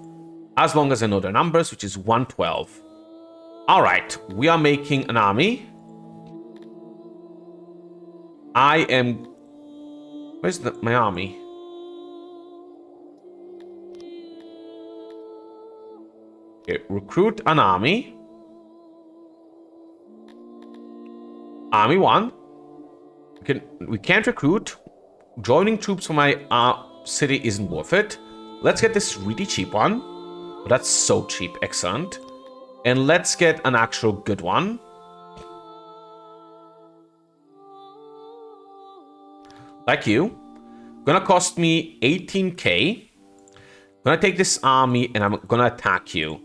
As long as I know their numbers, which is 112. Alright, we are making an army. I am... Where's my army? Okay, recruit an army. Army 1. We can't recruit. Joining troops for my city isn't worth it. Let's get this really cheap one. Oh, that's so cheap. Excellent. And let's get an actual good one. Like you. Gonna cost me 18k. Gonna take this army and I'm gonna attack you.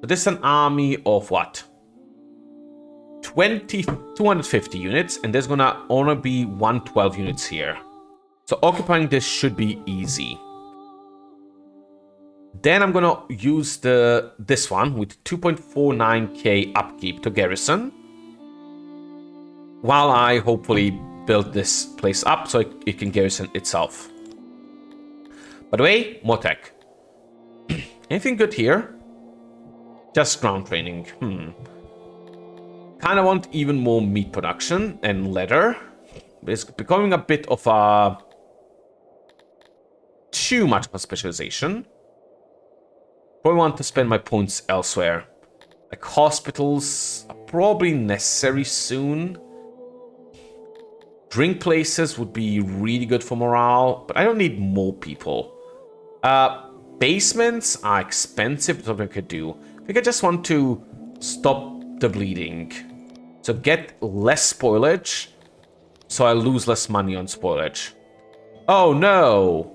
So this is an army of what? 250 units, and there's gonna only be 112 units here. So occupying this should be easy. Then I'm gonna use this one with 2.49k upkeep to garrison, while I hopefully build this place up so it can garrison itself. By the way, more tech. Anything good here? Just ground training. Kind of want even more meat production and leather. It's becoming a bit of a... too much of a specialization. Probably want to spend my points elsewhere. Like hospitals are probably necessary soon. Drink places would be really good for morale, but I don't need more people. Basements are expensive, but something I could do. I think I just want to stop the bleeding. So get less spoilage, so I lose less money on spoilage. Oh no!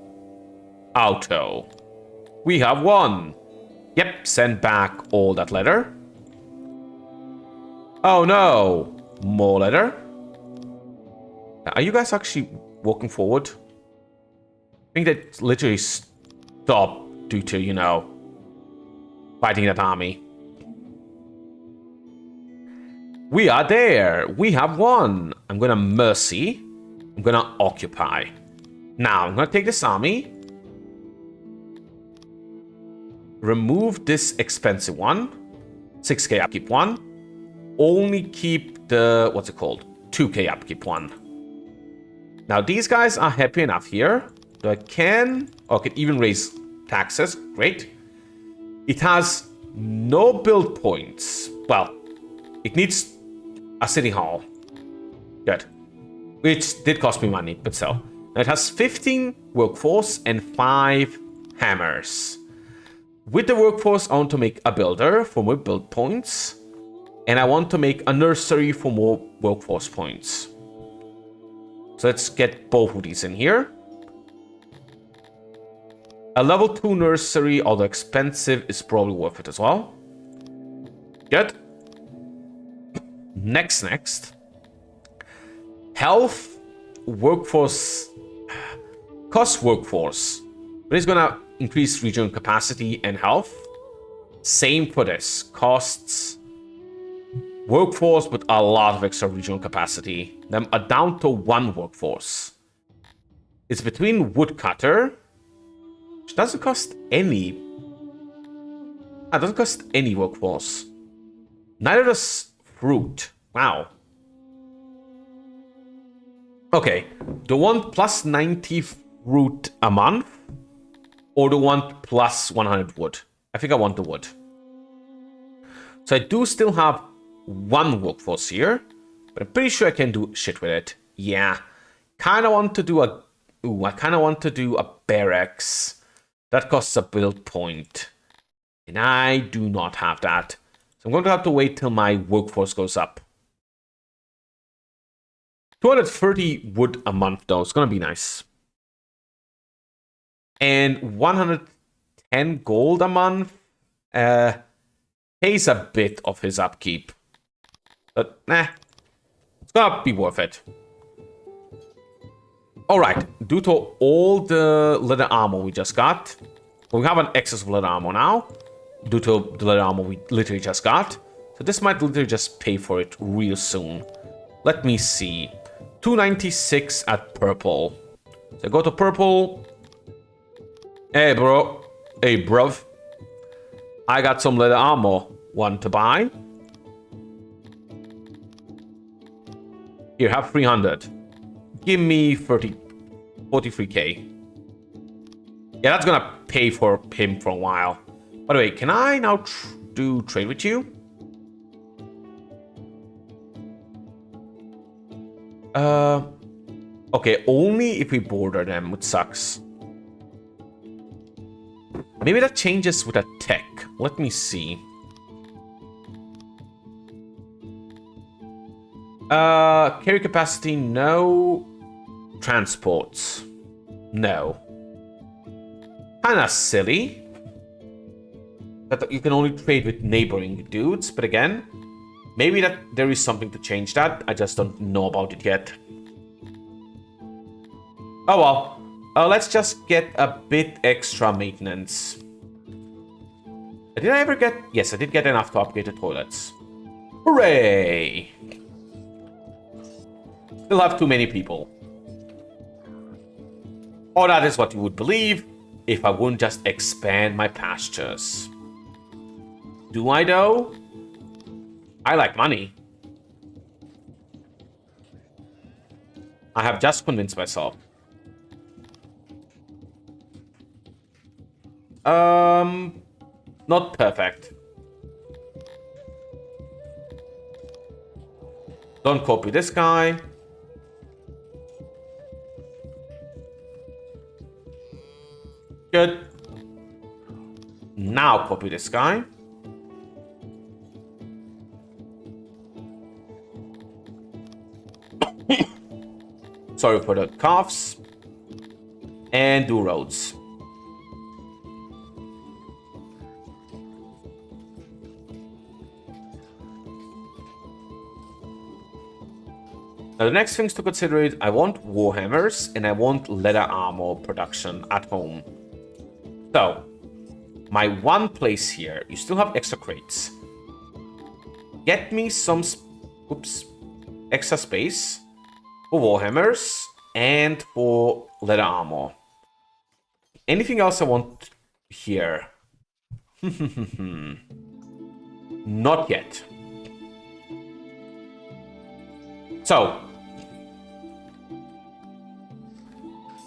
Auto. We have won. Yep, send back all that leather. Oh no! More leather. Are you guys actually walking forward? I think they literally stopped due to, you know, fighting that army. We are there. We have won. I'm gonna mercy. I'm gonna occupy. Now, I'm gonna take this army. Remove this expensive one. 6k upkeep one. Only keep the, what's it called? 2k upkeep one. Now, these guys are happy enough here. So I can even raise taxes. Great. It has no build points. Well, it needs a city hall. Good. Which did cost me money, but still. Now it has 15 workforce and 5 hammers. With the workforce, I want to make a builder for more build points. And I want to make a nursery for more workforce points. So let's get both of these in here. A level 2 nursery, although expensive, is probably worth it as well. Good. Next. Health, workforce. Cost workforce, but it's gonna increase regional capacity and health. Same for this. Costs workforce with a lot of extra regional capacity. Then a down to 1 workforce. It's between woodcutter, which doesn't cost any. It doesn't cost any workforce. Neither does fruit. Wow. Okay. Do you want plus 90 fruit a month? Or do you want plus 100 wood? I think I want the wood. So I do still have 1 workforce here. But I'm pretty sure I can do shit with it. Yeah. Kind of want to do a... Ooh, I kind of want to do a barracks. That costs a build point. And I do not have that. So I'm going to have to wait till my workforce goes up. 230 wood a month, though. It's going to be nice. And 110 gold a month pays a bit of his upkeep. But, nah. It's going to be worth it. Alright, due to all the leather armor we just got, we have an excess of leather armor now, due to the leather armor we literally just got. So this might literally just pay for it real soon. Let me see. 296 at purple. So go to purple. Hey, bro. Hey, bruv. I got some leather armor. Want to buy? Here, have 300. Give me 43k. Yeah, that's gonna pay for him for a while. By the way, can I now do trade with you? Okay, only if we border them, which sucks. Maybe that changes with a tech. Let me see. Carry capacity, no. Transports, no. Kinda silly that you can only trade with neighboring dudes, but again, maybe that there is something to change that. I just don't know about it yet. Oh well. Let's just get a bit extra maintenance. Did I ever get... Yes, I did get enough to upgrade the toilets. Hooray! Still have too many people. Or that is what you would believe if I wouldn't just expand my pastures. Do I though? I like money. I have just convinced myself. Not perfect. Don't copy this guy. Good. Now copy this guy. Sorry for the coughs. And do roads. Now the next things to consider is I want warhammers and I want leather armor production at home. So, my one place here, you still have extra crates. Get me some extra space for warhammers and for leather armor. Anything else I want here? Not yet. So,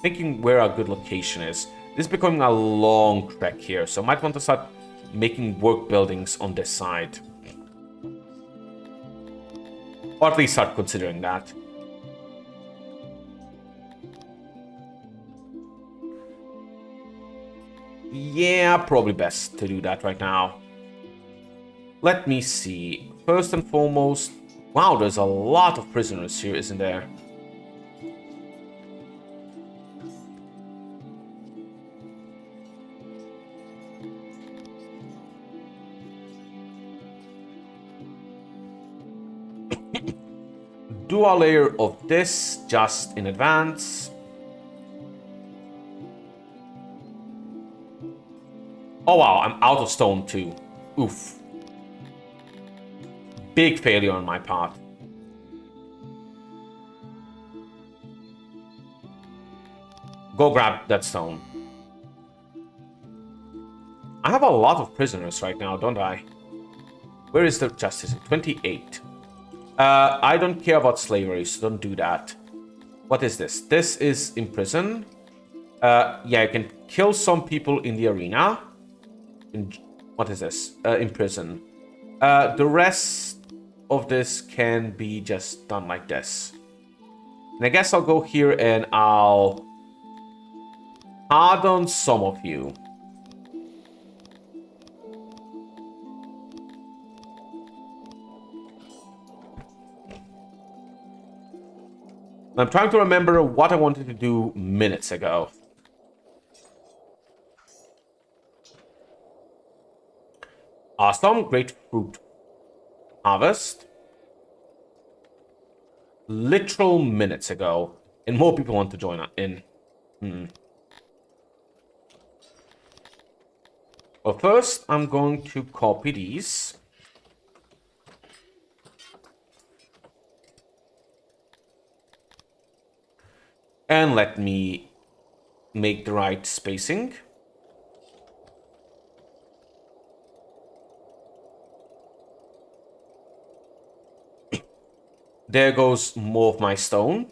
thinking where a good location is. This is becoming a long trek here, so I might want to start making work buildings on this side. Or at least start considering that. Yeah, probably best to do that right now. Let me see. First and foremost... Wow, there's a lot of prisoners here, isn't there? Do a layer of this just in advance. Oh wow, I'm out of stone too. Oof. Big failure on my part. Go grab that stone. I have a lot of prisoners right now, don't I? Where is the justice? 28. I don't care about slavery, so don't do that. What is this? This is imprison. Yeah, you can kill some people in the arena. What is this? Imprison. The rest of this can be just done like this. And I guess I'll go here and I'll pardon some of you. I'm trying to remember what I wanted to do minutes ago. Awesome, grapefruit harvest. Literal minutes ago. And more people want to join in. Well, first, I'm going to copy these. And let me make the right spacing. There goes more of my stone.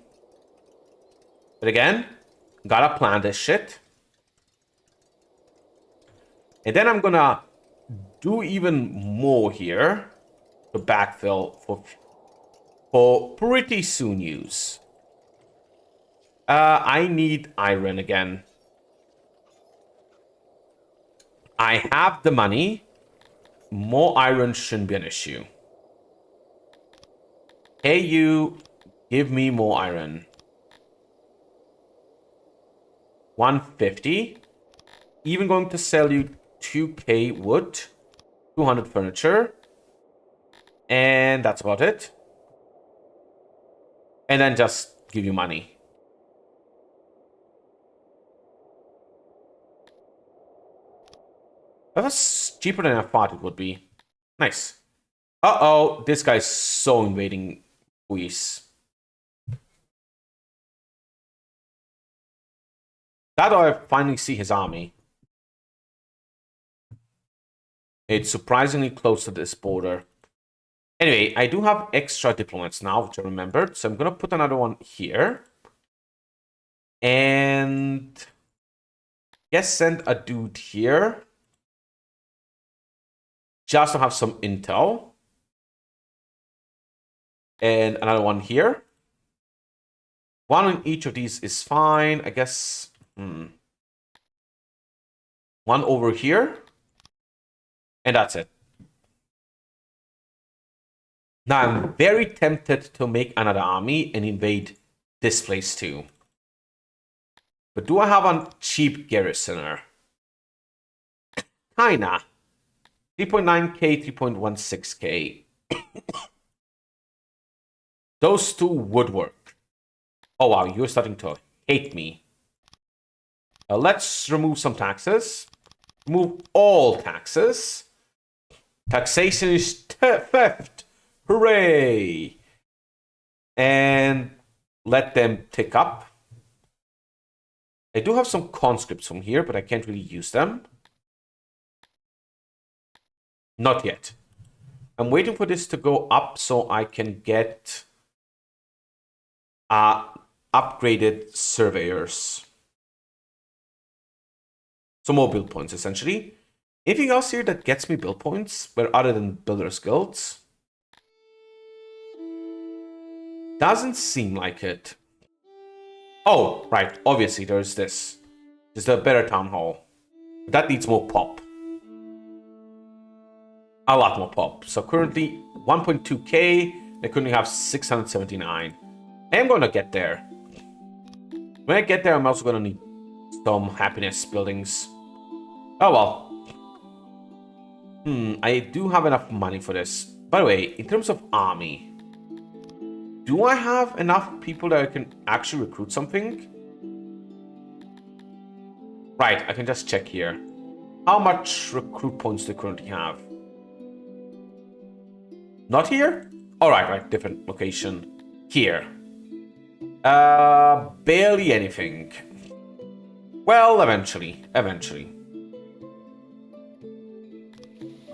But again, gotta plan this shit. And then I'm gonna do even more here to backfill for pretty soon use. I need iron again. I have the money. More iron shouldn't be an issue. Hey, you, give me more iron. 150. Even going to sell you 2k wood, 200 furniture. And that's about it. And then just give you money. That was cheaper than I thought it would be. Nice. Uh-oh, this guy's so invading Luis. That I finally see his army. It's surprisingly close to this border. Anyway, I do have extra diplomats now, which I remembered. So I'm going to put another one here. And yes, send a dude here. Just to have some intel. And another one here. One in each of these is fine. I guess. One over here. And that's it. Now I'm very tempted to make another army and invade this place too. But do I have a cheap garrisoner? Kinda. 3.9k, 3.16k. Those two would work. Oh wow, you're starting to hate me. Let's remove some taxes. Remove all taxes. Taxation is theft. Hooray! And let them tick up. I do have some conscripts from here, but I can't really use them. Not yet. I'm waiting for this to go up so I can get upgraded surveyors. So more build points, essentially. Anything else here that gets me build points, but other than builders guilds? Doesn't seem like it. Oh, right. Obviously, there's this. There's a better town hall. That needs more pop. A lot more pop. So currently 1.2k. I currently have 679. I am going to get there. When I get there, I'm also going to need some happiness buildings. Oh well. I do have enough money for this. By the way, in terms of army, do I have enough people that I can actually recruit something? Right, I can just check here. How much recruit points do you currently have? Not here? Alright, right, different location. Here. Barely anything. Well, eventually.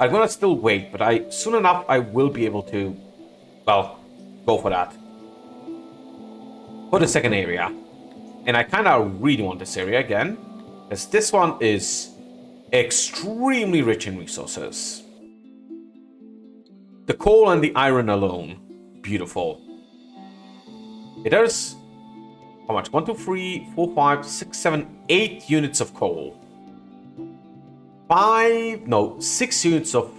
I'm gonna still wait, but soon enough I will be able to, well, go for that. For the second area. And I kinda really want this area again, as this one is extremely rich in resources. The coal and the iron alone. Beautiful. There's how much? 1, 2, 3, 4, 5, 6, 7, 8 units of coal. 6 units of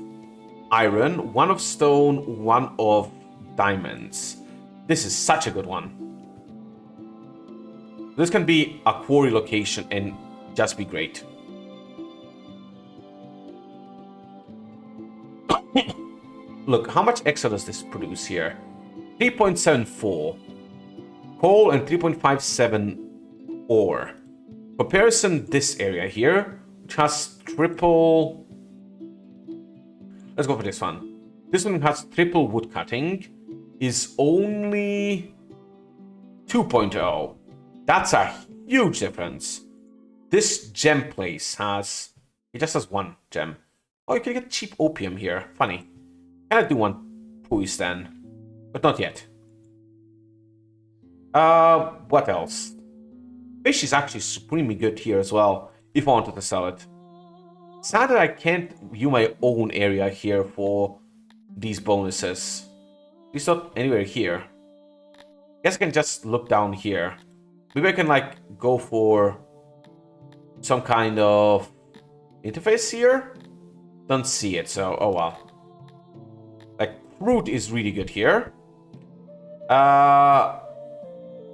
iron, 1 of stone, 1 of diamonds. This is such a good one. This can be a quarry location and just be great. Look, how much extra does this produce here? 3.74 coal and 3.57 ore. Comparison, this area here, which has triple... Let's go for this one. This one has triple wood cutting, is only 2.0. That's a huge difference. This gem place has... It just has 1 gem. Oh, you can get cheap opium here. Funny. Can I do 1 puis then? But not yet. What else? Fish is actually supremely good here as well, if I wanted to sell it. Sad that I can't view my own area here for these bonuses. It's not anywhere here. Guess I can just look down here. Maybe I can, like, go for some kind of interface here? Don't see it, so, oh well. Like, fruit is really good here.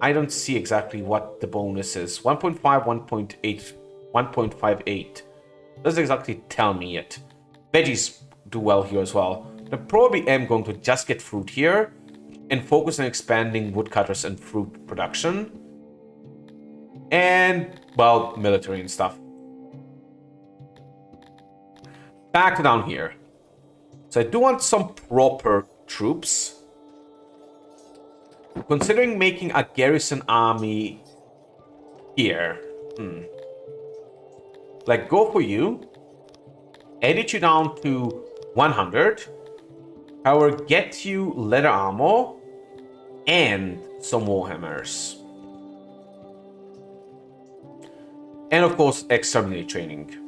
I don't see exactly what the bonus is. 1.5, 1.8, 1.58. Doesn't exactly tell me it. Veggies do well here as well. I probably am going to just get fruit here and focus on expanding woodcutters and fruit production. And, well, military and stuff. Back to down here. So I do want some proper troops. Considering making a garrison army here. Like, go for you. Edit you down to 100. However, get you leather armor and some warhammers. And of course, extra military training.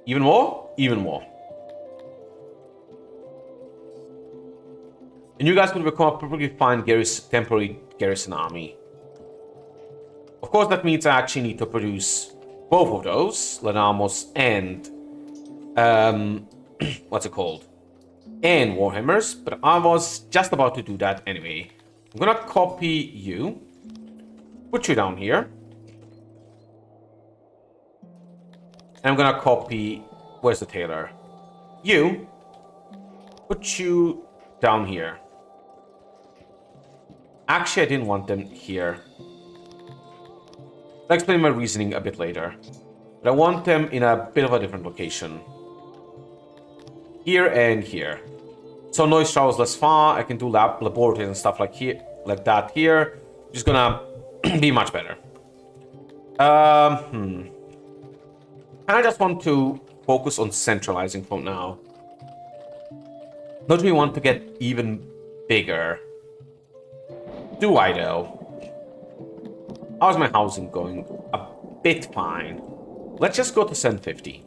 Even more? Even more. And you guys will become a perfectly fine temporary garrison army. Of course, that means I actually need to produce both of those, leather armors and what's it called? And warhammers, but I was just about to do that anyway. I'm gonna copy you, put you down here, and I'm gonna copy, where's the tailor? You, put you down here. Actually, I didn't want them here. I'll explain my reasoning a bit later. But I want them in a bit of a different location. Here and here. So noise travels less far. I can do laboratories and stuff like that here. Just gonna be much better. And I just want to focus on centralizing for now. Don't we want to get even bigger? Do I though? How's my housing going? A bit fine. Let's just go to 750.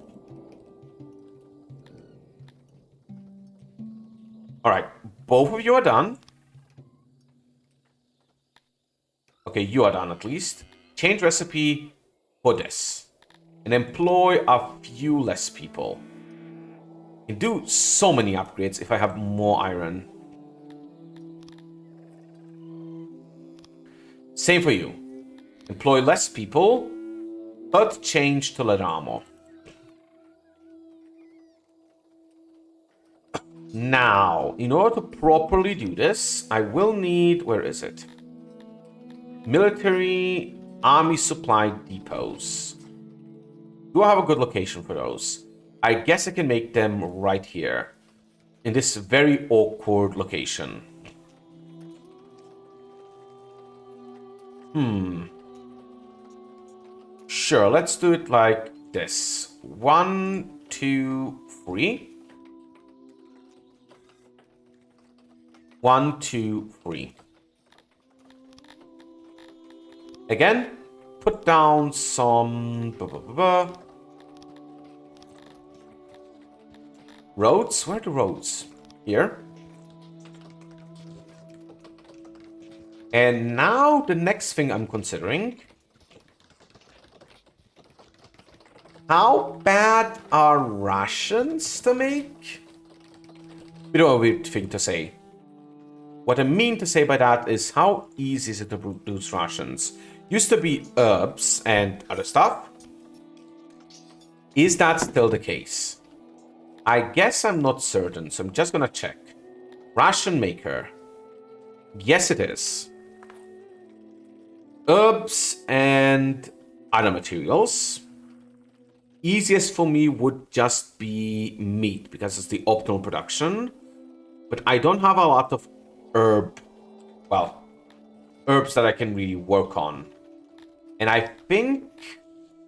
Alright, both of you are done. Okay, you are done at least. Change recipe for this. And employ a few less people. I can do so many upgrades if I have more iron. Same for you. Employ less people, but change to leather armor. Now, in order to properly do this, I will need... Where is it? Military army supply depots. Do I have a good location for those? I guess I can make them right here. In this very awkward location. Sure, let's do it like this. 1, 2, 3. 1, 2, 3. Again, put down some roads. Where are the roads? Here. And now the next thing I'm considering. How bad are rations to make? Bit of a weird thing to say. What I mean to say by that is how easy is it to produce rations? Used to be herbs and other stuff. Is that still the case? I guess I'm not certain, so I'm just gonna check. Ration maker. Yes, it is. Herbs and other materials. Easiest for me would just be meat because it's the optimal production. But I don't have a lot of herbs that I can really work on. And I think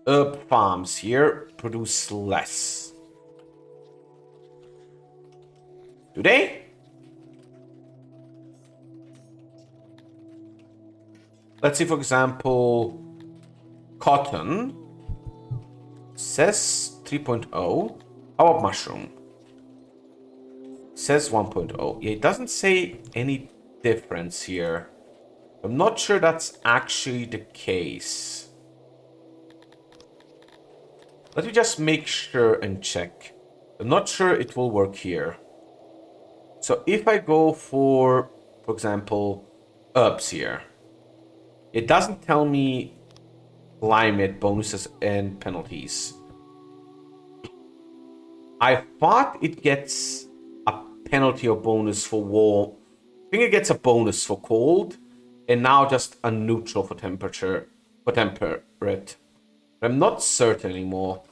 herb farms here produce less. Do they? Let's see, for example, cotton says 3.0. How about mushroom? Says 1.0. Yeah, it doesn't say any difference here. I'm not sure that's actually the case. Let me just make sure and check. I'm not sure it will work here. So if I go for example, herbs here, it doesn't tell me climate bonuses and penalties. I thought it gets a penalty or bonus for warm. I think it gets a bonus for cold, and now just a neutral for temperature, for temperate. But I'm not certain anymore.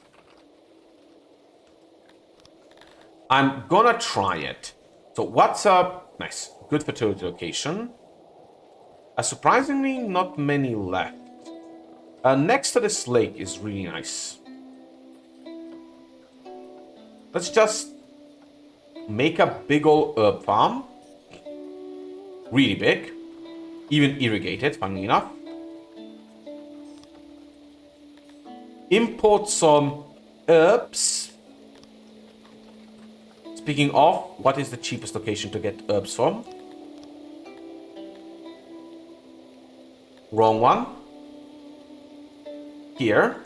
I'm gonna try it. So what's up? Nice, good fertility location. Surprisingly, not many left. Next to this lake is really nice. Let's just make a big old herb farm. Really big. Even irrigated, funnily enough. Import some herbs. Speaking of, what is the cheapest location to get herbs from? Wrong one. Here.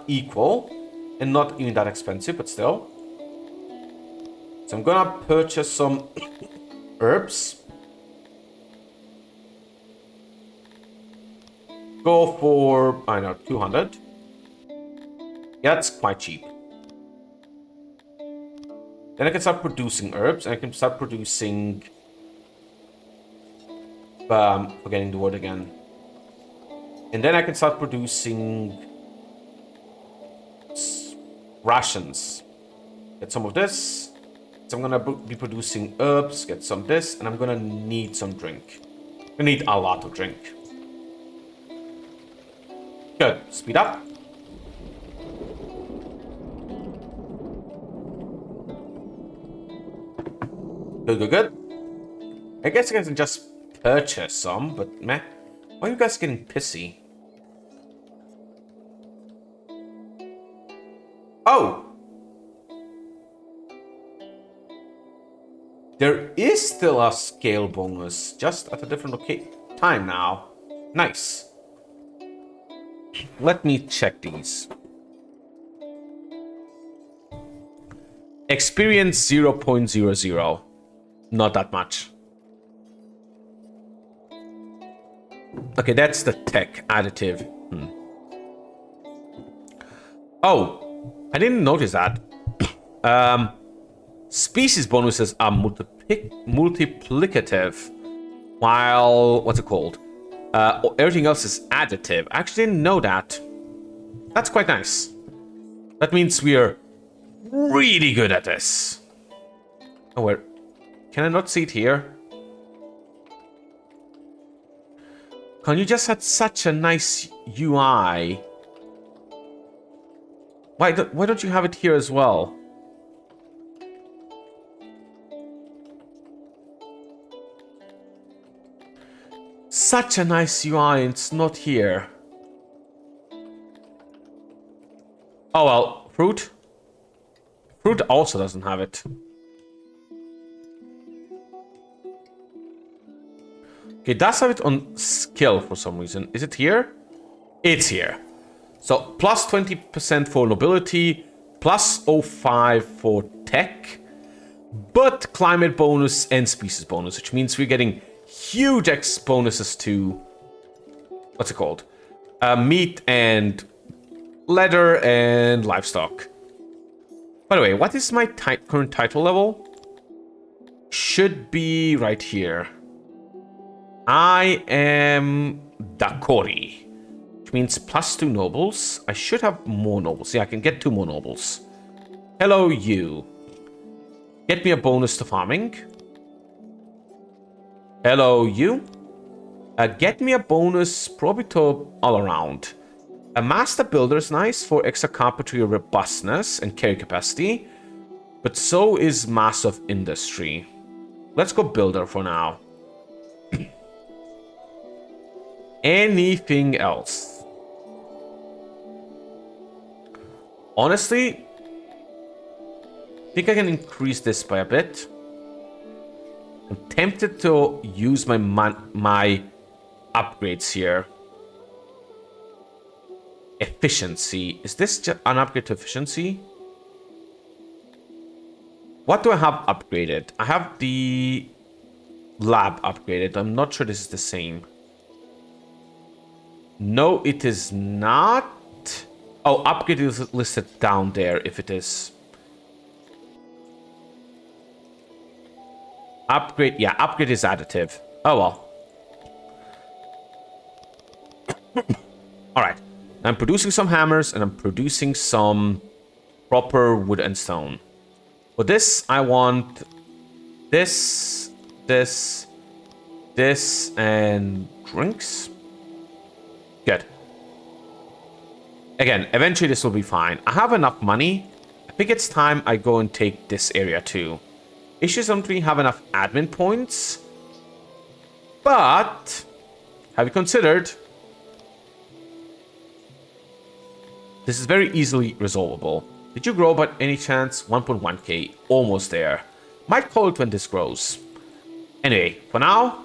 Equal. And not even that expensive, but still. So I'm gonna purchase some herbs. Go for, I don't know, 200. Yeah, that's quite cheap. Then I can start producing herbs, and I can start producing... forgetting the word again. And then I can start producing... rations. Get some of this. So I'm gonna be producing herbs, get some of this, and I'm gonna need some drink. I need a lot of drink. Good. Speed up. Good, good, good. I guess I can just purchase some, but meh. Why are you guys getting pissy? Oh! There is still a scale bonus, just at a different time now. Nice. Let me check these. Experience 0.00. Not that much. Okay, that's the tech additive. Oh, I didn't notice that. Species bonuses are multiplicative, while, what's it called? Everything else is additive. I actually didn't know that. That's quite nice. That means we're really good at this. Oh, where? Can I not see it here? Can you just had such a nice UI? Why don't you have it here as well? Such a nice UI, it's not here. Oh well, fruit. Fruit also doesn't have it. Okay, it does have it on skill for some reason. Is it here? It's here. So plus 20% for nobility, plus 0.5 for tech, but climate bonus and species bonus, which means we're getting huge X bonuses to, what's it called? Meat and leather and livestock. By the way, what is my current title level? Should be right here. I am Dakori, which means plus 2 nobles. I should have more nobles. Yeah, I can get 2 more nobles. Hello, you. Get me a bonus to farming. Hello, you. Get me a bonus probably to all around. A master builder is nice for extra carpentry robustness and carry capacity, but so is master of industry. Let's go builder for now. Anything else? Honestly, I think I can increase this by a bit. I'm tempted to use my upgrades here. Efficiency. Is this just an upgrade to efficiency? What do I have upgraded? I have the lab upgraded. I'm not sure this is the same. No, it is not. Oh, upgrade is listed down there if it is. Upgrade, yeah, upgrade is additive. Oh well. Alright. I'm producing some hammers and I'm producing some proper wood and stone. For this, I want this, and drinks. Good. Again, eventually this will be fine. I have enough money. I think it's time I go and take this area too. Issues don't really have enough admin points. But have you considered this is very easily resolvable? Did you grow by any chance? 1.1k. Almost there. Might call it when this grows. Anyway, for now,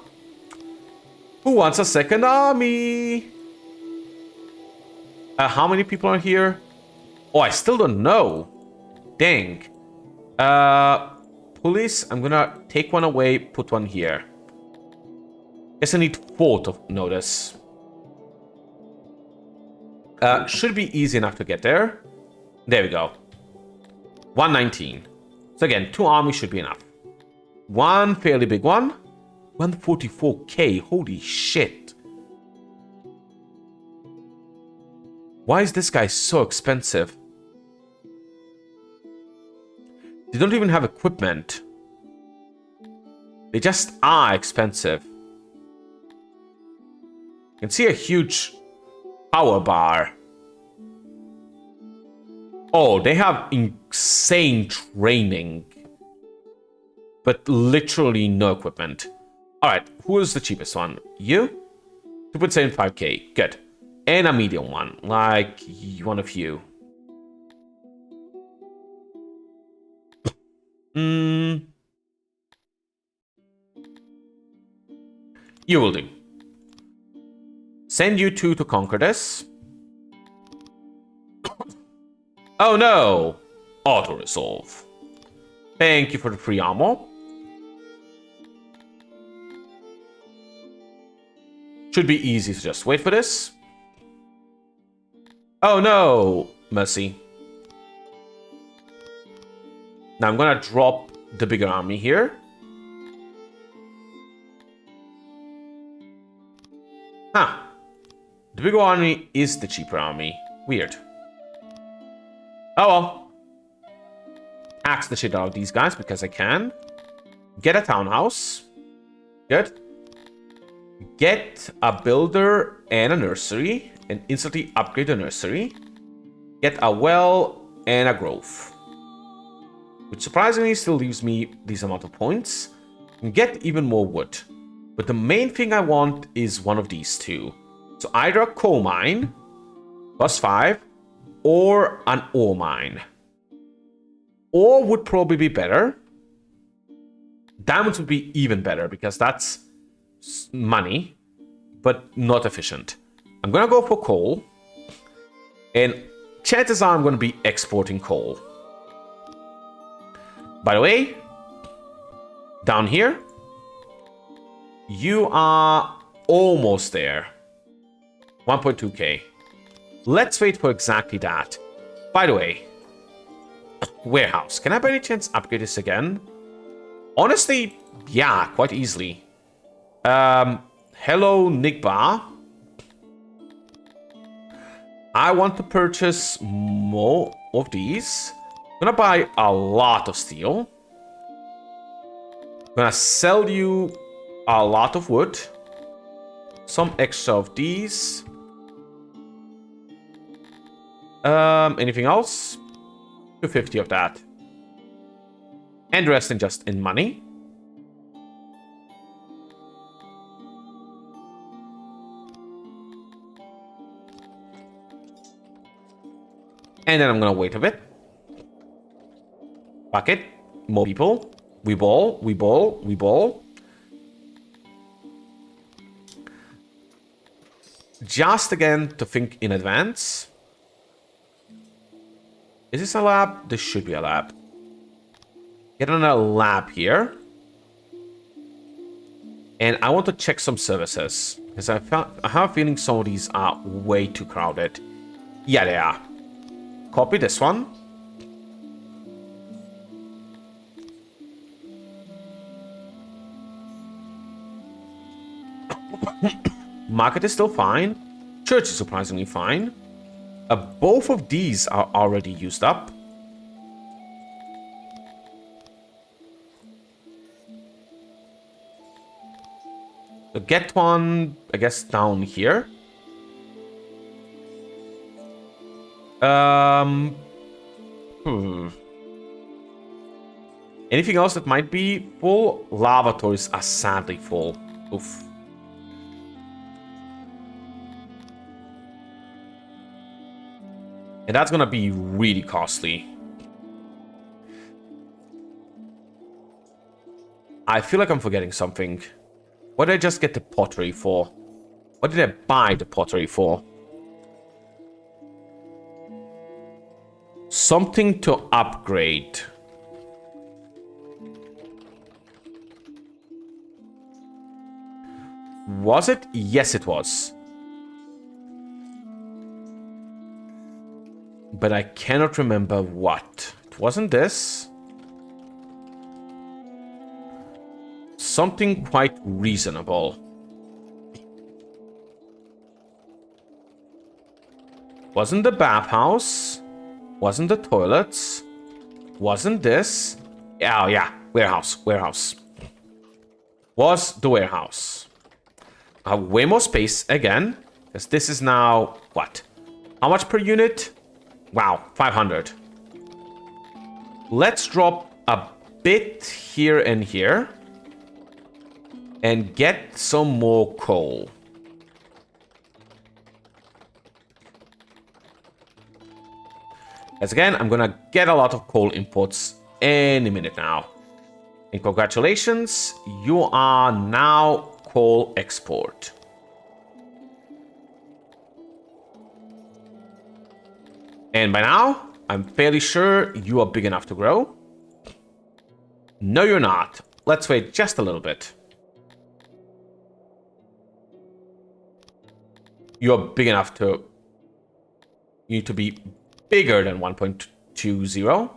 who wants a second army? How many people are here? Oh, I still don't know. Dang. Police, I'm gonna take one away, put one here. Guess I need 4 to notice. Should be easy enough to get there. There we go. 119. So again, 2 armies should be enough. One fairly big one. 144k. Holy shit. Why is this guy so expensive? They don't even have equipment. They just are expensive. You can see a huge power bar. Oh, they have insane training. But literally no equipment. Alright, who is the cheapest one? You? 2.75k. Good. And a medium one. Like one of you. You will do. Send you 2 to conquer this. Oh no! Auto-resolve. Thank you for the free ammo. Should be easy to just wait for this. Oh no! Mercy. Now I'm gonna drop the bigger army here. Huh. The bigger army is the cheaper army. Weird. Oh well. Axe the shit out of these guys because I can. Get a townhouse. Good. Get a builder and a nursery. And instantly upgrade the nursery. Get a well and a grove. Which surprisingly still leaves me this amount of points. And get even more wood. But the main thing I want is one of these two. So either a coal mine, +5, or an ore mine. Ore would probably be better. Diamonds would be even better because that's money, but not efficient. I'm gonna go for coal. And chances are I'm gonna be exporting coal. By the way, down here, you are almost there. 1.2k. Let's wait for exactly that. By the way, warehouse. Can I by any chance upgrade this again? Honestly, yeah, quite easily. Hello, Nigba. I want to purchase more of these. I'm gonna buy a lot of steel. I'm gonna sell you a lot of wood. Some extra of these. Anything else? 250 of that. And the rest in just in money. And then I'm gonna wait a bit. Fuck it. More people. We ball, we ball, we ball. Just again to think in advance. Is this a lab? This should be a lab. Get on a lab here. And I want to check some services. Because I have a feeling some of these are way too crowded. Yeah, they are. Copy this one. Market is still fine. Church is surprisingly fine. Both of these are already used up. So get one, I guess, down here. Anything else that might be full? Lavatories are sadly full. Oof. And that's gonna be really costly. I feel like I'm forgetting something. What did I just get the pottery for? What did I buy the pottery for? Something to upgrade. Was it? Yes, it was. But I cannot remember what. It wasn't this. Something quite reasonable. Wasn't the bathhouse. Wasn't the toilets. Wasn't this. Oh yeah, warehouse, warehouse. Was the warehouse. I have way more space again. Because this is now, what? How much per unit? Wow, 500. Let's drop a bit here and here. And get some more coal. As again, I'm gonna get a lot of coal imports any minute now. And congratulations, you are now coal export. And by now, I'm fairly sure you are big enough to grow. No, you're not. Let's wait just a little bit. You're big enough to... You need to be bigger than 1.20.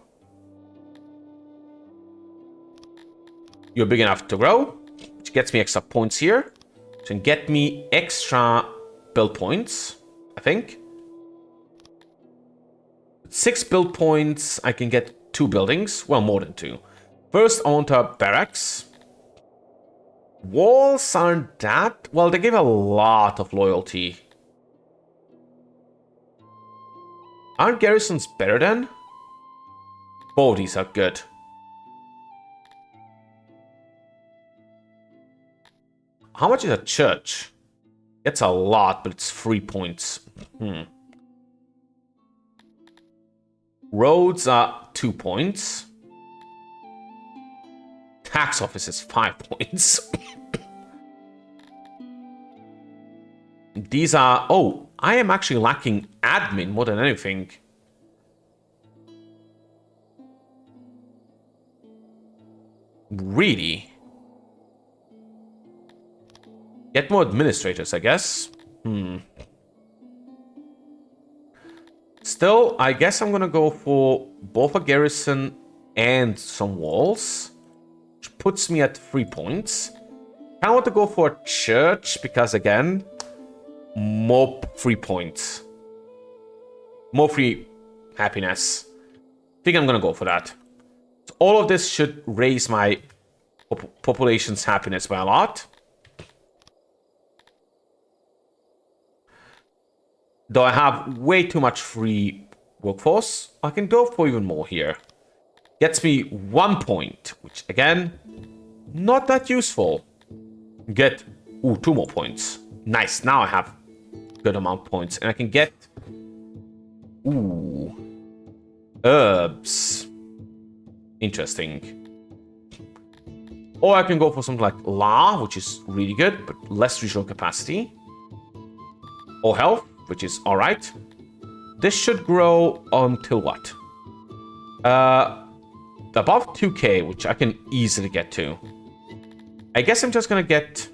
You're big enough to grow, which gets me extra points here. So can get me extra build points, I think. 6 build points, I can get 2 buildings. Well, more than 2. First, I want a barracks. Walls aren't that... Well, they give a lot of loyalty. Aren't garrisons better then? Both these are good. How much is a church? It's a lot, but it's 3 points. Roads are 2 points. Tax office is 5 points. These are... Oh, I am actually lacking admin more than anything. Really? Get more administrators, I guess. Still, I guess I'm gonna go for both a garrison and some walls, which puts me at 3 points. I want to go for a church because, again, more 3 points. More free happiness. I think I'm gonna go for that. So all of this should raise my population's happiness by a lot. Though I have way too much free workforce, I can go for even more here. Gets me 1 point, which again, not that useful. Get, 2 more points. Nice, now I have good amount of points. And I can get, herbs. Interesting. Or I can go for something like La, which is really good, but less regional capacity. Or health, which is alright. This should grow until what? Above 2k, which I can easily get to. I guess I'm just gonna get...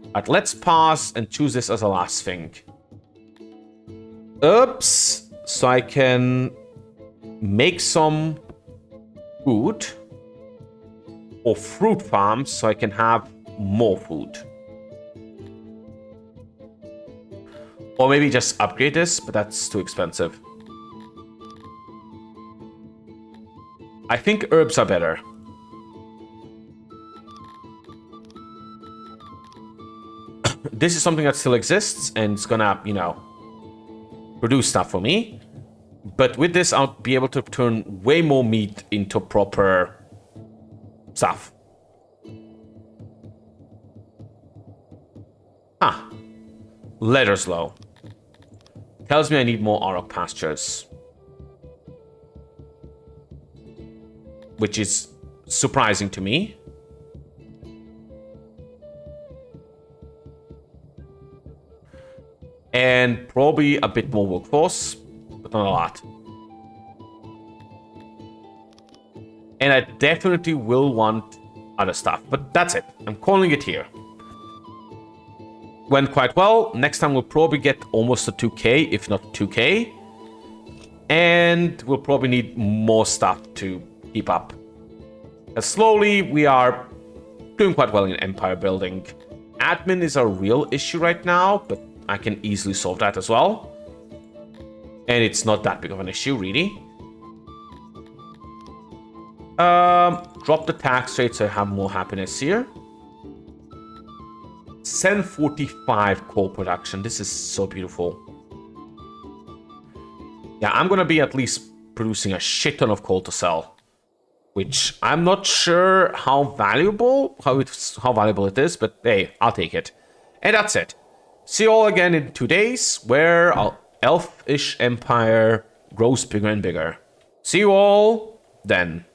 Alright, let's pass and choose this as a last thing. Herbs, so I can make some food. Or fruit farms, so I can have more food. Or maybe just upgrade this, but that's too expensive. I think herbs are better. This is something that still exists, and it's gonna, you know, produce stuff for me. But with this, I'll be able to turn way more meat into proper stuff. Leather's low. Tells me I need more Auroch pastures. Which is surprising to me. And probably a bit more workforce, but not a lot. And I definitely will want other stuff, but that's it. I'm calling it here. Went quite well. Next time we'll probably get almost a 2k, if not 2k. And we'll probably need more stuff to keep up. Slowly, we are doing quite well in empire building. Admin is a real issue right now, but I can easily solve that as well. And it's not that big of an issue, really. Drop the tax rate so I have more happiness here. 745 coal production. This is so beautiful. Yeah, I'm gonna be at least producing a shit ton of coal to sell, which I'm not sure how valuable it is, but hey, I'll take it. And that's it. See you all again in 2 days, where our elfish empire grows bigger and bigger. See you all then.